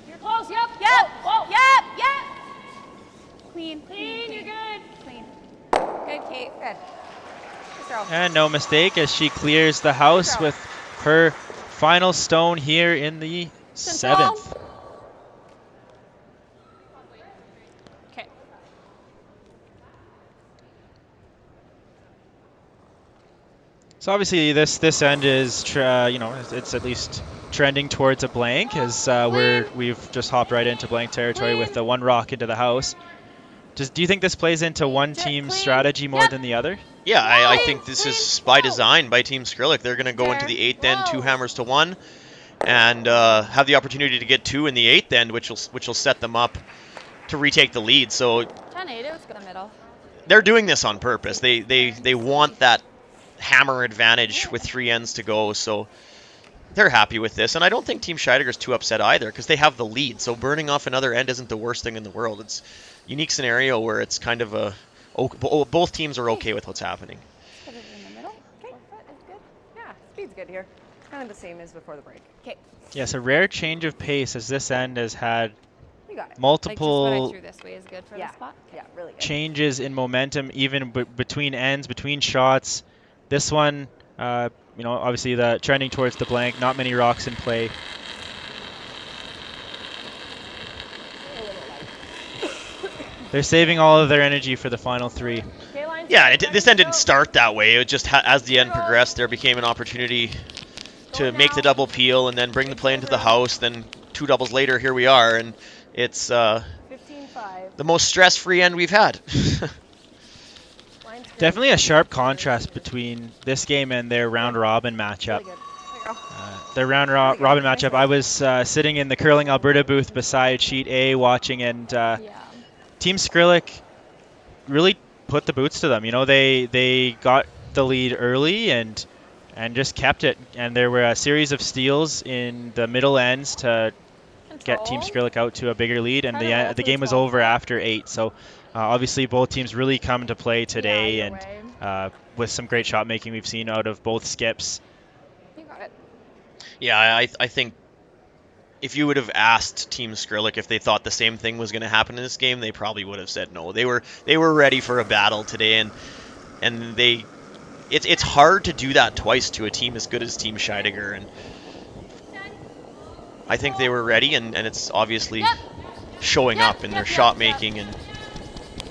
S8: You're close. Yep.
S9: Yep.
S8: Whoa.
S9: Yep. Yep. Clean.
S8: Clean. You're good.
S9: Clean. Good, Kate. Good. Good throw.
S6: And no mistake as she clears the house with her final stone here in the 7th.
S8: Okay.
S6: So obviously this end is it's at least trending towards a blank as we've just hopped right into blank territory with the one rock into the house. Do you think this plays into one team's strategy more than the other?
S7: Yeah, I think this is by design by Team Skrlik. They're going to go into the 8th end, 2 hammers to 1, and have the opportunity to get 2 in the 8th end, which will set them up to retake the lead. So
S9: 10-8, it was good in the middle.
S7: they're doing this on purpose. They want that hammer advantage with 3 ends to go, so they're happy with this. And I don't think Team Scheidegger is too upset either because they have the lead. So burning off another end isn't the worst thing in the world. It's a unique scenario where it's kind of both teams are okay with what's happening.
S9: Put it in the middle. Okay, foot is good.
S13: Yeah, speed's good here. Kind of the same as before the break.
S9: Okay.
S6: Yes, a rare change of pace as this end has had
S13: You got it.
S6: multiple
S9: Like just what I threw this way is good for the spot.
S13: Yeah, really good.
S6: changes in momentum, even between ends, between shots. This one, obviously the trending towards the blank, not many rocks in play. They're saving all of their energy for the final 3.
S7: Yeah, this end didn't start that way. It just, as the end progressed, there became an opportunity to make the double peel and then bring the play into the house. Then 2 doubles later, here we are, and it's
S11: 15-5.
S7: the most stress-free end we've had.
S6: Definitely a sharp contrast between this game and their round-robin matchup. Their round-robin matchup, I was sitting in the Curling Alberta booth beside Sheet A watching, and Team Skrlik really put the boots to them. They got the lead early and just kept it. And there were a series of steals in the middle ends to get Team Skrlik out to a bigger lead, and the game was over after 8. So obviously both teams really come to play today, and with some great shot making we've seen out of both skips.
S9: You got it.
S7: Yeah, I think if you would have asked Team Skrlik if they thought the same thing was going to happen in this game, they probably would have said no. They were ready for a battle today, and it's hard to do that twice to a team as good as Team Scheidegger, and I think they were ready, and it's obviously showing up in their shot making and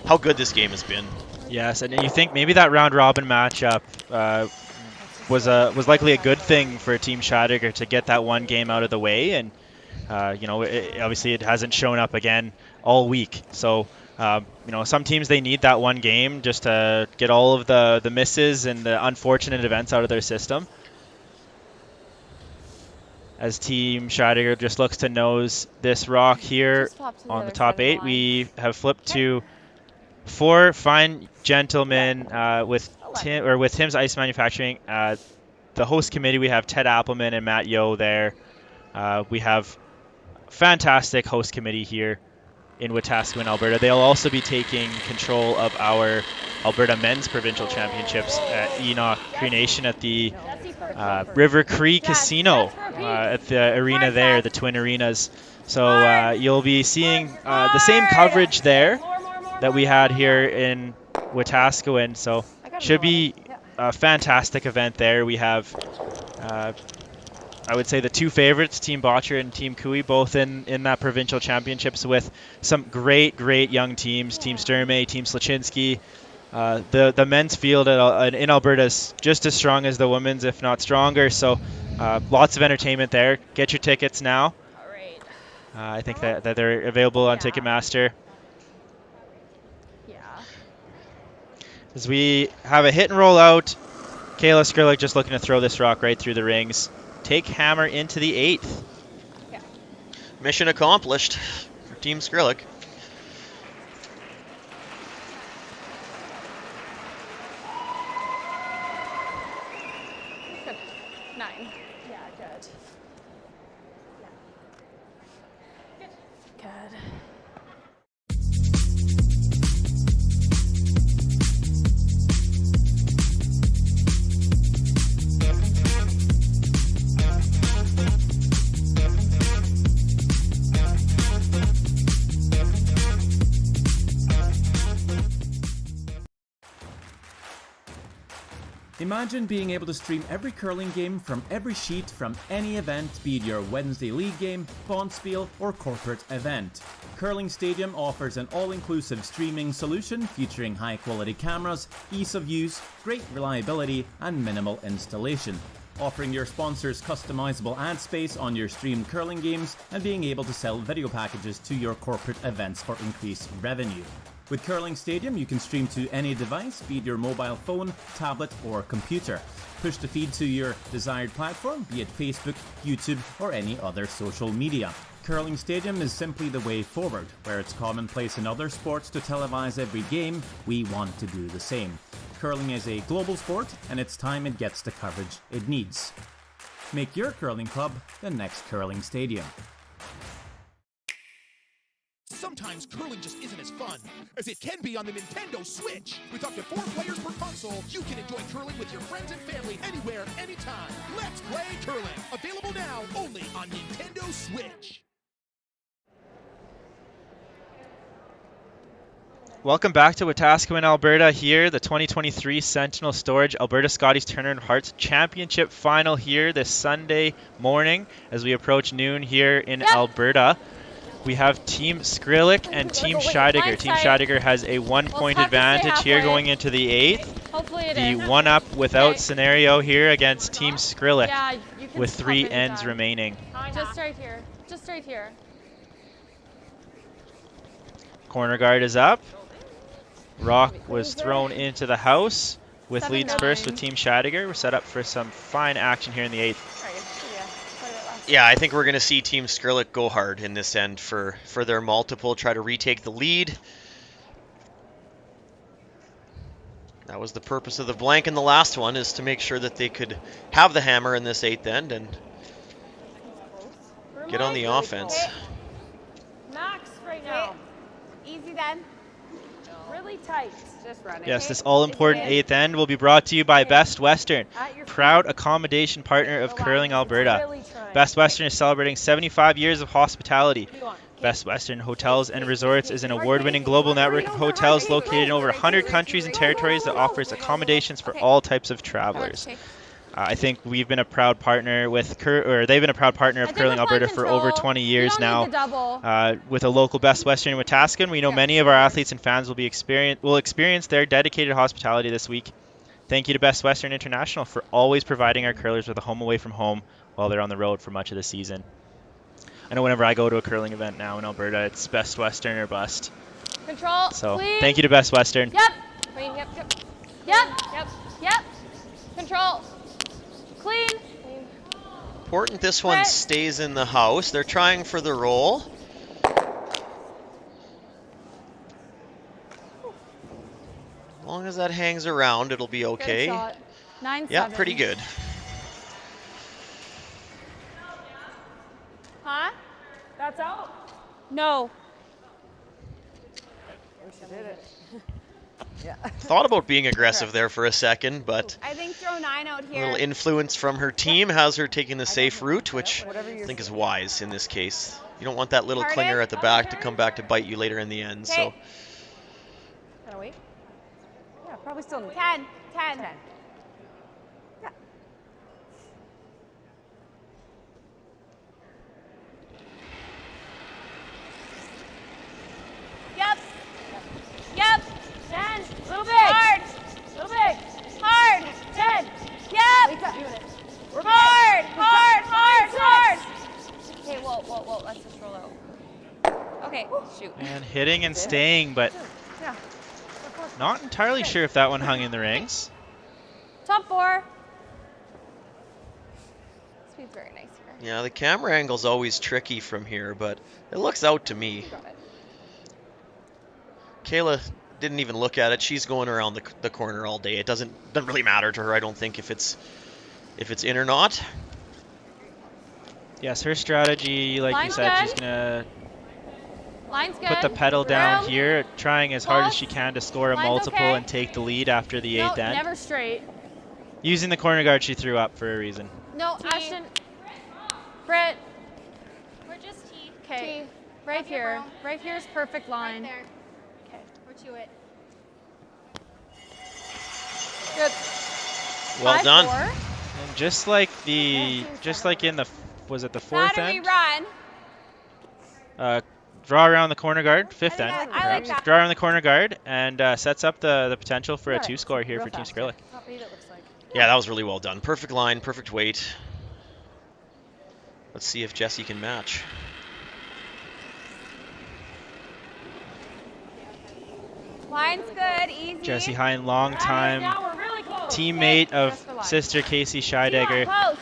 S7: how good this game has been.
S6: Yes, and you think maybe that round robin matchup was likely a good thing for Team Scheidegger to get that one game out of the way, and obviously it hasn't shown up again all week. So some teams, they need that one game just to get all of the misses and the unfortunate events out of their system. As Team Scheidegger just looks to nose this rock here on the top 8, we have flipped to 4 fine gentlemen with Tim's Ice Manufacturing. The host committee, we have Ted Appelman and Matt Yo there. We have fantastic host committee here in Wetaskawin, Alberta. They'll also be taking control of our Alberta Men's Provincial Championships at Enoch Cree Nation at the River Cree Casino at the arena there, the Twin Arenas. So you'll be seeing the same coverage there that we had here in Wetaskawin. So should be a fantastic event there. We have I would say the 2 favorites, Team Botcher and Team Cooey, both in that provincial championships with some great young teams. Team Sturmey, Team Slachinsky. The men's field in Alberta is just as strong as the women's, if not stronger. So lots of entertainment there. Get your tickets now.
S9: All right.
S6: I think that they're available on Ticketmaster.
S9: Yeah.
S6: As we have a hit and roll out, Kayla Skrlik just looking to throw this rock right through the rings. Take hammer into the 8th.
S9: Yeah.
S7: Mission accomplished for Team Skrlik.
S9: Good. 9.
S11: Yeah, good.
S9: Good.
S12: Imagine being able to stream every curling game from every sheet from any event, be it your Wednesday league game, bonspiel, or corporate event. Curling Stadium offers an all-inclusive streaming solution featuring high-quality cameras, ease of use, great reliability, and minimal installation. Offering your sponsors customizable ad space on your streamed curling games and being able to sell video packages to your corporate events for increased revenue. With Curling Stadium, you can stream to any device, be it your mobile phone, tablet, or computer. Push the feed to your desired platform, be it Facebook, YouTube, or any other social media. Curling Stadium is simply the way forward. Where it's commonplace in other sports to televise every game, we want to do the same. Curling is a global sport, and it's time it gets the coverage it needs. Make your curling club the next Curling Stadium.
S4: Sometimes curling just isn't as fun as it can be on the Nintendo Switch. With up to 4 players per console, you can enjoy curling with your friends and family anywhere, anytime. Let's play curling. Available now only on Nintendo Switch.
S6: Welcome back to Wetaskawin, Alberta here, the 2023 Sentinel Storage Alberta Scotties Tournament of Hearts Championship Final here this Sunday morning as we approach noon here in Alberta. We have Team Skrlik and Team Scheidegger. Team Scheidegger has a 1-point advantage here going into the 8th. The one-up without scenario here against Team Skrlik with 3 ends remaining.
S8: Just right here. Just right here.
S6: Corner guard is up. Rock was thrown into the house with leads first with Team Scheidegger. We're set up for some fine action here in the 8th.
S7: Yeah, I think we're going to see Team Skrlik go hard in this end for their multiple, try to retake the lead. That was the purpose of the blank in the last one, is to make sure that they could have the hammer in this 8th end and get on the offense.
S11: Max right now.
S8: Easy then.
S11: Really tight. Just running.
S6: Yes, this all-important 8th end will be brought to you by Best Western, proud accommodation partner of Curling Alberta. Best Western is celebrating 75 years of hospitality. Best Western Hotels and Resorts is an award-winning global network of hotels located in over 100 countries and territories that offers accommodations for all types of travelers. I think we've been a proud partner with they've been a proud partner of Curling Alberta for over 20 years now. With a local Best Western in Wetaskawin, we know many of our athletes and fans will experience their dedicated hospitality this week. Thank you to Best Western International for always providing our curlers with a home away from home while they're on the road for much of the season. I know whenever I go to a curling event now in Alberta, it's Best Western or bust.
S8: Control.
S6: So
S8: clean.
S6: thank you to Best Western.
S8: Yep. Clean. Yep. Yep. Yep. Yep. Yep. Control. Clean.
S7: Important this one stays in the house. They're trying for the roll. As long as that hangs around, it'll be okay.
S8: Good shot. 9-7.
S7: Yeah, pretty good.
S8: Huh?
S11: That's out.
S8: No.
S13: She did it. Yeah.
S7: Thought about being aggressive there for a second, but
S8: I think throw 9 out
S7: a
S8: here.
S7: little influence from her team has her taking the safe route, which I think is wise in this case. You don't want that little clinger at the back to come back to bite you later in the end. So.
S13: Kind of wait. Yeah, probably still
S8: 10. 10.
S13: Yeah.
S8: Yep. Yep.
S11: 10. Little big.
S8: Hard.
S11: Little big.
S8: Hard.
S11: 10.
S8: Yep. Hard. Hard. Hard. Hard. Okay, whoa. Let's just roll out. Okay, shoot.
S6: And hitting and staying, but
S13: Yeah.
S6: not entirely sure if that one hung in the rings.
S8: Top 4. Speed's very nice here.
S7: Yeah, the camera angle's always tricky from here, but it looks out to me. Kayla didn't even look at it. She's going around the corner all day. It doesn't really matter to her, I don't think, if it's in or not.
S6: Yes, her strategy, like you said, she's gonna
S8: Line's good.
S6: put the pedal down
S8: Room.
S6: here, trying as hard as she can to score a
S8: Line's
S6: multiple
S8: okay.
S6: and take the lead after the 8th end.
S8: Never straight.
S6: Using the corner guard she threw up for a reason.
S8: No, Ashton. Britt.
S9: We're just T.
S8: Okay. Right here. Right here's perfect line.
S9: Right there.
S8: Okay.
S9: We're to it.
S8: Good.
S7: Well done.
S9: 5-4.
S6: And just like in the, was it the fourth
S9: Battery
S6: end?
S9: run.
S6: Draw around the corner guard, fifth end.
S9: I like
S6: perhaps.
S9: that.
S6: Draw around the corner guard and sets up the potential for a 2-score here for Team Skrlik.
S7: Yeah, that was really well done. Perfect line, perfect weight. Let's see if Jessie can match.
S9: Line's good, easy.
S6: Jessie Hine, long time teammate of sister Casey Scheidegger.
S9: Close.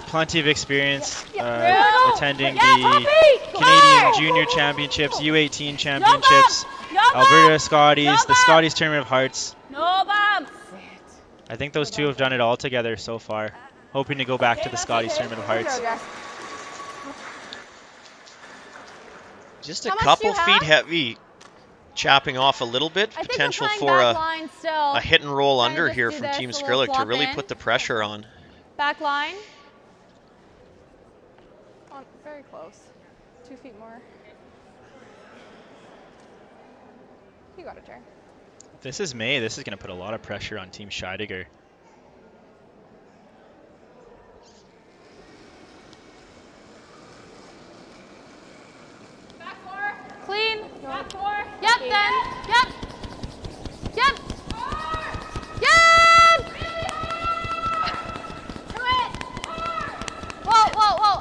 S6: Plenty of experience attending the Canadian Junior Championships, U18 Championships, Alberta Scotties, the Scotties Tournament of Hearts.
S9: No bumps.
S6: I think those two have done it all together so far. Hoping to go back to the Scotties Tournament of Hearts.
S7: Just a couple feet heavy, chapping off a little bit. Potential for a hit and roll under here from Team Skrlik to really put the pressure on.
S9: Back line.
S13: Very close. 2 feet more. You got it, Jer.
S6: This is May. This is going to put a lot of pressure on Team Scheidegger.
S8: Clean. Back 4. Yep, then. Yep. Yep. Yep. Do it. Whoa, whoa, whoa.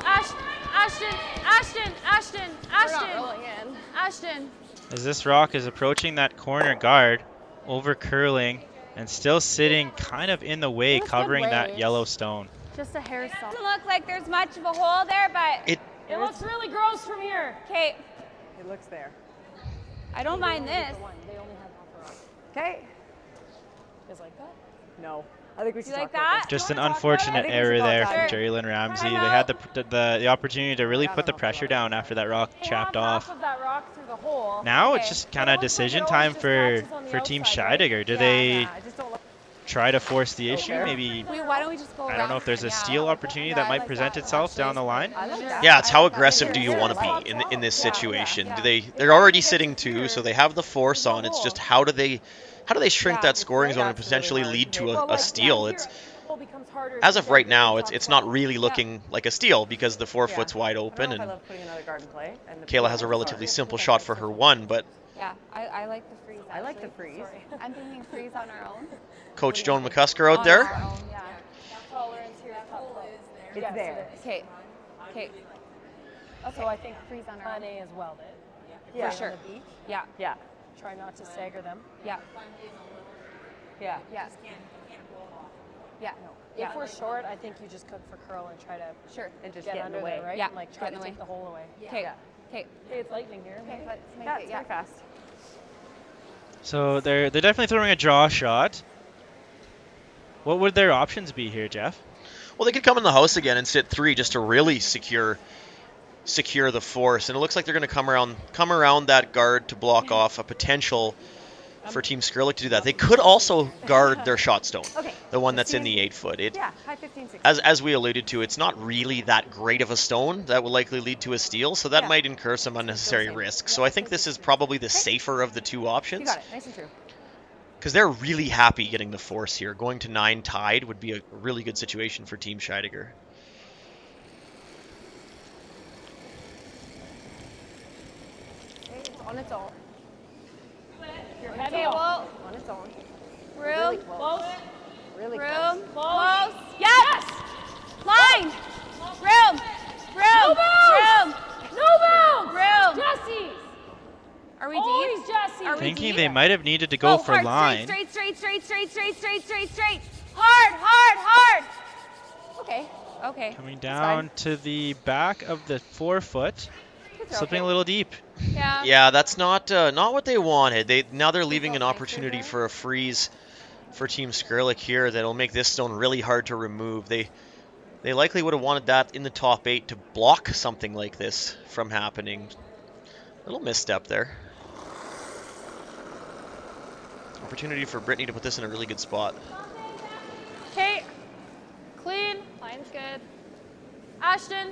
S8: Ashton.
S6: As this rock is approaching that corner guard, over curling, and still sitting kind of in the way, covering that yellow stone.
S5: Just a hair soft.
S9: Doesn't look like there's much of a hole there, but
S11: It looks really gross from here.
S9: okay.
S11: It looks there.
S9: I don't mind this.
S11: They only have half a rock.
S13: Okay.
S11: Is like that? No. I think we should
S9: You like
S11: talk about
S9: that?
S6: Just an unfortunate error there from Jerry Lynn Ramsey. They had the opportunity to really put the pressure down after that rock chapped off.
S11: half of that rock through the hole.
S6: Now it's just kind of decision time for Team Scheidegger. Do they try to force the issue? Maybe,
S9: Why don't we just go
S6: I don't know if there's a steal opportunity that might present itself down the line.
S7: Yeah, it's how aggressive do you want to be in this situation? They're already sitting 2, so they have the force on. It's just how do they shrink that scoring zone and potentially lead to a steal? It's as of right now, it's not really looking like a steal because the 4-foot's wide open and Kayla has a relatively simple shot for her 1, but
S9: Yeah, I like the freeze.
S13: I like the freeze.
S9: I'm thinking freeze on our own.
S7: Coach Joan McCusker out there.
S9: Yeah.
S13: It's there.
S9: Okay. Okay.
S11: So I think
S9: freeze on our
S11: plan
S9: own.
S11: A as well then.
S13: Yeah.
S11: For sure. On the beach.
S9: Yeah.
S13: Yeah.
S11: Try not to stagger them.
S9: Yeah.
S13: Yeah.
S9: Yeah. Yeah.
S11: If we're short, I think you just cook for curl and try to
S13: And just
S11: get
S13: get in
S11: under
S13: the way.
S11: there, right?
S9: Yeah,
S11: And, like try
S9: get in
S11: to
S9: the
S11: take
S9: way.
S11: the hole away.
S9: Okay.
S13: Yeah.
S9: Okay.
S11: Hey, it's lightning here.
S9: Okay. Let's make
S13: Yeah,
S9: it.
S13: it's
S9: Yeah.
S13: very fast.
S6: So they're definitely throwing a draw shot. What would their options be here, Jeff?
S7: Well, they could come in the house again and sit 3 just to really secure the force. And it looks like they're going to come around that guard to block off a potential for Team Skrlik to do that. They could also guard their shot stone, the one that's in the 8-foot.
S13: Yeah, high 15, 16.
S7: As we alluded to, it's not really that great of a stone that will likely lead to a steal, so that might incur some unnecessary risk. So I think this is probably the safer of the 2 options.
S13: You got it. Nice and true.
S7: Because they're really happy getting the force here. Going to 9 tied would be a really good situation for Team Scheidegger.
S13: Okay, it's on its own.
S9: Okay, well,
S13: On its own.
S9: room,
S11: Close.
S13: Really
S9: room,
S11: Close.
S9: close. Yes. Line. Room.
S11: No bounce.
S9: Room.
S11: No bounce.
S9: Room.
S11: Jesse.
S9: Are we
S11: Always
S9: deep?
S11: Jesse.
S9: Are we
S6: Thinking
S9: deep?
S6: they might have needed to go for
S9: hard,
S6: line.
S9: Straight. Hard.
S13: Okay.
S9: Okay.
S6: Coming down to the back of the 4-foot, slipping a little deep.
S9: Yeah.
S7: Yeah, that's not what they wanted. Now they're leaving an opportunity for a freeze for Team Skrlik here that'll make this stone really hard to remove. They likely would have wanted that in the top 8 to block something like this from happening. Little misstep there. Opportunity for Brittany to put this in a really good spot.
S8: Okay. Clean. Line's good. Ashton.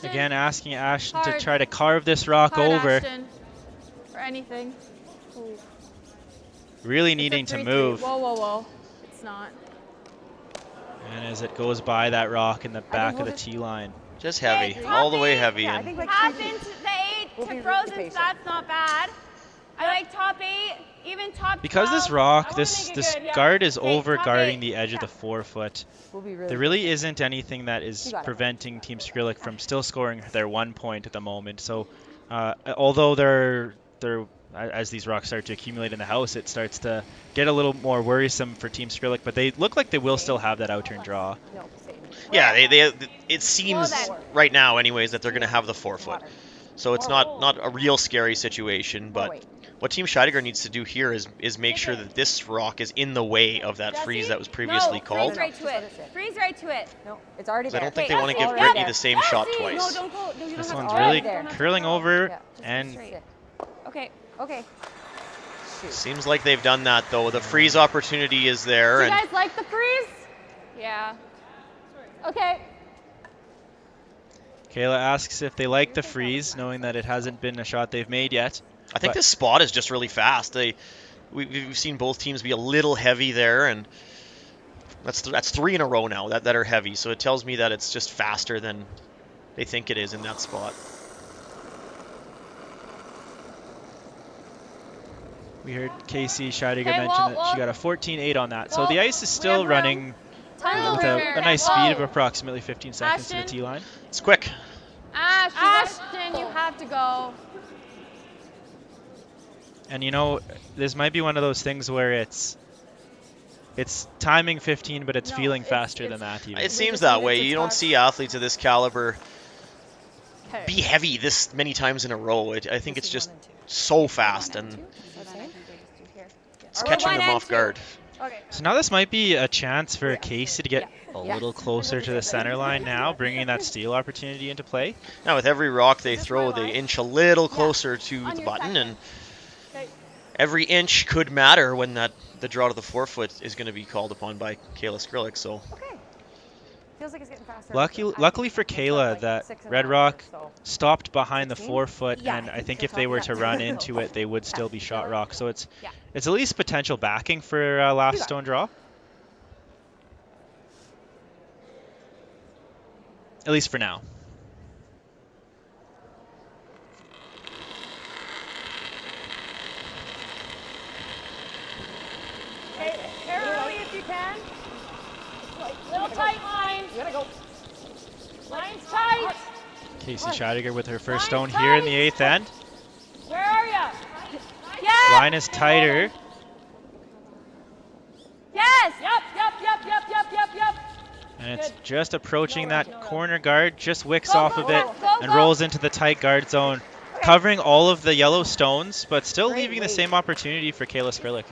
S6: Again, asking Ashton to
S8: Hard.
S6: try to carve this rock
S8: Hard,
S6: over.
S8: Ashton. Or anything. Ooh.
S6: really needing to move.
S5: Whoa, whoa, whoa. It's not.
S6: And as it goes by that rock in the back of the tee line.
S7: Just heavy, all the way heavy.
S9: Yeah, I think like half into the 8 to frozen, that's not bad. I like top 8, even top 12.
S6: Because this rock, this guard is over guarding the edge of the 4-foot. There really isn't anything that is preventing Team Skrlik from still scoring their 1 point at the moment. So although they're as these rocks start to accumulate in the house, it starts to get a little more worrisome for Team Skrlik, but they look like they will still have that outturn draw.
S7: Yeah, it seems right now anyways that they're going to have the 4-foot. So it's not a real scary situation, but what Team Scheidegger needs to do here is make sure that this rock is in the way of that freeze that was previously called.
S9: Freeze right to it. Freeze right to it.
S13: No, it's already there.
S7: I don't think they want to give Brittany the same shot twice.
S9: No, don't go. No, you
S6: This
S9: don't
S6: one's
S9: have to.
S6: really curling over and
S9: Okay.
S13: Okay.
S7: Seems like they've done that though. The freeze opportunity is there.
S8: Do you guys like the freeze?
S9: Yeah.
S8: Okay.
S6: Kayla asks if they like the freeze, knowing that it hasn't been a shot they've made yet.
S7: I think this spot is just really fast. We've seen both teams be a little heavy there, and that's 3 in a row now that are heavy. So it tells me that it's just faster than they think it is in that spot.
S6: We heard Casey Scheidegger mention that she got a 14.8 on that. So the ice is still running with a nice speed of approximately 15 seconds to the tee line.
S7: It's quick.
S8: Ashton, you have to go.
S6: And you know, this might be one of those things where it's timing 15, but it's feeling faster than that even.
S7: It seems that way. You don't see athletes of this caliber be heavy this many times in a row. I think it's just so fast, and it's catching them off guard.
S6: So now this might be a chance for Casey to get a little closer to the center line now, bringing that steal opportunity into play.
S7: Now with every rock they throw, they inch a little closer to the button, and every inch could matter when the draw to the 4-foot is going to be called upon by Kayla Skrlik. So.
S13: Feels like it's getting faster.
S6: Luckily for Kayla, that Red Rock stopped behind the 4-foot, and I think if they were to run into it, they would still be shot rock. So it's at least potential backing for last stone draw. At least for now.
S11: Early if you can. Little tight line. You gotta go. Line's tight.
S6: Casey Scheidegger with her first stone here in the 8th end.
S11: Where are you?
S9: Yes.
S6: Line is tighter.
S9: Yes.
S11: Yep.
S6: And it's just approaching that corner guard, just wicks off of it and rolls into the tight guard zone, covering all of the yellow stones, but still leaving the same opportunity for Kayla Skrlik.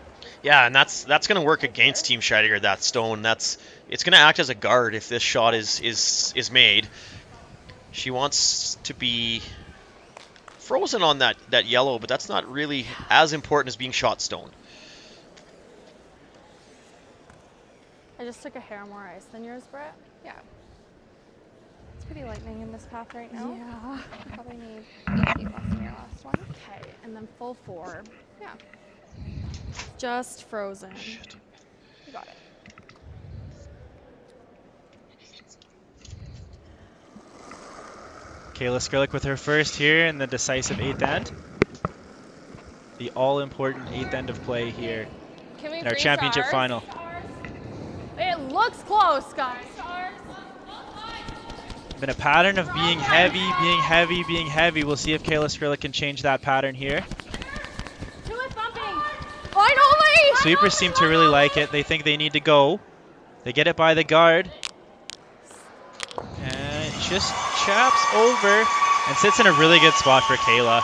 S7: Yeah, and that's going to work against Team Scheidegger, that stone. It's going to act as a guard if this shot is made. She wants to be frozen on that yellow, but that's not really as important as being shot stone.
S5: I just took a hair more ice than yours, Brett.
S13: Yeah.
S5: It's pretty lightning in this path right now.
S13: Yeah.
S5: Probably need 8 less than your last one. Okay, and then full 4. Yeah. Just frozen. You got it.
S6: Kayla Skrlik with her first here in the decisive 8th end. The all-important 8th end of play here in our championship final.
S8: It looks close, guys.
S6: Been a pattern of being heavy. We'll see if Kayla Skrlik can change that pattern here.
S8: Finally!
S6: Sweepers seem to really like it. They think they need to go. They get it by the guard. And it just chaps over and sits in a really good spot for Kayla.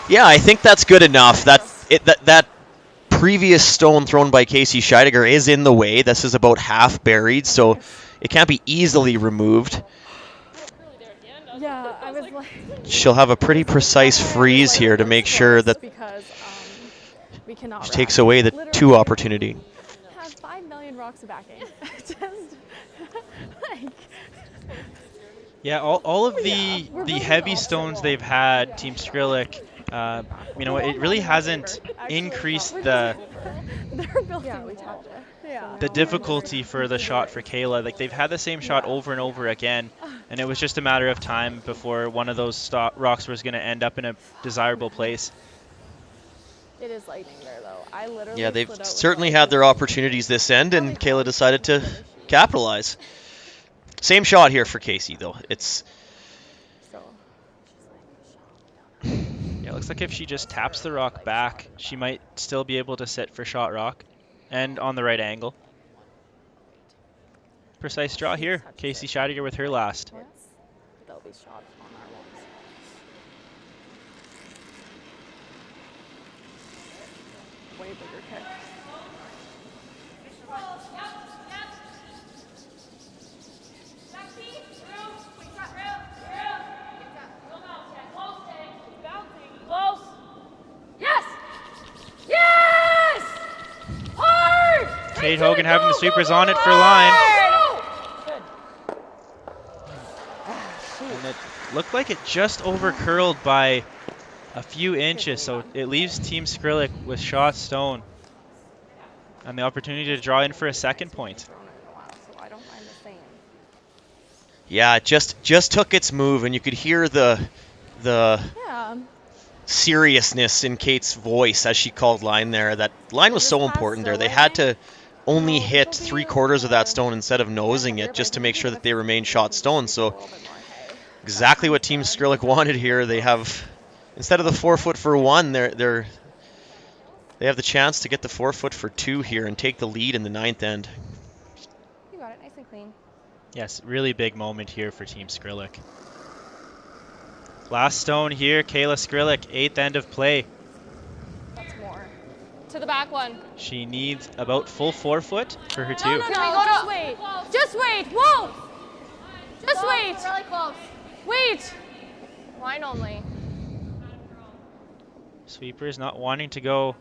S7: Yeah, I think that's good enough. That previous stone thrown by Casey Scheidegger is in the way. This is about half buried, so it can't be easily removed.
S5: Yeah, I was like...
S7: She'll have a pretty precise freeze here to make sure that
S5: we cannot
S7: she takes away the 2 opportunity.
S5: Have 5 million rocks of backing. Just like...
S6: Yeah, all of the heavy stones they've had, Team Skrlik, you know, it really hasn't increased the difficulty for the shot for Kayla. Like, they've had the same shot over and over again, and it was just a matter of time before one of those rocks was going to end up in a desirable place.
S13: It is lightning there, though. I literally.
S7: Yeah, they've certainly had their opportunities this end, and Kayla decided to capitalize. Same shot here for Casey, though. It's.
S6: Yeah, it looks like if she just taps the rock back, she might still be able to sit for shot rock, and on the right angle. Precise draw here. Casey Scheidegger with her last.
S13: There'll be shots on our ones. Way bigger kick.
S8: Close. Yes! Yes! Hard!
S6: Kate Hogan having the sweepers on it for line. And it looked like it just over curled by a few inches, so it leaves Team Skrlik with shot stone and the opportunity to draw in for a second point.
S7: Yeah, it just took its move, and you could hear the seriousness in Kate's voice as she called line there. That line was so important there. They had to only hit 3/4 of that stone instead of nosing it just to make sure that they remained shot stone. So exactly what Team Skrlik wanted here. They have, instead of the 4-foot for 1, they have the chance to get the 4-foot for 2 here and take the lead in the 9th end.
S13: You got it nice and clean.
S6: Yes, really big moment here for Team Skrlik. Last stone here, Kayla Skrlik, 8th end of play.
S13: That's more. To the back one.
S6: She needs about full 4-foot for her 2.
S8: No, just wait. Just wait. Whoa! Just wait.
S13: Really close.
S8: Wait.
S13: Line only.
S6: Sweepers not wanting to go.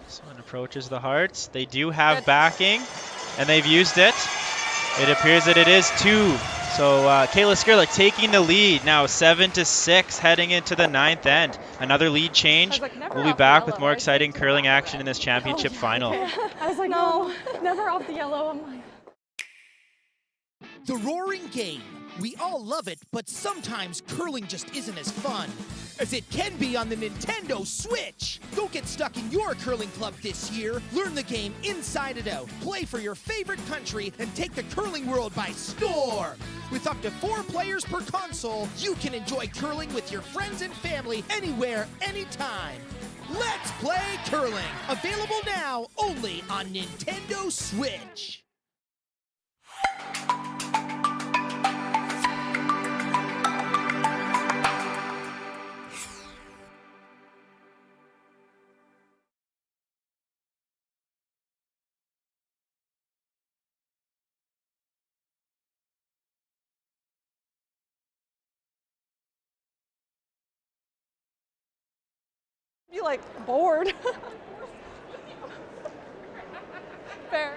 S6: This one approaches the hearts. They do have backing, and they've used it. It appears that it is 2. So Kayla Skrlik taking the lead now, 7-6, heading into the 9th end. Another lead change. We'll be back with more exciting curling action in this championship final.
S13: I was like, no, never off the yellow. I'm like.
S4: The roaring game. We all love it, but sometimes curling just isn't as fun as it can be on the Nintendo Switch. Don't get stuck in your curling club this year. Learn the game inside and out. Play for your favorite country and take the curling world by storm. With up to 4 players per console, you can enjoy curling with your friends and family anywhere, anytime. Let's play curling. Available now only on Nintendo Switch.
S13: Be like bored. Fair.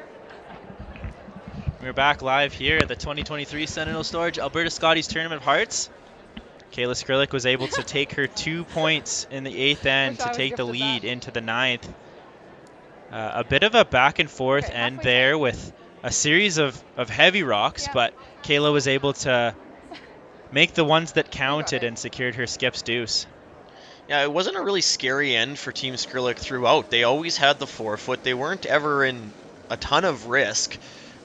S6: We're back live here at the 2023 Sentinel Storage Alberta Scotties Tournament of Hearts. Kayla Skrlik was able to take her 2 points in the 8th end to take the lead into the 9th. A bit of a back and forth end there with a series of heavy rocks, but Kayla was able to make the ones that counted and secured her skip's deuce.
S7: Yeah, it wasn't a really scary end for Team Skrlik throughout. They always had the 4-foot. They weren't ever in a ton of risk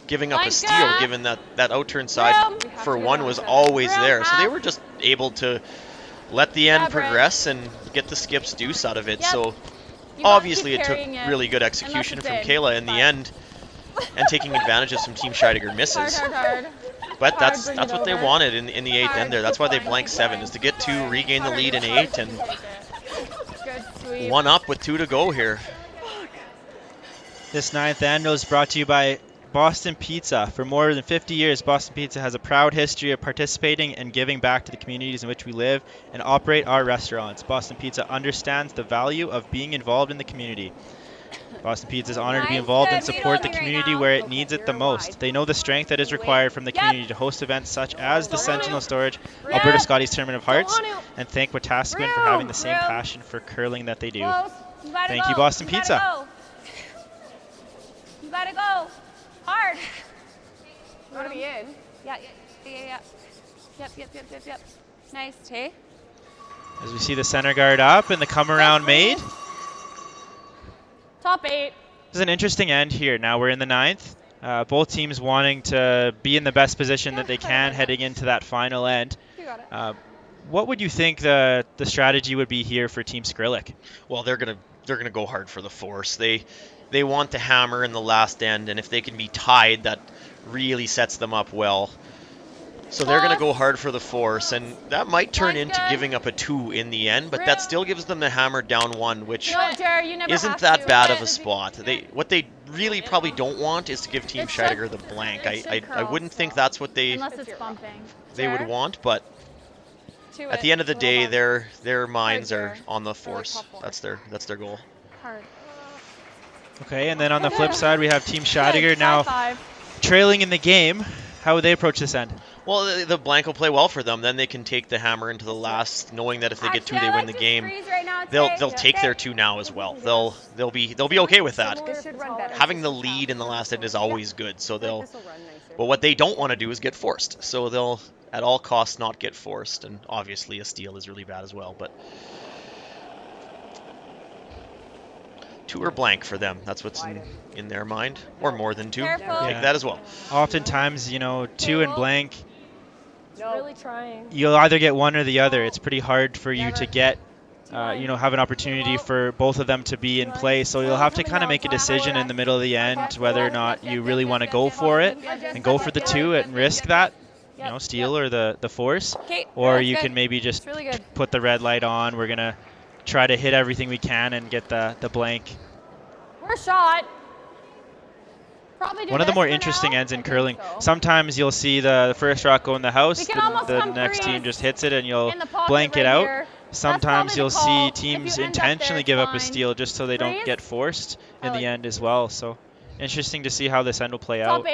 S7: giving up a steal, given that outturn side for 1 was always there. So they were just able to let the end progress and get the skip's deuce out of it. So obviously it took really good execution from Kayla in the end and taking advantage of some Team Scheidegger misses. But that's what they wanted in the 8th end there. That's why they blanked 7, is to get 2, regain the lead in 8, and 1 up with 2 to go here.
S6: This 9th end was brought to you by Boston Pizza. For more than 50 years, Boston Pizza has a proud history of participating and giving back to the communities in which we live and operate our restaurants. Boston Pizza understands the value of being involved in the community. Boston Peds is honored to be involved and support the community where it needs it the most. They know the strength that is required from the community to host events such as the Sentinel Storage, Alberta Scotties Tournament of Hearts, and thank Wetaskawin for having the same passion for curling that they do. Thank you, Boston Pizza.
S9: You gotta go. Hard.
S13: You want to be in?
S9: Yeah. Yep. Nice, hey?
S6: As we see the center guard up and the come around made.
S13: Top 8.
S6: This is an interesting end here. Now we're in the 9th. Both teams wanting to be in the best position that they can heading into that final end.
S13: You got it.
S6: What would you think the strategy would be here for Team Skrlik?
S7: Well, they're gonna go hard for the force. They want the hammer in the last end, and if they can be tied, that really sets them up well. So they're going to go hard for the force, and that might turn into giving up a 2 in the end, but that still gives them the hammer down 1, which isn't that bad of a spot. What they really probably don't want is to give Team Scheidegger the blank. I wouldn't think that's what they would want, but at the end of the day, their minds are on the force. That's their goal.
S6: Okay, and then on the flip side, we have Team Scheidegger now trailing in the game. How would they approach this end?
S7: Well, the blank will play well for them. Then they can take the hammer into the last, knowing that if they get 2, they win the game. They'll take their 2 now as well. They'll be okay with that. Having the lead in the last end is always good. So but what they don't want to do is get forced. So they'll at all costs not get forced. And obviously a steal is really bad as well. But 2 or blank for them. That's what's in their mind, or more than 2. Take that as well.
S6: Oftentimes, 2 and blank.
S11: Really trying.
S6: You'll either get one or the other. It's pretty hard for you to get, have an opportunity for both of them to be in play. So you'll have to kind of make a decision in the middle of the end whether or not you really want to go for it and go for the 2 and risk that, steal or the force, or you can maybe just put the red light on. We're gonna try to hit everything we can and get the blank.
S13: We're shot.
S6: One of the more interesting ends in curling. Sometimes you'll see the first rock go in the house, the next team just hits it and you'll blank it out. Sometimes you'll see teams intentionally give up a steal just so they don't get forced in the end as well. So interesting to see how this end will play out.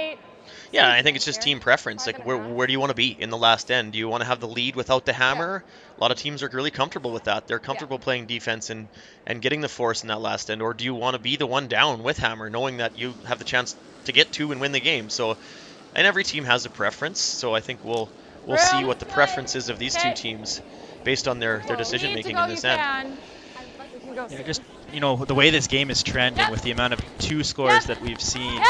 S7: Yeah, I think it's just team preference. Like, where do you want to be in the last end? Do you want to have the lead without the hammer? A lot of teams are really comfortable with that. They're comfortable playing defense and getting the force in that last end. Or do you want to be the one down with hammer, knowing that you have the chance to get 2 and win the game? So, and every team has a preference. So I think we'll see what the preferences of these 2 teams based on their decision making in this end.
S6: Yeah, just the way this game is trending with the amount of 2 scores that we've seen,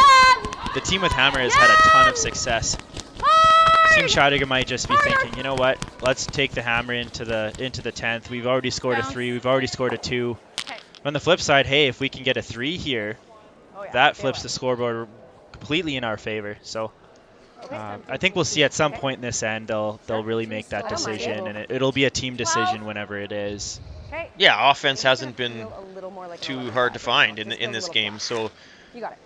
S6: the team with hammer has had a ton of success. Team Scheidegger might just be thinking, you know what, let's take the hammer into the 10th. We've already scored a 3. We've already scored a 2. On the flip side, hey, if we can get a 3 here, that flips the scoreboard completely in our favor. So I think we'll see at some point in this end they'll really make that decision, and it'll be a team decision whenever it is.
S7: Yeah, offense hasn't been too hard to find in this game. So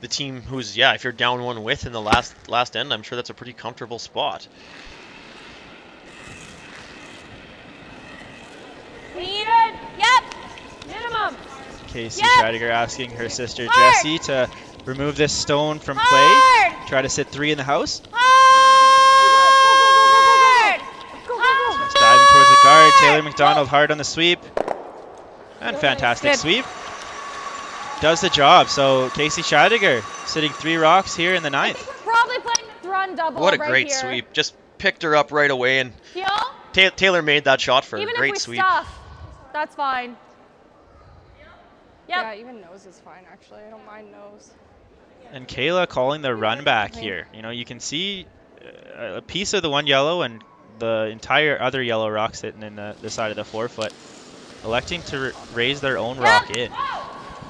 S7: the team who's, if you're down 1 with in the last end, I'm sure that's a pretty comfortable spot.
S8: Needed. Yep. Minimum.
S6: Casey Scheidegger asking her sister Jessie to remove this stone from play. Try to sit 3 in the house. It's diving towards the guard. Taylor McDonald hard on the sweep. And fantastic sweep. Does the job. So Casey Scheidegger sitting 3 rocks here in the 9th.
S8: Probably playing this run double.
S7: What a great sweep. Just picked her up right away, and Taylor made that shot for her. Great sweep.
S8: That's fine.
S13: Yeah, even nose is fine, actually. I don't mind nose.
S6: And Kayla calling the run back here. You can see a piece of the 1 yellow and the entire other yellow rock sitting in the side of the 4-foot, electing to raise their own rock in.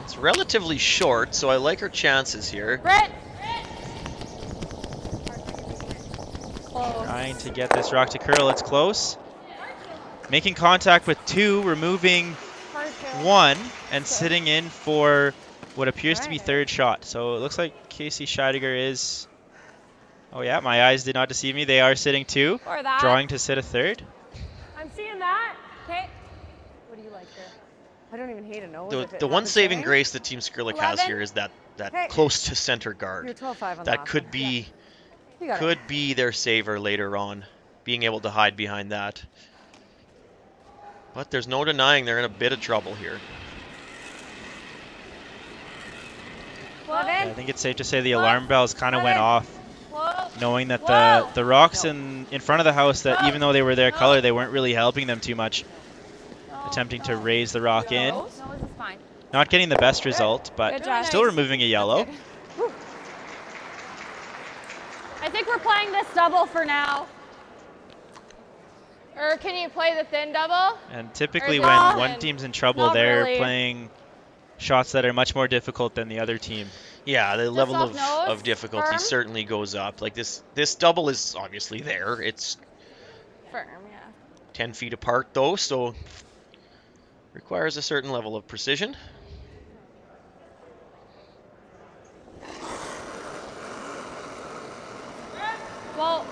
S7: It's relatively short, so I like her chances here.
S6: Trying to get this rock to curl. It's close. Making contact with 2, removing 1, and sitting in for what appears to be 3rd shot. So it looks like Casey Scheidegger is... Oh yeah, my eyes did not deceive me. They are sitting 2, drawing to sit a 3rd.
S8: I'm seeing that. Okay.
S11: What do you like there?
S13: I don't even hate a nose.
S7: The one saving grace that Team Skrlik has here is that close to center guard.
S13: You're 12-5 on
S7: that could be their saver later on, being able to hide behind that. But there's no denying they're in a bit of trouble here.
S6: Yeah, I think it's safe to say the alarm bells kind of went off, knowing that the rocks in front of the house, that even though they were their color, they weren't really helping them too much. Attempting to raise the rock in. Not getting the best result, but still removing a yellow.
S8: I think we're playing this double for now. Or can you play the thin double?
S6: And typically when one team's in trouble, they're playing shots that are much more difficult than the other team.
S7: Yeah, the level of difficulty certainly goes up. Like this double is obviously there. It's
S8: firm, yeah.
S7: 10 feet apart though, so requires a certain level of precision.
S8: Well,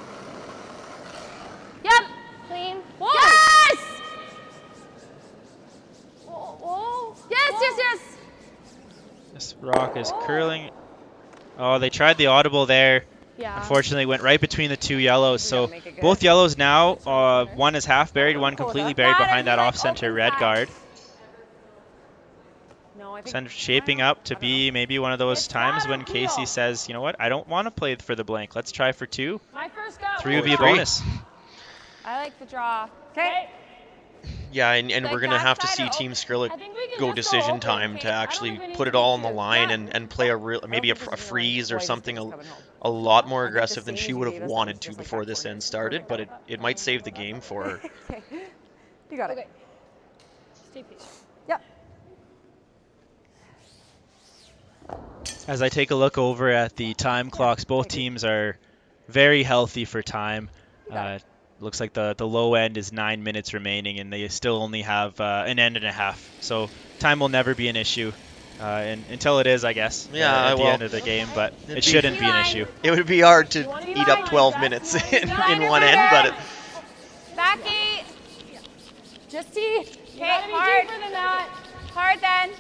S8: yep, clean. Whoa. Yes! Whoa, whoa. Yes.
S6: This rock is curling. Oh, they tried the audible there.
S8: Yeah.
S6: Unfortunately, went right between the two yellows. So both yellows now, one is half buried, one completely buried behind that off-center red guard. Shaping up to be maybe one of those times when Casey says, you know what, I don't want to play for the blank. Let's try for 2. 3 would be a bonus.
S9: I like the draw.
S8: Okay.
S7: Yeah, and we're going to have to see Team Skrlik go decision time to actually put it all on the line and play maybe a freeze or something a lot more aggressive than she would have wanted to before this end started, but it might save the game for her.
S13: You got it.
S8: Stay patient.
S13: Yep.
S6: As I take a look over at the time clocks, both teams are very healthy for time. Looks like the low end is 9 minutes remaining, and they still only have an end and a half. So time will never be an issue, and until it is, I guess, at the end of the game. But it shouldn't be an issue.
S7: It would be hard to eat up 12 minutes in one end, but
S9: Becky,
S8: just see.
S9: Okay, hard. Deeper than that. Hard then.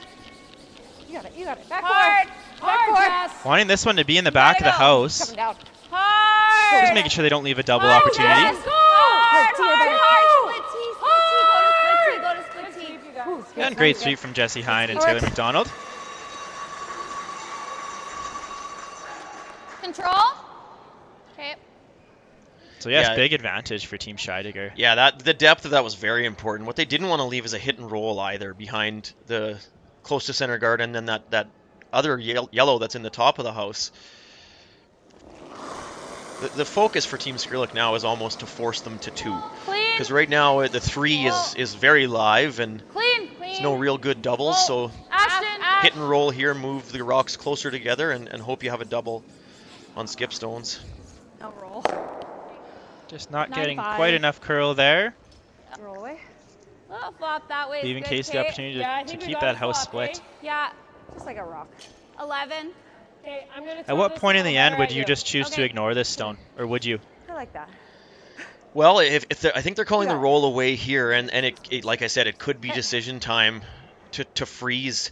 S8: You got it. Back
S9: hard.
S8: Hard.
S6: Wanting this one to be in the back of the house.
S8: Coming down.
S9: Hard.
S6: Just making sure they don't leave a double opportunity.
S9: Yes. Hard. Go to split T.
S6: And great sweep from Jesse Hine and Taylor McDonald.
S8: Control. Okay.
S6: So yes, big advantage for Team Scheidegger.
S7: Yeah, the depth of that was very important. What they didn't want to leave is a hit and roll either behind the close to center guard, and then that other yellow that's in the top of the house. The focus for Team Skrlik now is almost to force them to 2. Because right now the 3 is very live, and there's no real good doubles, so hit and roll here, move the rocks closer together, and hope you have a double on skip stones.
S8: No roll.
S6: Just not getting quite enough curl there.
S8: Roll away.
S9: Little flop that way.
S6: Leaving Casey the opportunity to keep that house split.
S9: Yeah.
S8: Just like a rock.
S9: 11.
S11: Okay, I'm gonna
S6: At what point in the end would you just choose to ignore this stone, or would you?
S8: I like that.
S7: Well, I think they're calling the roll away here, and it like I said, it could be decision time to freeze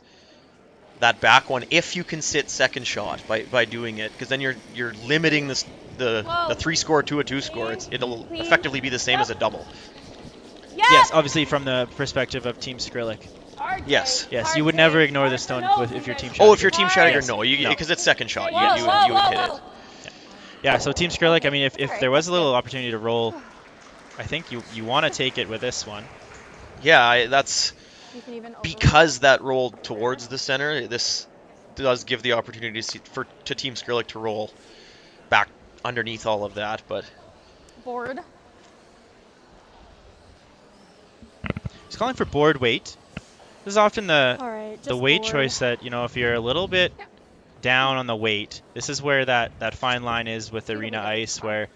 S7: that back one if you can sit second shot by doing it, because then you're limiting the 3 score to a 2 score. It'll effectively be the same as a double.
S6: Yes, obviously from the perspective of Team Skrlik.
S7: Yes.
S6: Yes, you would never ignore the stone if your Team Scheidegger.
S7: Oh, if your Team Scheidegger, no, because it's second shot, you would hit it.
S6: Yeah, so Team Skrlik, I mean, if there was a little opportunity to roll, I think you want to take it with this one.
S7: Yeah, that's because that roll towards the center. This does give the opportunity to Team Skrlik to roll back underneath all of that, but
S8: Board.
S6: He's calling for board weight. This is often the weight choice that, if you're a little bit down on the weight, this is where that fine line is with arena ice, where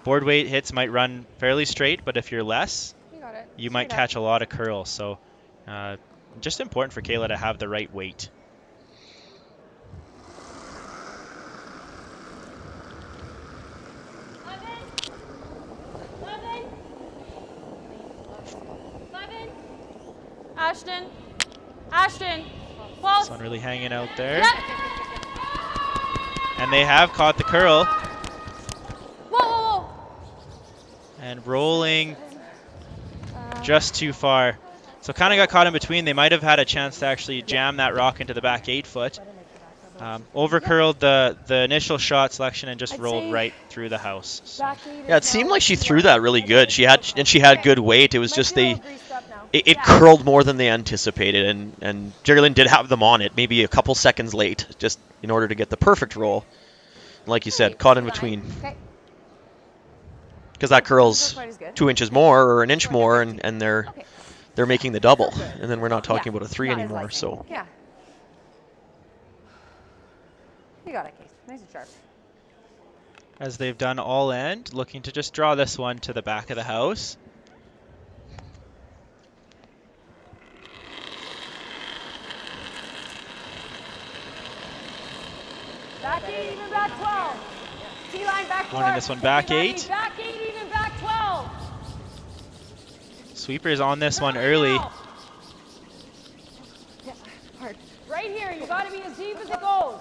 S6: board weight hits might run fairly straight, but if you're less, you might catch a lot of curl. So just important for Kayla to have the right weight.
S8: Ashton. Ashton, close.
S6: This one really hanging out there.
S8: Yep.
S6: And they have caught the curl.
S8: Whoa, whoa, whoa.
S6: And rolling just too far. So kind of got caught in between. They might have had a chance to actually jam that rock into the back 8-foot. Overcurled the initial shot selection and just rolled right through the house. So.
S7: Yeah, it seemed like she threw that really good. She had good weight. It was just it curled more than they anticipated, and Jerry Lynn did have them on it, maybe a couple seconds late, just in order to get the perfect roll. Like you said, caught in between. Because that curl's 2 inches more or an inch more, and they're making the double, and then we're not talking about a 3 anymore. So
S13: yeah, you got it, Case. Nice and sharp.
S6: As they've done all end, looking to just draw this one to the back of the house.
S11: Back 8, even back 12. T-line back 4.
S6: Wanting this one back 8.
S11: Back 8, even back 12.
S6: Sweepers on this one early.
S11: Yeah, hard. Right here, you got to be as deep as it goes.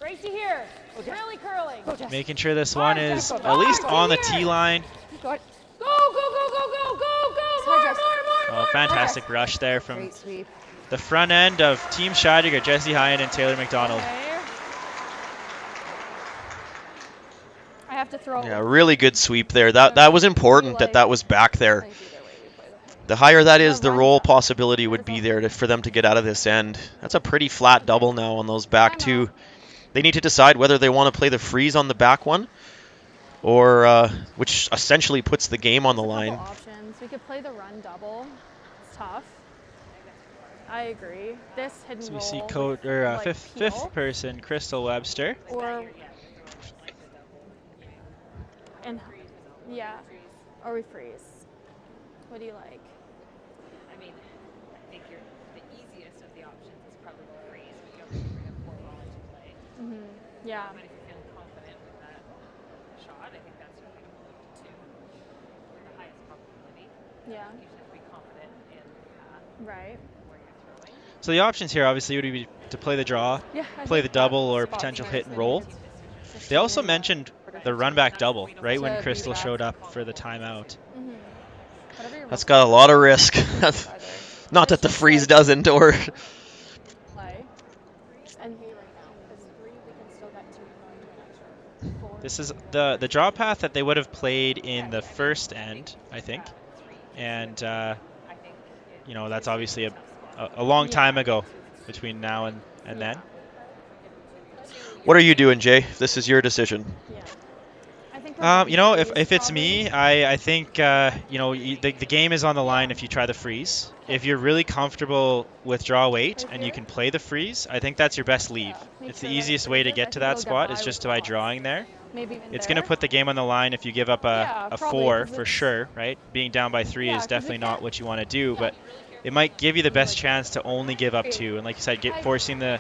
S11: Right to here. Really curling.
S6: Making sure this one is at least on the tee line.
S11: Go, go, go, go, go, go, go.
S6: Oh, fantastic rush there from the front end of Team Scheidegger, Jesse Hyen and Taylor McDonald.
S5: I have to throw.
S7: yeah, really good sweep there. That was important that was back there. The higher that is, the roll possibility would be there for them to get out of this end. That's a pretty flat double now on those back two. They need to decide whether they want to play the freeze on the back one, or which essentially puts the game on the line.
S5: Options. We could play the run double. It's tough. I agree. This hidden
S6: So we
S5: roll.
S6: see
S5: like
S6: fifth person, Crystal Webster.
S5: Or and yeah, or we freeze. What do you like?
S14: I mean, I think the easiest of the options is probably the freeze, but you don't have to bring a 4 ball into play.
S5: Yeah.
S14: But if you're feeling confident with that shot, I think that's what we can look to the highest probability.
S5: Yeah.
S14: You should have to be confident in
S5: Right.
S14: where you're throwing.
S6: So the options here obviously would be to play the draw, play the double, or potential hit and roll. They also mentioned the run back double right when Crystal showed up for the timeout.
S7: That's got a lot of risk. Not that the freeze doesn't, or
S6: this is the draw path that they would have played in the first end, I think, and you know, that's obviously a long time ago between now and then.
S7: What are you doing, Jay? This is your decision.
S6: You know, if it's me, I think you know, the game is on the line if you try the freeze. If you're really comfortable with draw weight and you can play the freeze, I think that's your best leave. It's the easiest way to get to that spot is just by drawing there. It's going to put the game on the line if you give up a 4 for sure, right? Being down by 3 is definitely not what you want to do, but it might give you the best chance to only give up 2. And like you said, forcing the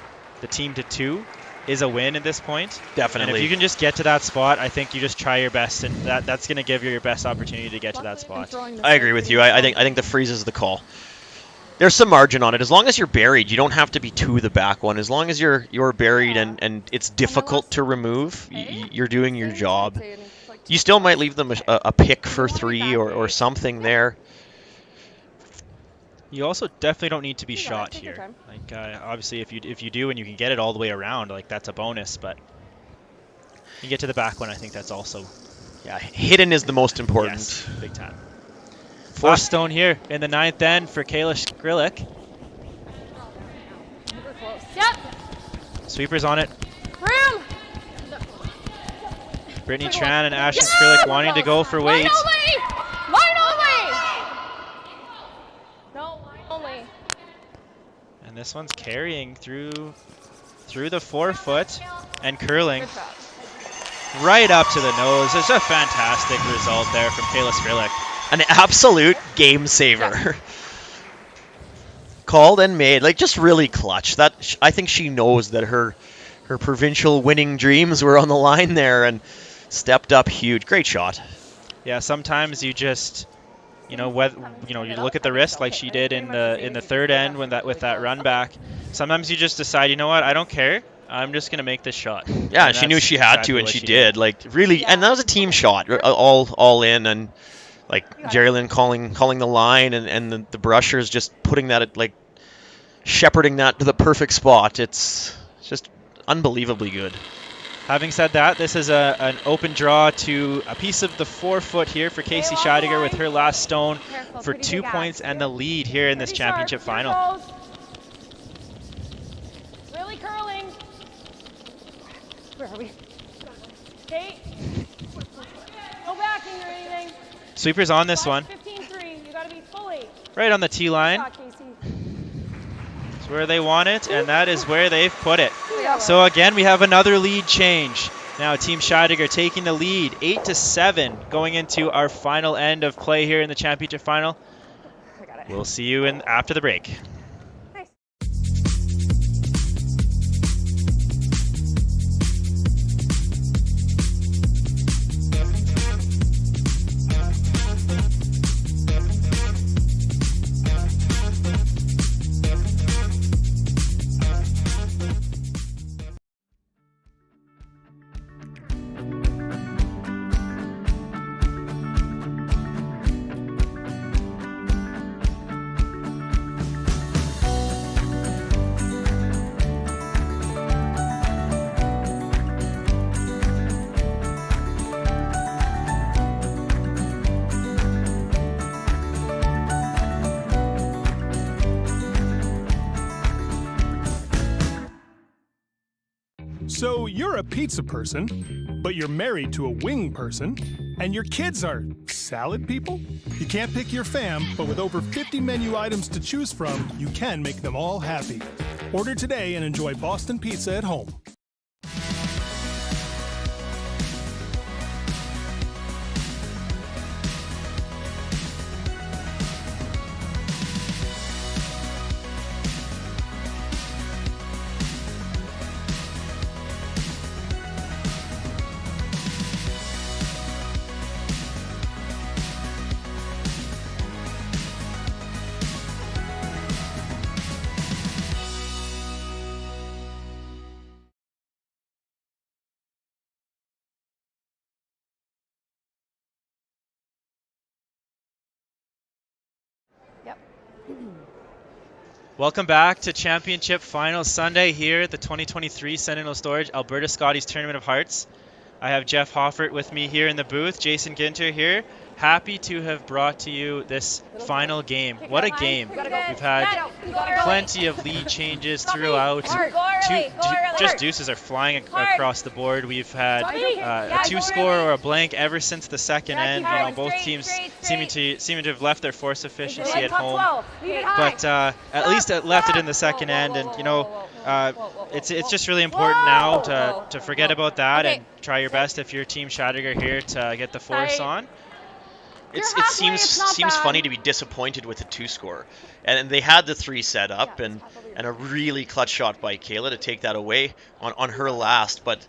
S6: team to 2 is a win at this point.
S7: Definitely.
S6: And if you can just get to that spot, I think you just try your best, and that's going to give you your best opportunity to get to that spot.
S7: I agree with you. I think the freeze is the call. There's some margin on it. As long as you're buried, you don't have to be to the back one. As long as you're buried and it's difficult to remove, you're doing your job. You still might leave them a pick for 3 or something there.
S6: You also definitely don't need to be shot here. Like obviously, if you do and you can get it all the way around, like that's a bonus. But you get to the back one, I think that's also
S7: hidden is the most important.
S6: Yes, big time. 4 stone here in the 9th end for Kayla Skrlik.
S8: Yep.
S6: Sweepers on it.
S8: Room.
S6: Brittany Tran and Ashton Skrlik wanting to go for weight.
S8: Line only. No, line only.
S6: And this one's carrying through the 4-foot and curling right up to the nose. It's a fantastic result there from Kayla Skrlik.
S7: An absolute game saver. Called and made, like just really clutch. That I think she knows that her provincial winning dreams were on the line there and stepped up huge. Great shot.
S6: Yeah, sometimes you you know, you look at the risk like she did in the third end with that run back. Sometimes you just decide, you know what, I don't care. I'm just gonna make this shot.
S7: Yeah, and she knew she had to, and she did. Like really, and that was a team shot, all in, and like Jerrylyn calling the line, and the brushers just putting that like shepherding that to the perfect spot. It's just unbelievably good.
S6: Having said that, this is an open draw to a piece of the forefoot here for Casey Scheidegger with her last stone for 2 points and the lead here in this championship final.
S11: Really curling. Where are we? Kate. No backing or anything.
S6: Sweepers on this one.
S11: 15-3. You got to be fully.
S6: Right on the T line. It's where they want it, and that is where they've put it. So again, we have another lead change. Now Team Scheidegger taking the lead, 8-7, going into our final end of play here in the championship final. We'll see you after the break.
S10: So you're a pizza person, but you're married to a wing person, and your kids are salad people? You can't pick your fam, but with over 50 menu items to choose from, you can make them all happy. Order today and enjoy Boston Pizza at home.
S6: Welcome back to Championship Finals Sunday here at the 2023 Sentinel Storage Alberta Scotties Tournament of Hearts. I have Jeff Hoffert with me here in the booth, Jason Ginter here. Happy to have brought to you this final game. What a game. We've had plenty of lead changes throughout. Just deuces are flying across the board. We've had a 2-score or a blank ever since the second end. You know, both teams seeming to have left their force efficiency at home, but at least it left it in the second end. And you know, it's just really important now to forget about that and try your best if you're Team Scheidegger here to get the force on.
S7: It seems funny to be disappointed with a 2-score, and they had the 3 set up, and a really clutch shot by Kayla to take that away on her last. But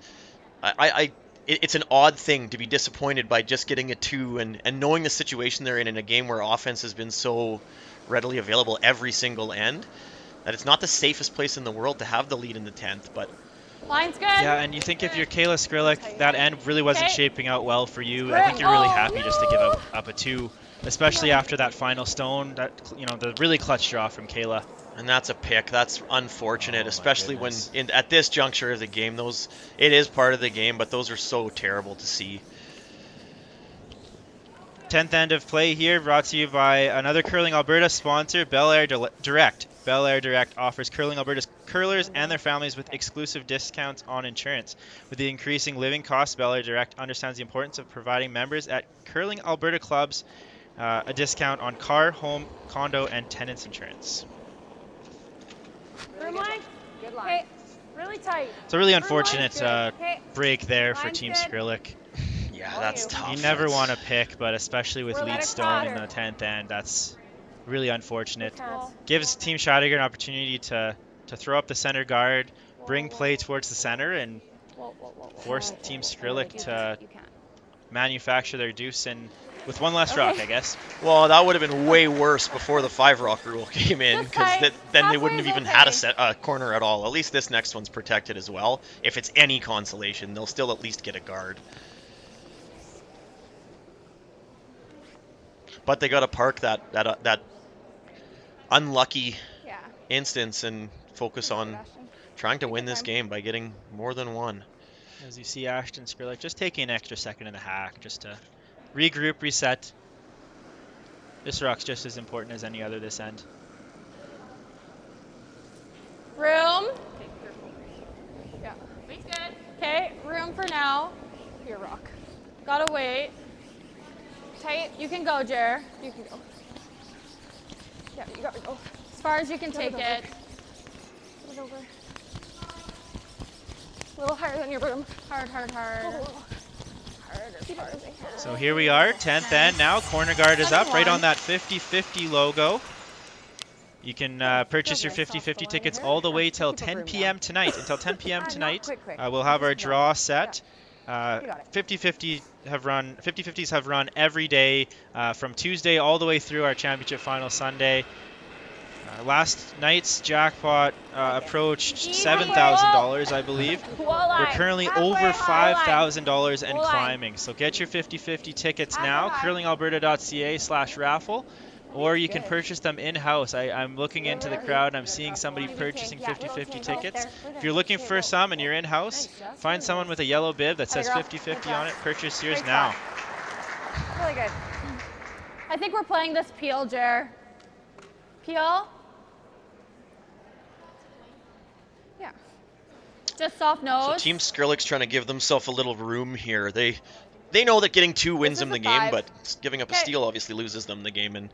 S7: it's an odd thing to be disappointed by just getting a 2 and knowing the situation they're in a game where offense has been so readily available every single end, that it's not the safest place in the world to have the lead in the 10th. But
S8: line's good.
S6: Yeah, and you think if you're Kayla Skrlik, that end really wasn't shaping out well for you. I think you're really happy just to give up a 2, especially after that final stone. That, you know, the really clutch draw from Kayla.
S7: And that's a pick. That's unfortunate, especially when at this juncture of the game, it is part of the game, but those are so terrible to see.
S6: 10th end of play here, brought to you by another Curling Alberta sponsor, Bel Air Direct. Bel Air Direct offers Curling Alberta's curlers and their families with exclusive discounts on insurance. With the increasing living costs, Bel Air Direct understands the importance of providing members at Curling Alberta clubs a discount on car, home, condo, and tenants insurance.
S11: Room line? Good line. Okay. Really tight.
S6: It's a really unfortunate break there for Team Skrlik.
S7: Yeah, that's tough.
S6: You never want to pick, but especially with lead stone in the 10th end, that's really unfortunate. Gives Team Scheidegger an opportunity to throw up the center guard, bring play towards the center, and force Team Skrlik to manufacture their deuce in with one less rock, I guess.
S7: Well, that would have been way worse before the 5-rock rule came in, because then they wouldn't have even had a corner at all. At least this next one's protected as well. If it's any consolation, they'll still at least get a guard. But they got to park that unlucky instance and focus on trying to win this game by getting more than one.
S6: As you see, Ashton Skrlik just taking an extra second and a hack just to regroup, reset. This rock's just as important as any other this end.
S8: Room. Yeah. Wait's good. Okay, room for now. Your rock. Gotta wait. Tight. You can go, Jer. You can go. Yeah, you gotta go. As far as you can take it. Put it over. A little higher than your room. Hard, hard, hard.
S6: So here we are, 10th end now. Corner guard is up right on that 50-50 logo. You can purchase your 50-50 tickets all the way till 10 p.m. tonight. Until 10 p.m. tonight, we'll have our draw set. 50-50s have run every day from Tuesday all the way through our championship final Sunday. Last night's jackpot approached $7,000, I believe. We're currently over $5,000 and climbing. So get your 50-50 tickets now, curlingalberta.ca/raffle, or you can purchase them in-house. I'm looking into the crowd and I'm seeing somebody purchasing 50-50 tickets. If you're looking for some and you're in-house, find someone with a yellow bib that says 50-50 on it. Purchase yours now.
S8: Really good. I think we're playing this peel, Jer. Peel? Yeah. Just soft nose.
S7: So Team Skrlik's trying to give themselves a little room here. They know that getting 2 wins them the game, but giving up a steal obviously loses them the game. And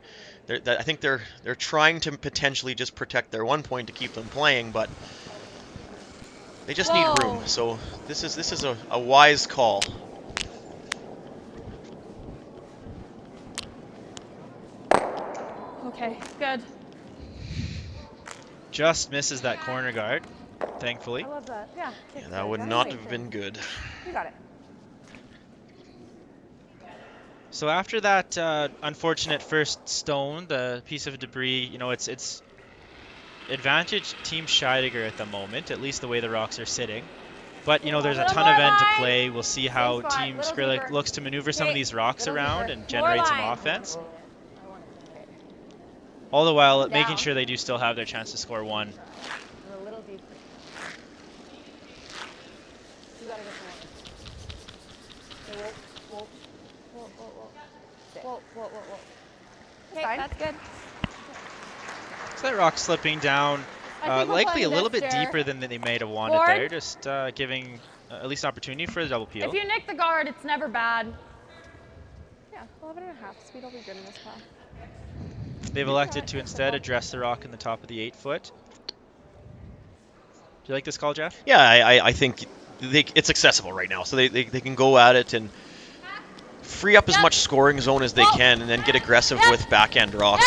S7: I think they're trying to potentially just protect their 1 point to keep them playing, but they just need room. So this is a wise call.
S8: Okay, good.
S6: Just misses that corner guard, thankfully.
S8: I love that. Yeah.
S7: Yeah, that would not have been good.
S8: You got it.
S6: So after that unfortunate first stone, the piece of debris, you know, it's advantage Team Scheidegger at the moment, at least the way the rocks are sitting. But, you know, there's a ton of end to play. We'll see how Team Skrlik looks to maneuver some of these rocks around and generate some offense. All the while making sure they do still have their chance to score one.
S13: A little deeper. You gotta get some more.
S9: Okay, that's good.
S6: So that rock slipping down, likely a little bit deeper than they may have wanted there, just giving at least opportunity for the double peel.
S8: If you nick the guard, it's never bad.
S13: Yeah, 11.5 speed will be good in this class.
S6: They've elected to instead address the rock in the top of the 8-foot. Do you like this call, Jeff?
S7: Yeah, I think it's accessible right now, so they can go at it and free up as much scoring zone as they can, and then get aggressive with backhand rocks.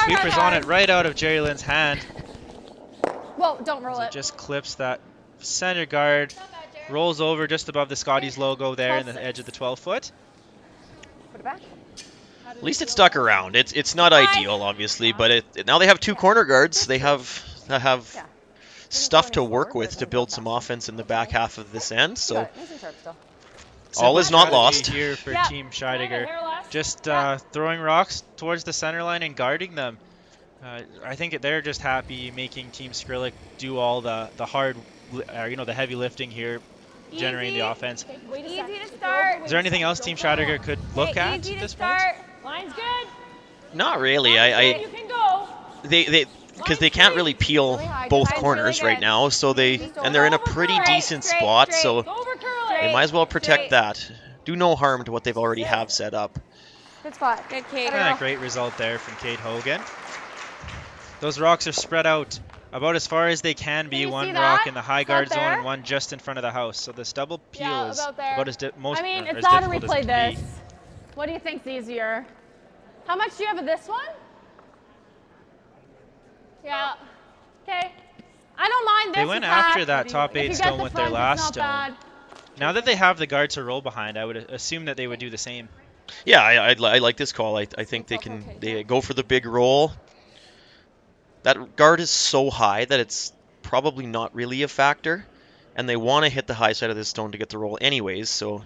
S6: Sweeper's on it right out of Jerry Lynn's hand.
S8: Whoa, don't roll it.
S6: Just clips that center guard, rolls over just above the Scotties logo there in the edge of the 12-foot.
S13: Put it back.
S7: At least it stuck around. It's not ideal, obviously, but now they have 2 corner guards. They have stuff to work with to build some offense in the back half of this end. So all is not lost
S6: here for Team Scheidegger. Just throwing rocks towards the center line and guarding them. I think they're just happy making Team Skrlik do all the hard, the heavy lifting here, generating the offense.
S8: Easy to start.
S6: Is there anything else Team Scheidegger could look at this point?
S8: Line's good.
S7: Not really.
S8: You can go.
S7: Because they can't really peel both corners right now, so they're in a pretty decent spot, so they might as well protect that. Do no harm to what they've already have set up.
S8: Good spot. Good, Kate.
S6: Yeah, great result there from Kate Hogan. Those rocks are spread out about as far as they can be. One rock in the high guard zone and one just in front of the house. So this double peel is about as difficult as it
S8: it's not a
S6: can
S8: replay this.
S6: be.
S8: What do you think's easier? How much do you have of this one? Yeah. Okay. I don't mind this
S6: They went
S8: attack.
S6: after that top
S8: If
S6: 8
S8: you get
S6: stone
S8: the
S6: with their
S8: front,
S6: last
S8: it's not
S6: stone.
S8: bad.
S6: Now that they have the guard to roll behind, I would assume that they would do the same.
S7: Yeah, I like this call. I think they go for the big roll. That guard is so high that it's probably not really a factor, and they want to hit the high side of this stone to get the roll anyways, so...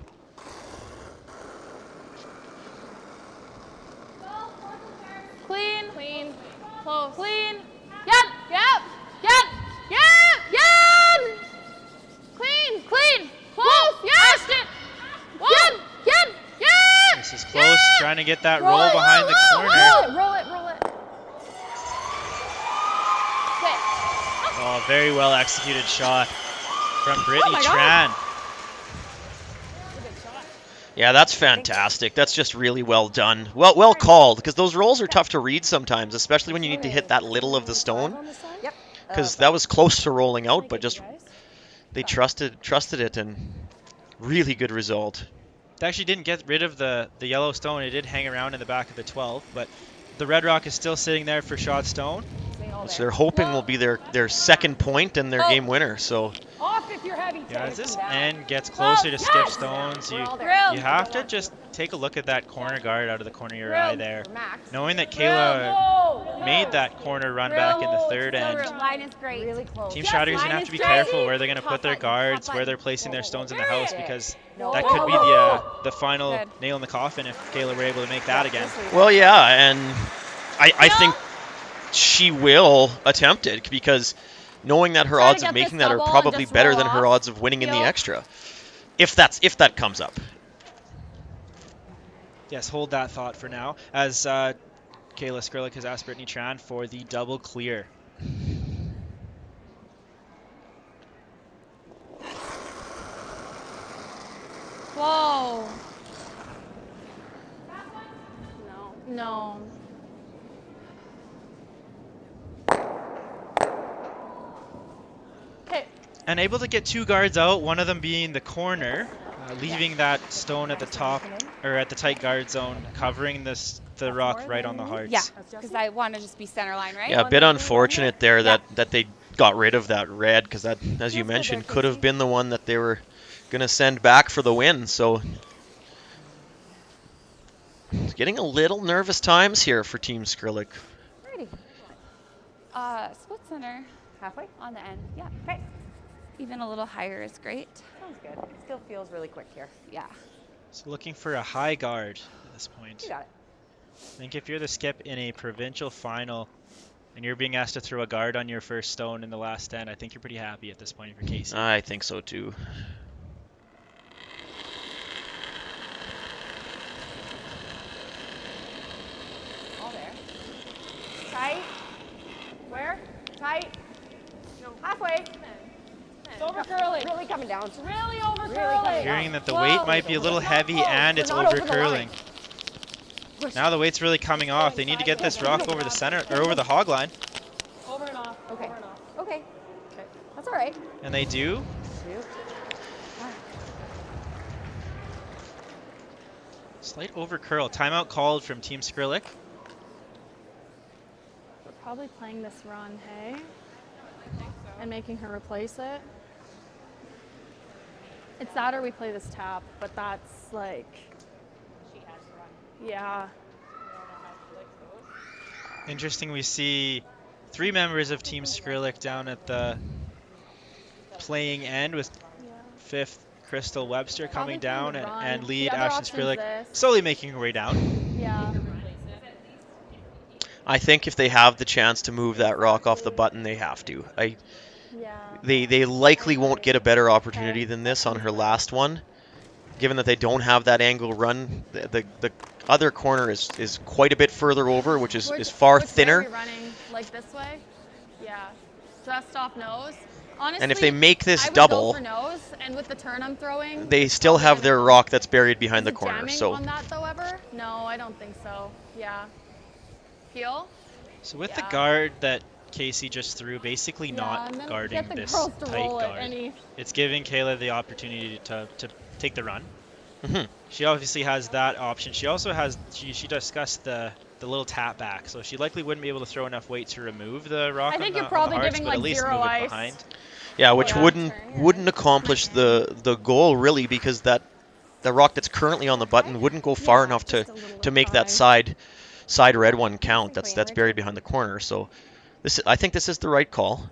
S8: Clean. Clean. Close. Clean. Yep. Yep. Yep. Yep. Yep. Clean. Clean. Close. Yes. Yep. Yep. Yep.
S6: This is close, trying to get that roll behind the corner.
S8: Roll it. Roll it.
S6: Oh, very well executed shot from Brittany Tran.
S7: Yeah, that's fantastic. That's just really well done. Well called, because those rolls are tough to read sometimes, especially when you need to hit that little of the stone.
S13: Yep.
S7: Because that was close to rolling out, but just they trusted it, and really good result.
S6: They actually didn't get rid of the yellow stone. It did hang around in the back of the 12, but the red rock is still sitting there for shot stone.
S7: So they're hoping will be their second point and their game winner. So
S11: Off if you're heavy.
S6: yeah, as this end gets closer to skip stones, you have to just take a look at that corner guard out of the corner of your eye there. Knowing that Kayla made that corner run back in the third end,
S9: Line is great.
S13: Really close.
S6: Team Scheidegger's going to have to be careful where they're going to put their guards, where they're placing their stones in the house, because that could be the final nail in the coffin if Kayla were able to make that again.
S7: well, yeah, and I think she will attempt it, because knowing that her odds of making that are probably better than her odds of winning in the extra, if that comes up.
S6: Yes, hold that thought for now, as Kayla Skrlik has asked Brittany Tran for the double clear.
S8: Whoa. No. Okay.
S6: And able to get two guards out, one of them being the corner, leaving that stone at the top, or at the tight guard zone, covering the rock right on the hearts.
S9: Yeah, because I want to just be center line, right?
S7: Yeah, a bit unfortunate there that they got rid of that red, because that, as you mentioned, could have been the one that they were going to send back for the win. So it's getting a little nervous times here for Team Skrlik.
S9: Ready. Split center.
S13: Halfway?
S9: On the end. Yeah.
S13: Okay.
S9: Even a little higher is great.
S13: Sounds good. It still feels really quick here.
S9: Yeah.
S6: So looking for a high guard at this point.
S13: You got it.
S6: I think if you're the skip in a provincial final and you're being asked to throw a guard on your first stone in the last 10, I think you're pretty happy at this point if you're Casey.
S7: I think so too.
S13: All there. Tight. Where? Tight. Halfway.
S11: It's over curling.
S13: Really coming down.
S11: It's really over curling.
S6: Hearing that the weight might be a little heavy and it's over curling. Now the weight's really coming off. They need to get this rock over the center, or over the hog line.
S11: Over and off.
S13: Okay.
S11: Over and off.
S13: Okay. That's all right.
S6: And they do. Slight over curl. Timeout called from Team Skrlik.
S5: We're probably playing this run, hey? And making her replace it. It's that or we play this tap, but that's like...
S14: She has run.
S5: Yeah.
S6: Interesting, we see 3 members of Team Skrlik down at the playing end, with 5th Crystal Webster coming down and lead Ashton Skrlik slowly making her way down.
S5: Yeah.
S7: I think if they have the chance to move that rock off the button, they have to. They likely won't get a better opportunity than this on her last one, given that they don't have that angle run. The other corner is quite a bit further over, which is far thinner.
S5: Which way are we running? Like this way? Yeah. Just off nose. Honestly,
S7: And if they make this
S5: I would
S7: double,
S5: go for nose, and with the turn I'm throwing,
S7: they still have their rock that's buried behind the corner.
S5: jamming
S7: So
S5: on that though ever? No, I don't think so. Yeah. Peel?
S6: So with the guard that Casey just threw, basically
S5: and
S6: not
S5: then
S6: guarding
S5: get the
S6: this
S5: girls to
S6: tight
S5: roll it
S6: guard. It's giving Kayla the opportunity to take the run. She obviously has that option. She also has, she discussed the the little tap back. So she likely wouldn't be able to throw enough weight to remove the rock
S8: I think
S6: on
S8: you're
S6: the
S8: probably
S6: hearts,
S8: giving
S6: but
S8: like
S6: at least
S8: 0
S6: move it
S8: ice.
S6: behind.
S7: Yeah, which wouldn't accomplish the goal really, because the rock that's currently on the button wouldn't go far enough to make that side red one count. That's buried behind the corner. So I think this is the right call.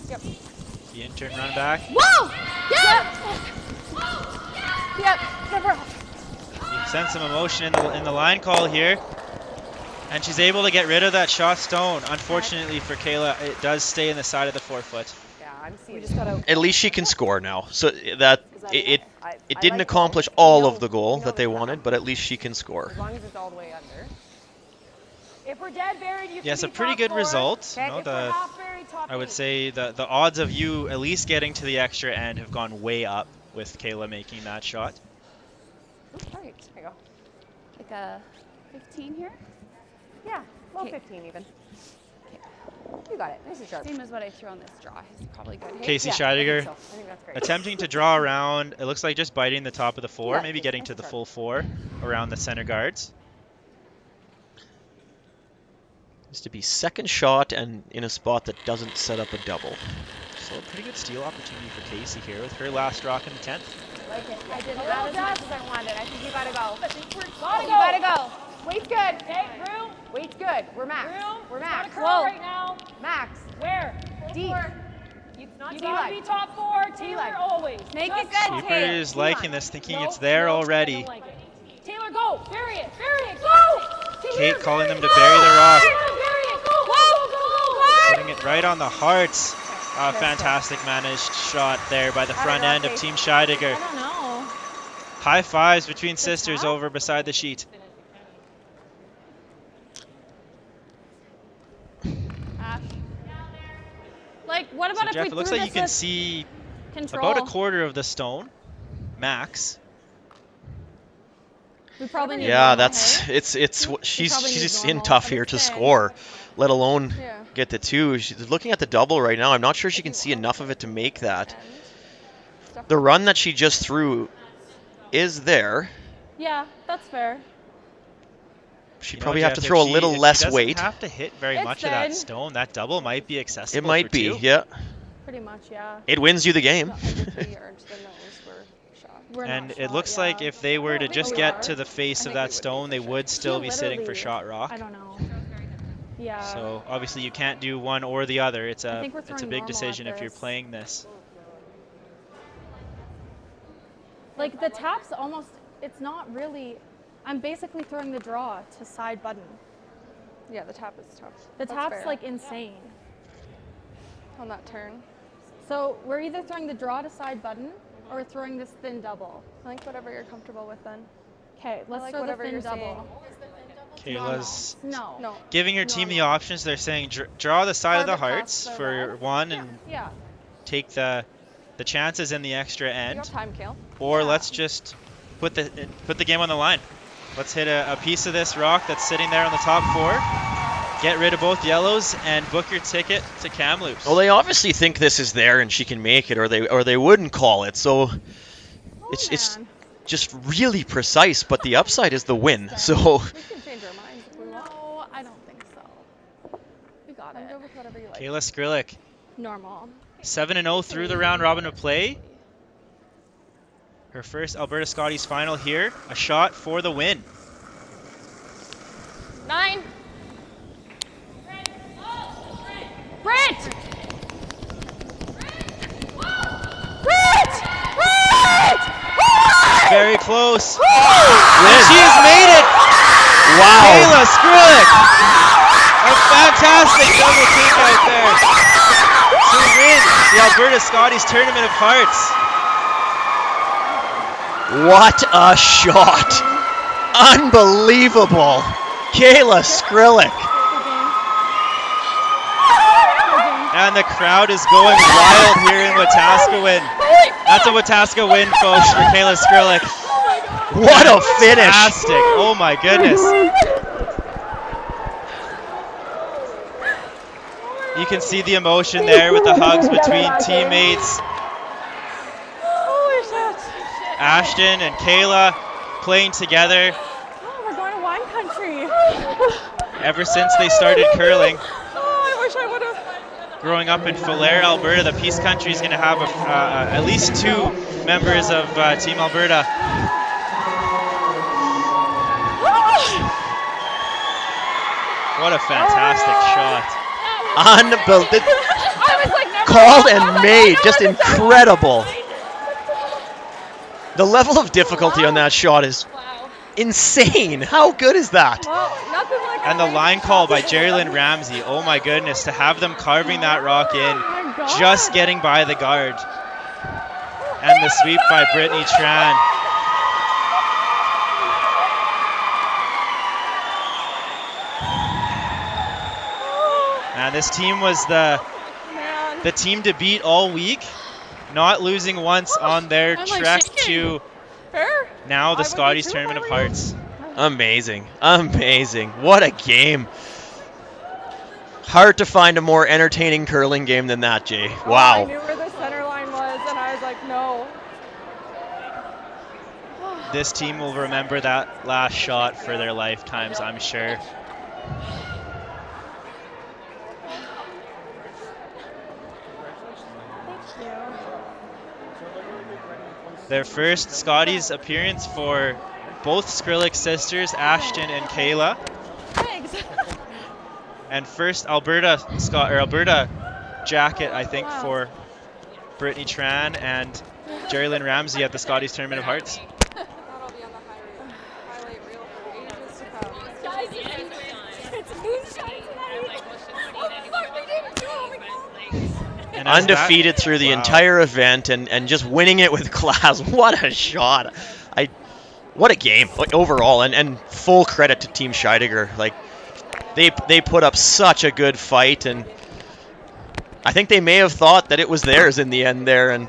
S8: Yep.
S6: The intern run back.
S8: Whoa! Yep. Yep.
S6: You sense some emotion in the line call here. And she's able to get rid of that shot stone. Unfortunately for Kayla, it does stay in the side of the 4-foot.
S13: Yeah, I'm seeing. We just gotta.
S7: At least she can score now. So that it didn't accomplish all of the goal that they wanted, but at least she can score.
S13: As long as it's all the way under.
S11: If we're dead buried, you
S6: Yes,
S11: can
S6: a
S11: be
S6: pretty
S11: top
S6: good
S11: four.
S6: result.
S11: Okay,
S6: You know,
S11: if we're half buried, top
S6: I would
S11: 8.
S6: say the odds of you at least getting to the extra end have gone way up with Kayla making that shot.
S13: Oops, sorry. There you go.
S8: Like a 15 here?
S13: Yeah, well, 15 even. You got it. Nice and sharp.
S8: Same as what I threw on this draw. Is probably good. Hey?
S6: Casey
S13: Yeah,
S6: Scheidegger
S13: I think that's great.
S6: attempting to draw around. It looks like just biting the top of the 4,
S13: Yeah,
S6: maybe
S13: just
S6: getting
S13: nice
S6: to
S13: and
S6: the
S13: sharp.
S6: full 4 around the center guards.
S7: Is to be second shot and in a spot that doesn't set up a double.
S6: So a pretty good steal opportunity for Casey here with her last rock in the 10th.
S8: Like it. I did not as much as I wanted. I think you gotta go.
S11: Gotta
S8: You
S11: go.
S8: gotta go.
S13: Weight's good.
S11: Okay, room.
S13: Weight's good. We're max.
S11: Room.
S13: We're
S11: It's
S13: max.
S11: not a curl right now.
S13: Max.
S11: Where?
S13: Deep.
S11: You
S13: T-line.
S11: gotta be top 4, Taylor, always.
S8: Make
S11: Just
S8: it good,
S6: Keeper
S8: Taylor.
S6: is liking this, thinking
S11: No,
S6: it's there
S11: no, I
S6: already.
S11: don't like it. Taylor, go. Bury it. Bury it. Go. Taylor,
S6: Kate calling them to
S11: it.
S6: bury the rock.
S11: Taylor, bury it. Go. Go. Go.
S6: Putting it right on the hearts. A fantastic managed shot there by the front end of Team Scheidegger.
S8: I don't know.
S6: High fives between sisters over beside the sheet.
S8: Ash. Like, what
S6: So
S8: about if
S6: Jeff,
S8: we
S6: it
S8: threw
S6: looks like you
S8: this
S6: can
S8: with
S6: see
S8: control?
S6: about a quarter of the stone, max.
S8: We probably need
S7: Yeah,
S8: more,
S7: that's
S8: hey?
S7: it's
S8: probably
S7: she's
S8: need
S7: in
S8: normal.
S7: tough
S8: But
S7: here
S8: it's
S7: to
S8: thin.
S7: score, let alone
S8: Yeah.
S7: get the 2. She's looking at the double right now. I'm not sure she can see enough of it to make that. The run that she just threw is there.
S8: Yeah, that's fair.
S7: She
S6: You know,
S7: probably have
S6: Jeff,
S7: to
S6: if
S7: throw a
S6: she-
S7: little
S6: if she
S7: less
S6: doesn't
S7: weight.
S6: have to hit very
S8: It's
S6: much of that
S8: thin.
S6: stone. That double might be accessible.
S7: It might
S6: for
S7: be,
S6: 2.
S7: yeah.
S8: Pretty much, yeah.
S7: It wins you the game.
S13: The under 3 yards, the nose were shot.
S8: We're
S6: And
S8: not
S6: it
S8: shot,
S6: looks like
S8: yeah.
S6: if they were to
S8: think
S6: just
S8: we
S6: get
S8: are.
S6: to the face
S8: I
S6: of
S8: think
S6: that
S8: we would
S6: stone,
S8: be
S6: they
S8: for
S6: would still be sitting for
S8: literally-
S6: shot rock.
S8: I don't know. Yeah.
S6: So obviously you can't do one or the other. It's
S8: I
S6: a
S8: think we're
S6: it's a
S8: throwing
S6: big
S8: normal
S6: decision
S8: at
S6: if you're
S8: this.
S6: playing this.
S8: Like the tap's almost, it's not really, I'm basically throwing the draw to side button.
S13: Yeah, the tap is tough.
S8: The
S13: That's
S8: tap's
S13: fair.
S8: like insane.
S13: On that turn.
S8: So we're either throwing the draw to side button or we're throwing this thin double.
S13: I think whatever you're comfortable with then.
S8: Okay, let's
S13: like
S8: throw the
S13: whatever
S8: thin
S13: you're
S8: double.
S6: Kayla's
S8: No.
S13: No.
S6: giving her team the options. They're saying draw the side of the
S8: Carve it
S6: hearts
S8: past the
S6: for
S8: red.
S6: one and
S8: Yeah.
S6: take the chances in the extra
S13: You
S6: end,
S13: got time, Kale.
S6: or let's just put the game on the line. Let's hit a piece of this rock that's sitting there on the top 4. Get rid of both yellows and book your ticket to Kamloops.
S7: Well, they obviously think this is there and she can make it, or they wouldn't call it. So it's
S8: man.
S7: just really precise, but the upside is the win. So
S13: We can change our minds if we want.
S8: No, I don't think so. We got
S13: I'm
S8: it.
S13: good with whatever you like.
S6: Kayla Skrlik,
S8: Normal.
S6: 7-0 through the round robin of play. Her first Alberta Scotties final here. A shot for the win.
S8: 9. Brent! Brent!
S6: Very close. And she has made it.
S7: wow,
S6: Kayla Skrlik. A fantastic double kick out there to win the Alberta Scotties Tournament of Hearts.
S7: what a shot! Unbelievable, Kayla Skrlik.
S6: And the crowd is going wild here in Wetaskawin. That's a Wetaskawin, folks, for Kayla Skrlik.
S7: What a finish!
S6: Fantastic. Oh my goodness. You can see the emotion there with the hugs between teammates.
S8: Holy shit.
S6: Ashton and Kayla playing together
S8: Oh, we're going to wine country.
S6: ever since they started curling.
S8: Oh, I wish I would have.
S6: Growing up in Falher, Alberta, the Peace Country is going to have at least 2 members of Team Alberta. What a fantastic shot.
S7: Unbelievable.
S8: I was like, never
S7: Called
S8: mind.
S7: and made. Just incredible. The level of difficulty on that shot is insane. How good is that?
S8: Nothing like
S6: And the line call by Jerry-Lynn Ramsey. Oh my goodness, to have them carving that rock in, just getting by the guard. And the sweep by Brittany Tran. And this team was the team to beat all week, not losing once on their trek to now the Scotties Tournament of Hearts.
S7: Amazing. Amazing. What a game. Hard to find a more entertaining curling game than that, Jay. Wow.
S8: I knew where the center line was, and I was like, no.
S6: This team will remember that last shot for their lifetimes, I'm sure. Their first Scotties appearance for both Skrlik sisters, Ashton and Kayla.
S8: Thanks.
S6: And first Alberta jacket, I think, for Brittany Tran and Jerry-Lynn Ramsey at the Scotties Tournament of Hearts. And
S7: undefeated through the entire event and just winning it with class. What a shot. What a game, like, overall, and full credit to Team Scheidegger. Like, they put up such a good fight, and I think they may have thought that it was theirs in the end there, and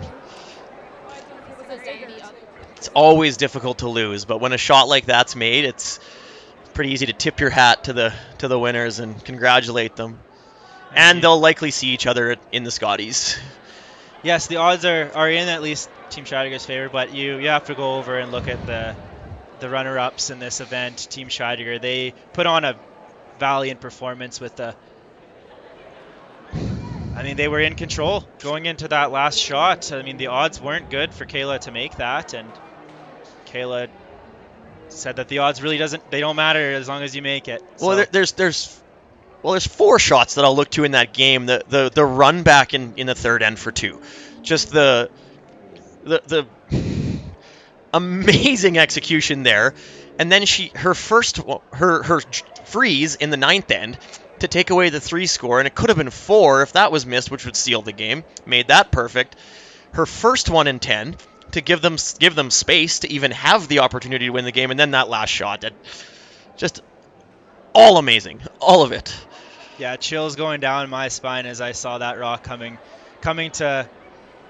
S7: it's always difficult to lose, but when a shot like that's made, it's pretty easy to tip your hat to the winners and congratulate them. And they'll likely see each other in the Scotties.
S6: Yes, the odds are in at least Team Scheidegger's favor, but you have to go over and look at the runner-ups in this event, Team Scheidegger. They put on a valiant performance with they were in control going into that last shot. I mean, the odds weren't good for Kayla to make that, and Kayla said that the odds really don't matter as long as you make it.
S7: Well, there's 4 shots that I'll look to in that game. The run back in the third end for 2. Just the amazing execution there. And then her freeze in the 9th end to take away the 3 score, and it could have been 4 if that was missed, which would seal the game. Made that perfect. Her first 1 in 10 to give them space to even have the opportunity to win the game, and then that last shot. Just all amazing. All of it.
S6: Yeah, chills going down my spine as I saw that rock coming to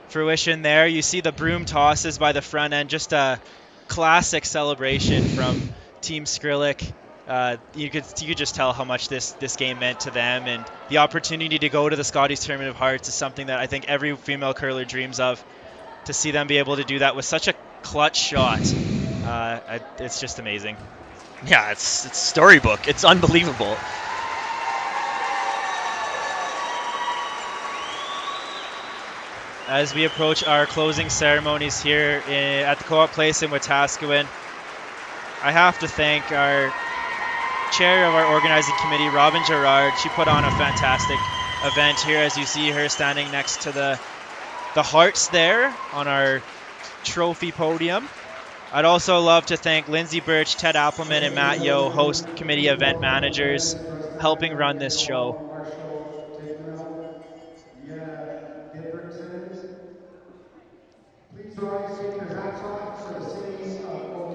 S6: fruition there. You see the broom tosses by the front end, just a classic celebration from Team Skrlik. You could just tell how much this game meant to them, and the opportunity to go to the Scotties Tournament of Hearts is something that I think every female curler dreams of. To see them be able to do that with such a clutch shot, it's just amazing.
S7: Yeah, it's storybook. It's unbelievable.
S6: As we approach our closing ceremonies here at the Co-op Place in Wetaskawin, I have to thank our chair of our organizing committee, Robin Gerard. She put on a fantastic event here, as you see her standing next to the hearts there on our trophy podium. I'd also love to thank Lindsay Birch, Ted Appleman, and Matt Yo, host committee event managers, helping run this show.
S15: Please rise, take your hats off for the city of Wetaskawin.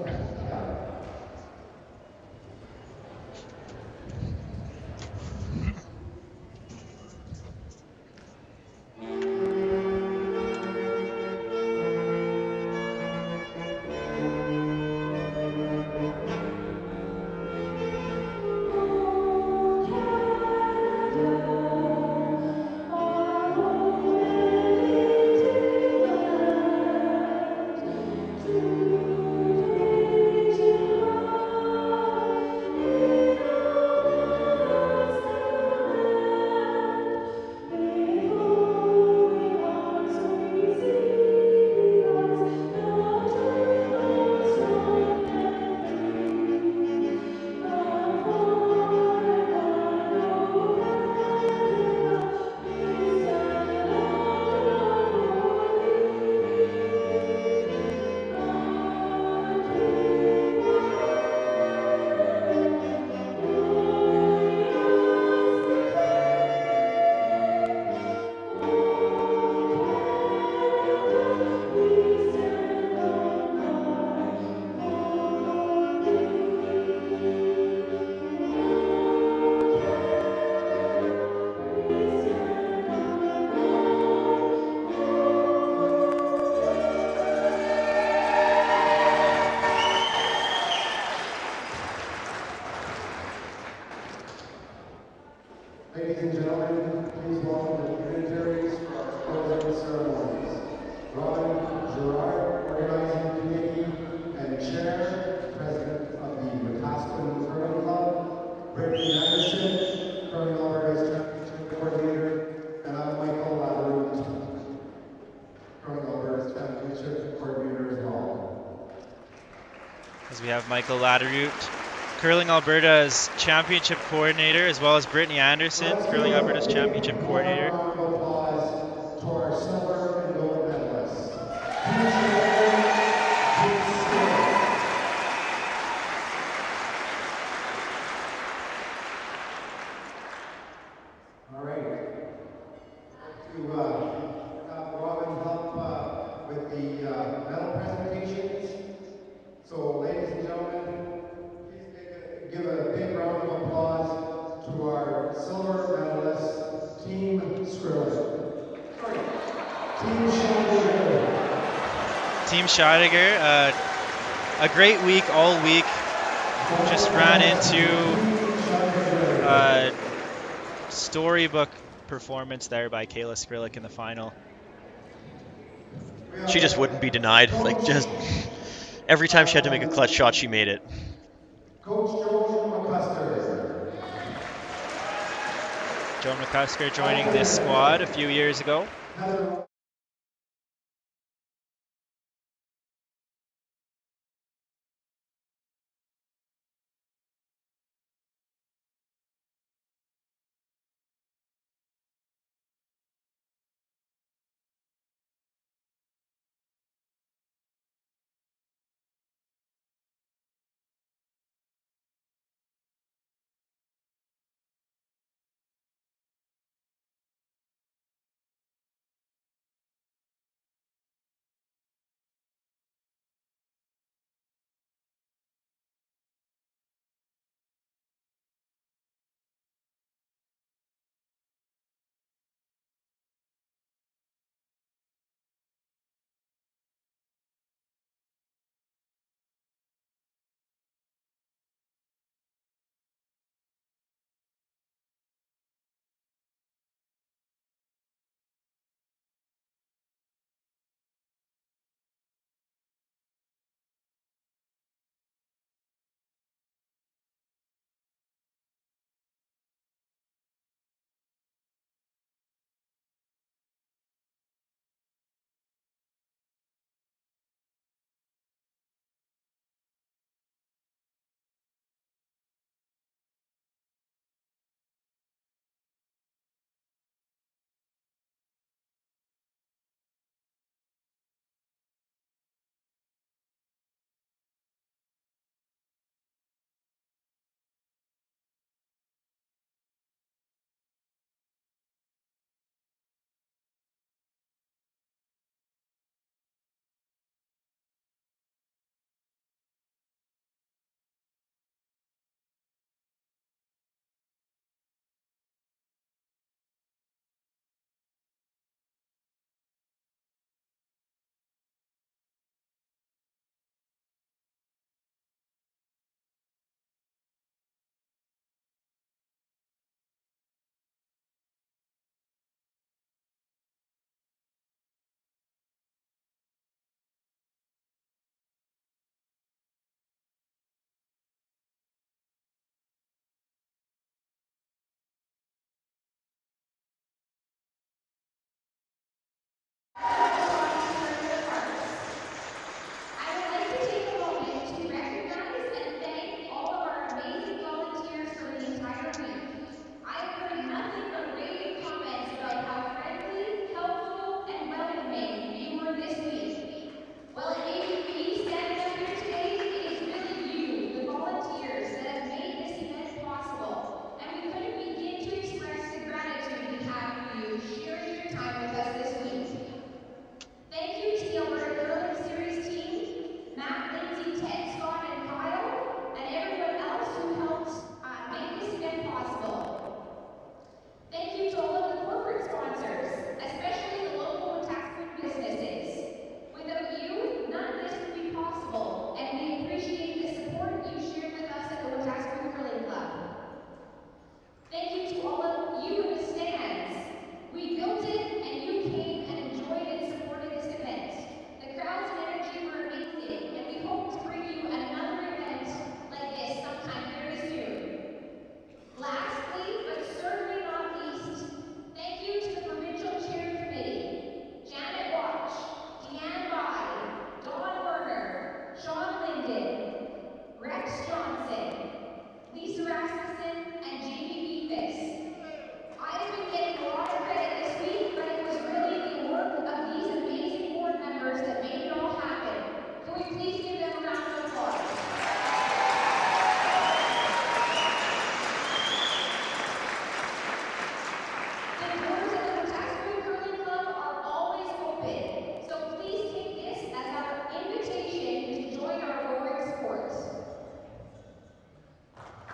S15: Curling Alberta's championship coordinator as well.
S6: As we have Michael Latterroot, Curling Alberta's championship coordinator, as well as Brittany Anderson, Curling Alberta's championship coordinator.
S15: Round of applause to our silver and gold medalists. All right. To have Robin help with the medal presentations. So, ladies and gentlemen, please give a big round of applause to our silver medalist, Team Skrlik. Sorry, Team Scheidegger.
S6: Team Scheidegger, a great week all week. Just ran into storybook performance there by Kayla Skrlik in the final.
S7: She just wouldn't be denied. Like, just every time she had to make a clutch shot, she made it.
S15: Coach
S6: Joan McCusker joining this squad a few years ago.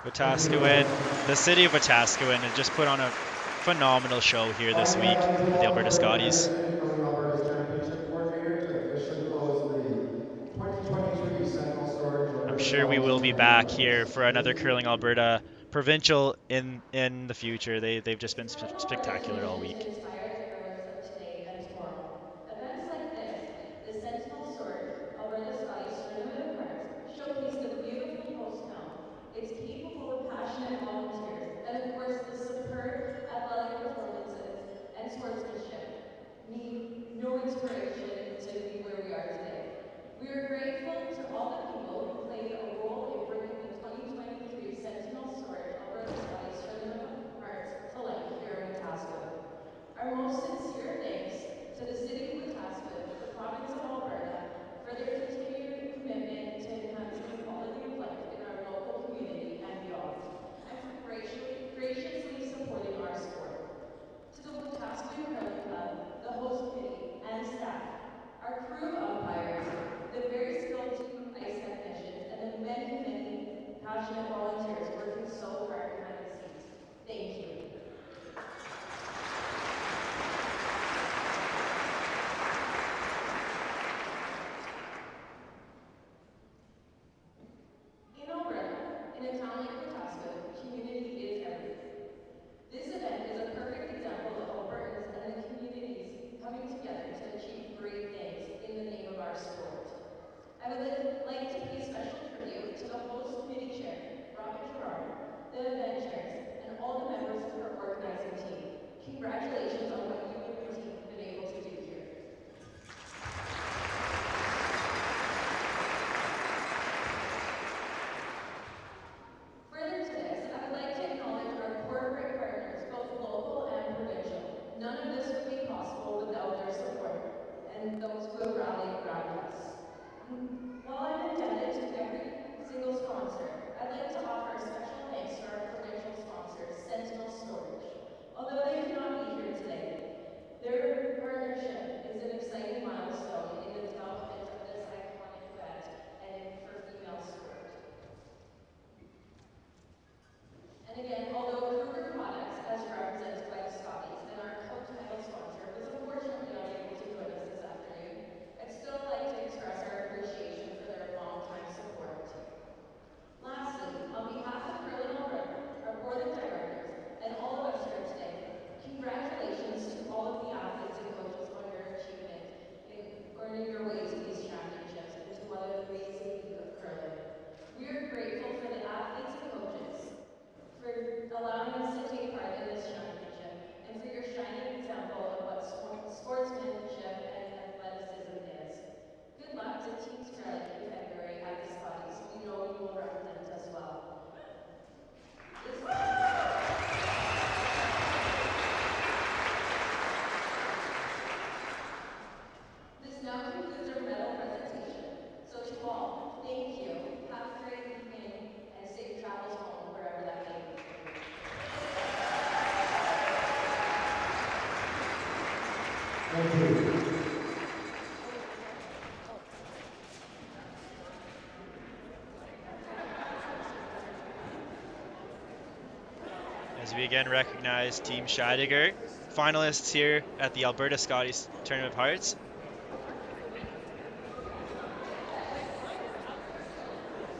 S6: Wetaskawin, the city of Wetaskawin, has just put on a phenomenal show here this week at the Alberta Scotties.
S15: Curling Alberta's championship coordinator to officially close the 2023 Sentinel Storage
S6: I'm
S15: Alberta
S6: sure we
S15: Scotties
S6: will be
S15: tournament
S6: back
S15: finals.
S6: here for another Curling Alberta provincial in the future. They've just been spectacular all week.
S16: Inspire the curlers of today and tomorrow. Events like this, the Sentinel Storage Alberta Scotties Tournament of Hearts, showcase the beautiful host town. It's capable of passionate volunteers, and of course the superb athletic performances and sportsmanship need no inspiration to be where we are today. We are grateful to all the people who played a role in bringing the 2023 Sentinel Storage Alberta Scotties Tournament of Hearts to life here in Wetaskawin. Our most sincere thanks to the City of Wetaskawin, the Province of Alberta, for their continued commitment to enhancing the quality of life in our local community and beyond, and for graciously supporting our sport. To the Wetaskawin Curling Club, the host committee, and staff, our crew umpires, the very skilled team of ice technicians, and the many, many passionate volunteers working so hard behind the scenes. Thank you. In Alberta, in a town like Wetaskawin, community is everything. This event is a perfect example of Albertans and the communities coming together to achieve great things in the name of our sport. I would like to pay special tribute to the host committee chair, Robin Gerard, the event chairs, and all the members of our organizing team. Congratulations on what you and your team have been able to do here. Further to this, I would like to acknowledge our corporate partners, both local and provincial. None of this would be possible without their support and those who have rallied around us. While I'm indebted to every single sponsor, I'd like to offer a special thanks to our provincial sponsor, Sentinel Storage. Although they cannot be here today, their partnership is an exciting milestone in the development of this iconic event and for female sport. And again, although Kruger Products, as represented by the Scotties and our co-title sponsor, was unfortunately unable to join us this afternoon, I'd still like to express our appreciation for their long-time support. Lastly, on behalf of Curling Alberta, our board of directors, and all of us here today, congratulations to all of the athletes and coaches on your achievement in earning your way to these championships and to what an amazing week of curling. We are grateful for the athletes and coaches for allowing us to take part in this championship and for your shining example of what sportsmanship and athleticism is. Good luck to Team Skrlik in February at the Scotties. We know you will represent us well. This now concludes our medal presentation. So to all, thank you. Have a great evening and safe travels home wherever that may be.
S15: Thank you.
S6: As we again recognize Team Scheidegger, finalists here at the Alberta Scotties Tournament of Hearts.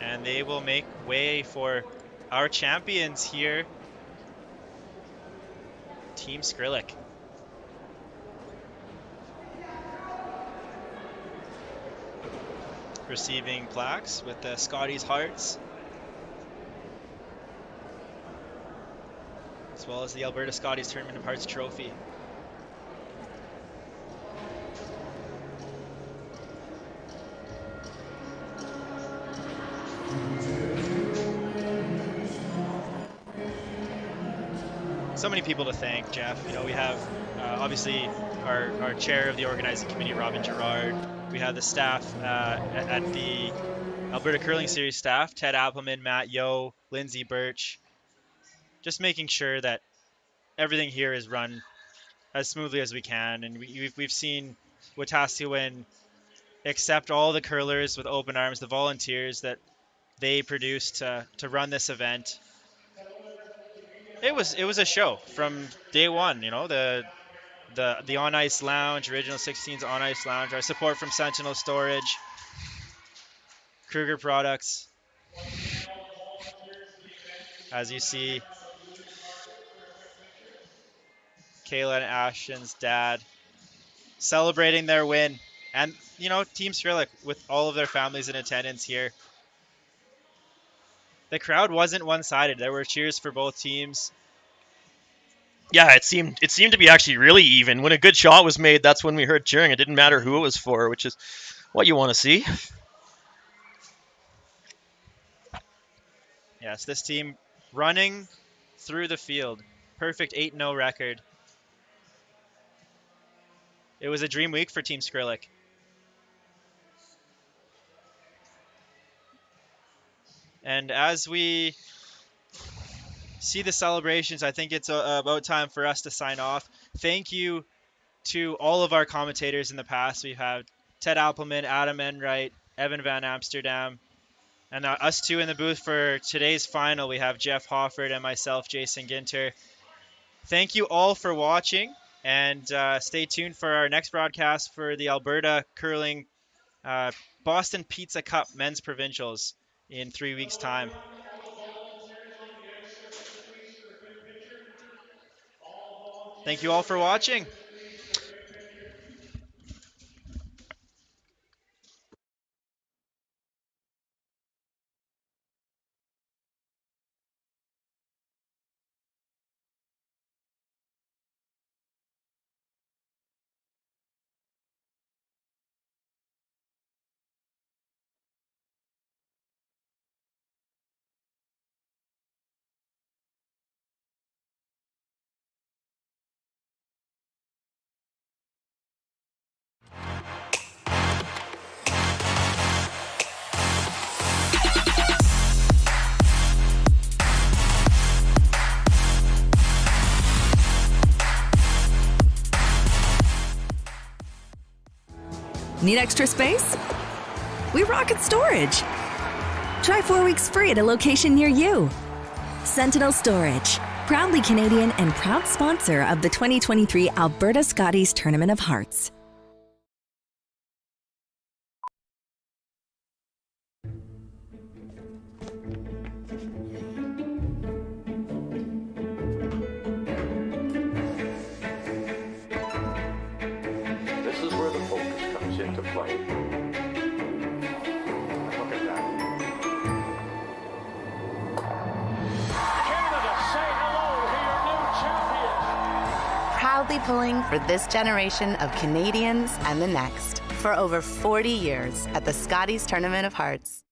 S6: And they will make way for our champions here, Team Skrlik. Receiving plaques with the Scotties Hearts, as well as the Alberta Scotties Tournament of Hearts trophy. So many people to thank, Jeff. You know, we have obviously our chair of the organizing committee, Robin Gerard. We have the staff at the Alberta Curling Series staff, Ted Appleman, Matt Yo, Lindsay Birch, just making sure that everything here is run as smoothly as we can. And we've seen Wetaskawin accept all the curlers with open arms, the volunteers that they produced to run this event. It was a show from day one. You know, the on ice lounge, original 16's on ice lounge. Our support from Sentinel Storage, Kruger Products. As you see, Kayla and Ashton's dad celebrating their win, and you know, Team Skrlik with all of their families in attendance here. The crowd wasn't one-sided. There were cheers for both teams.
S7: Yeah, it seemed to be actually really even. When a good shot was made, that's when we heard cheering. It didn't matter who it was for, which is what you want to see.
S6: Yes, this team running through the field. Perfect 8-0 record. It was a dream week for Team Skrlik. And as we see the celebrations, I think it's about time for us to sign off. Thank you to all of our commentators in the past. We've had Ted Appelman, Adam Enright, Evan Van Amsterdam, and us two in the booth for today's final. We have Jeff Hofford and myself, Jason Ginter. Thank you all for watching, and stay tuned for our next broadcast for the Alberta Curling Boston Pizza Cup Men's Provincials in 3 weeks' time. Thank you all for watching.
S1: Need extra space? We rocket storage. Try 4 weeks free at a location near you. Sentinel Storage, proudly Canadian and proud sponsor of the 2023 Alberta Scotties Tournament of Hearts.
S2: This is where the focus comes into play. Look at that.
S16: Canada, say hello to your new champions.
S3: Proudly pulling for this generation of Canadians and the next for over 40 years at the Scotties Tournament of Hearts.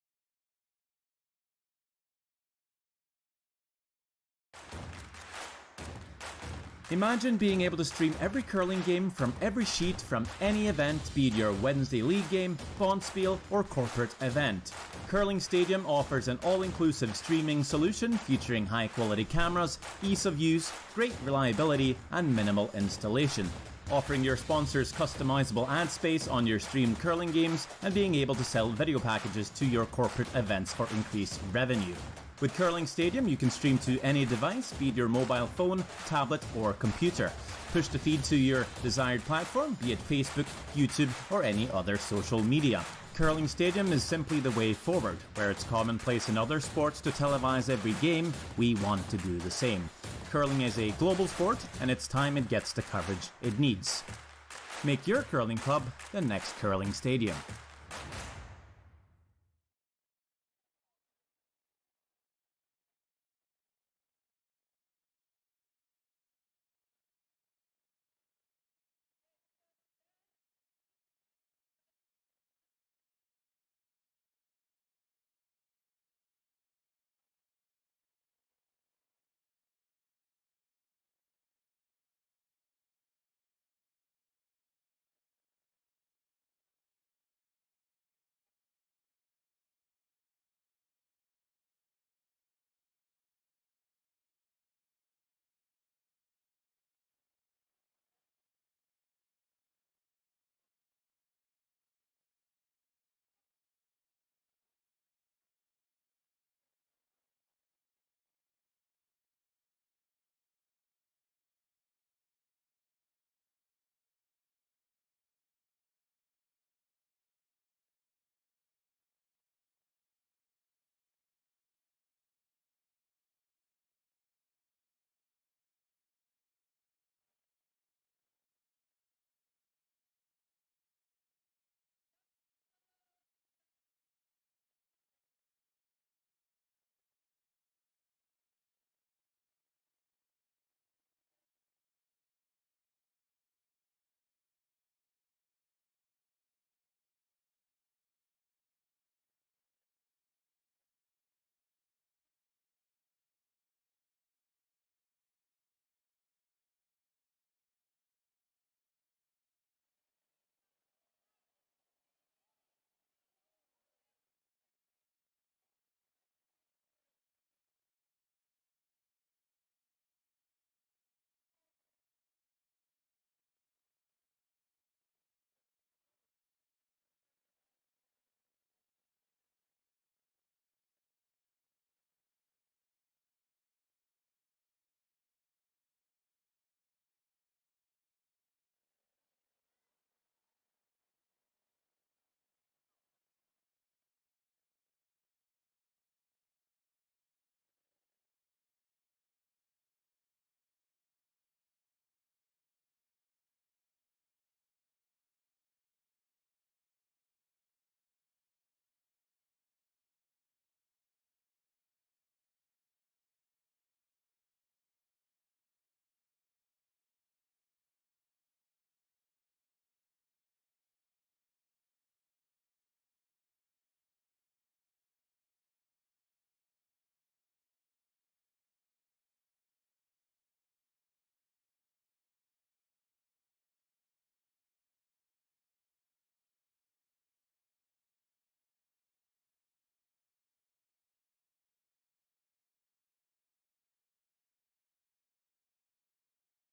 S12: Imagine being able to stream every curling game from every sheet from any event, be it your Wednesday league game, bonspiel, or corporate event. Curling Stadium offers an all-inclusive streaming solution featuring high-quality cameras, ease of use, great reliability, and minimal installation. Offering your sponsors customizable ad space on your streamed curling games and being able to sell video packages to your corporate events for increased revenue. With Curling Stadium, you can stream to any device, be it your mobile phone, tablet, or computer. Push the feed to your desired platform, be it Facebook, YouTube, or any other social media. Curling Stadium is simply the way forward. Where it's commonplace in other sports to televise every game, we want to do the same. Curling is a global sport, and it's time it gets the coverage it needs. Make your curling club the next Curling Stadium.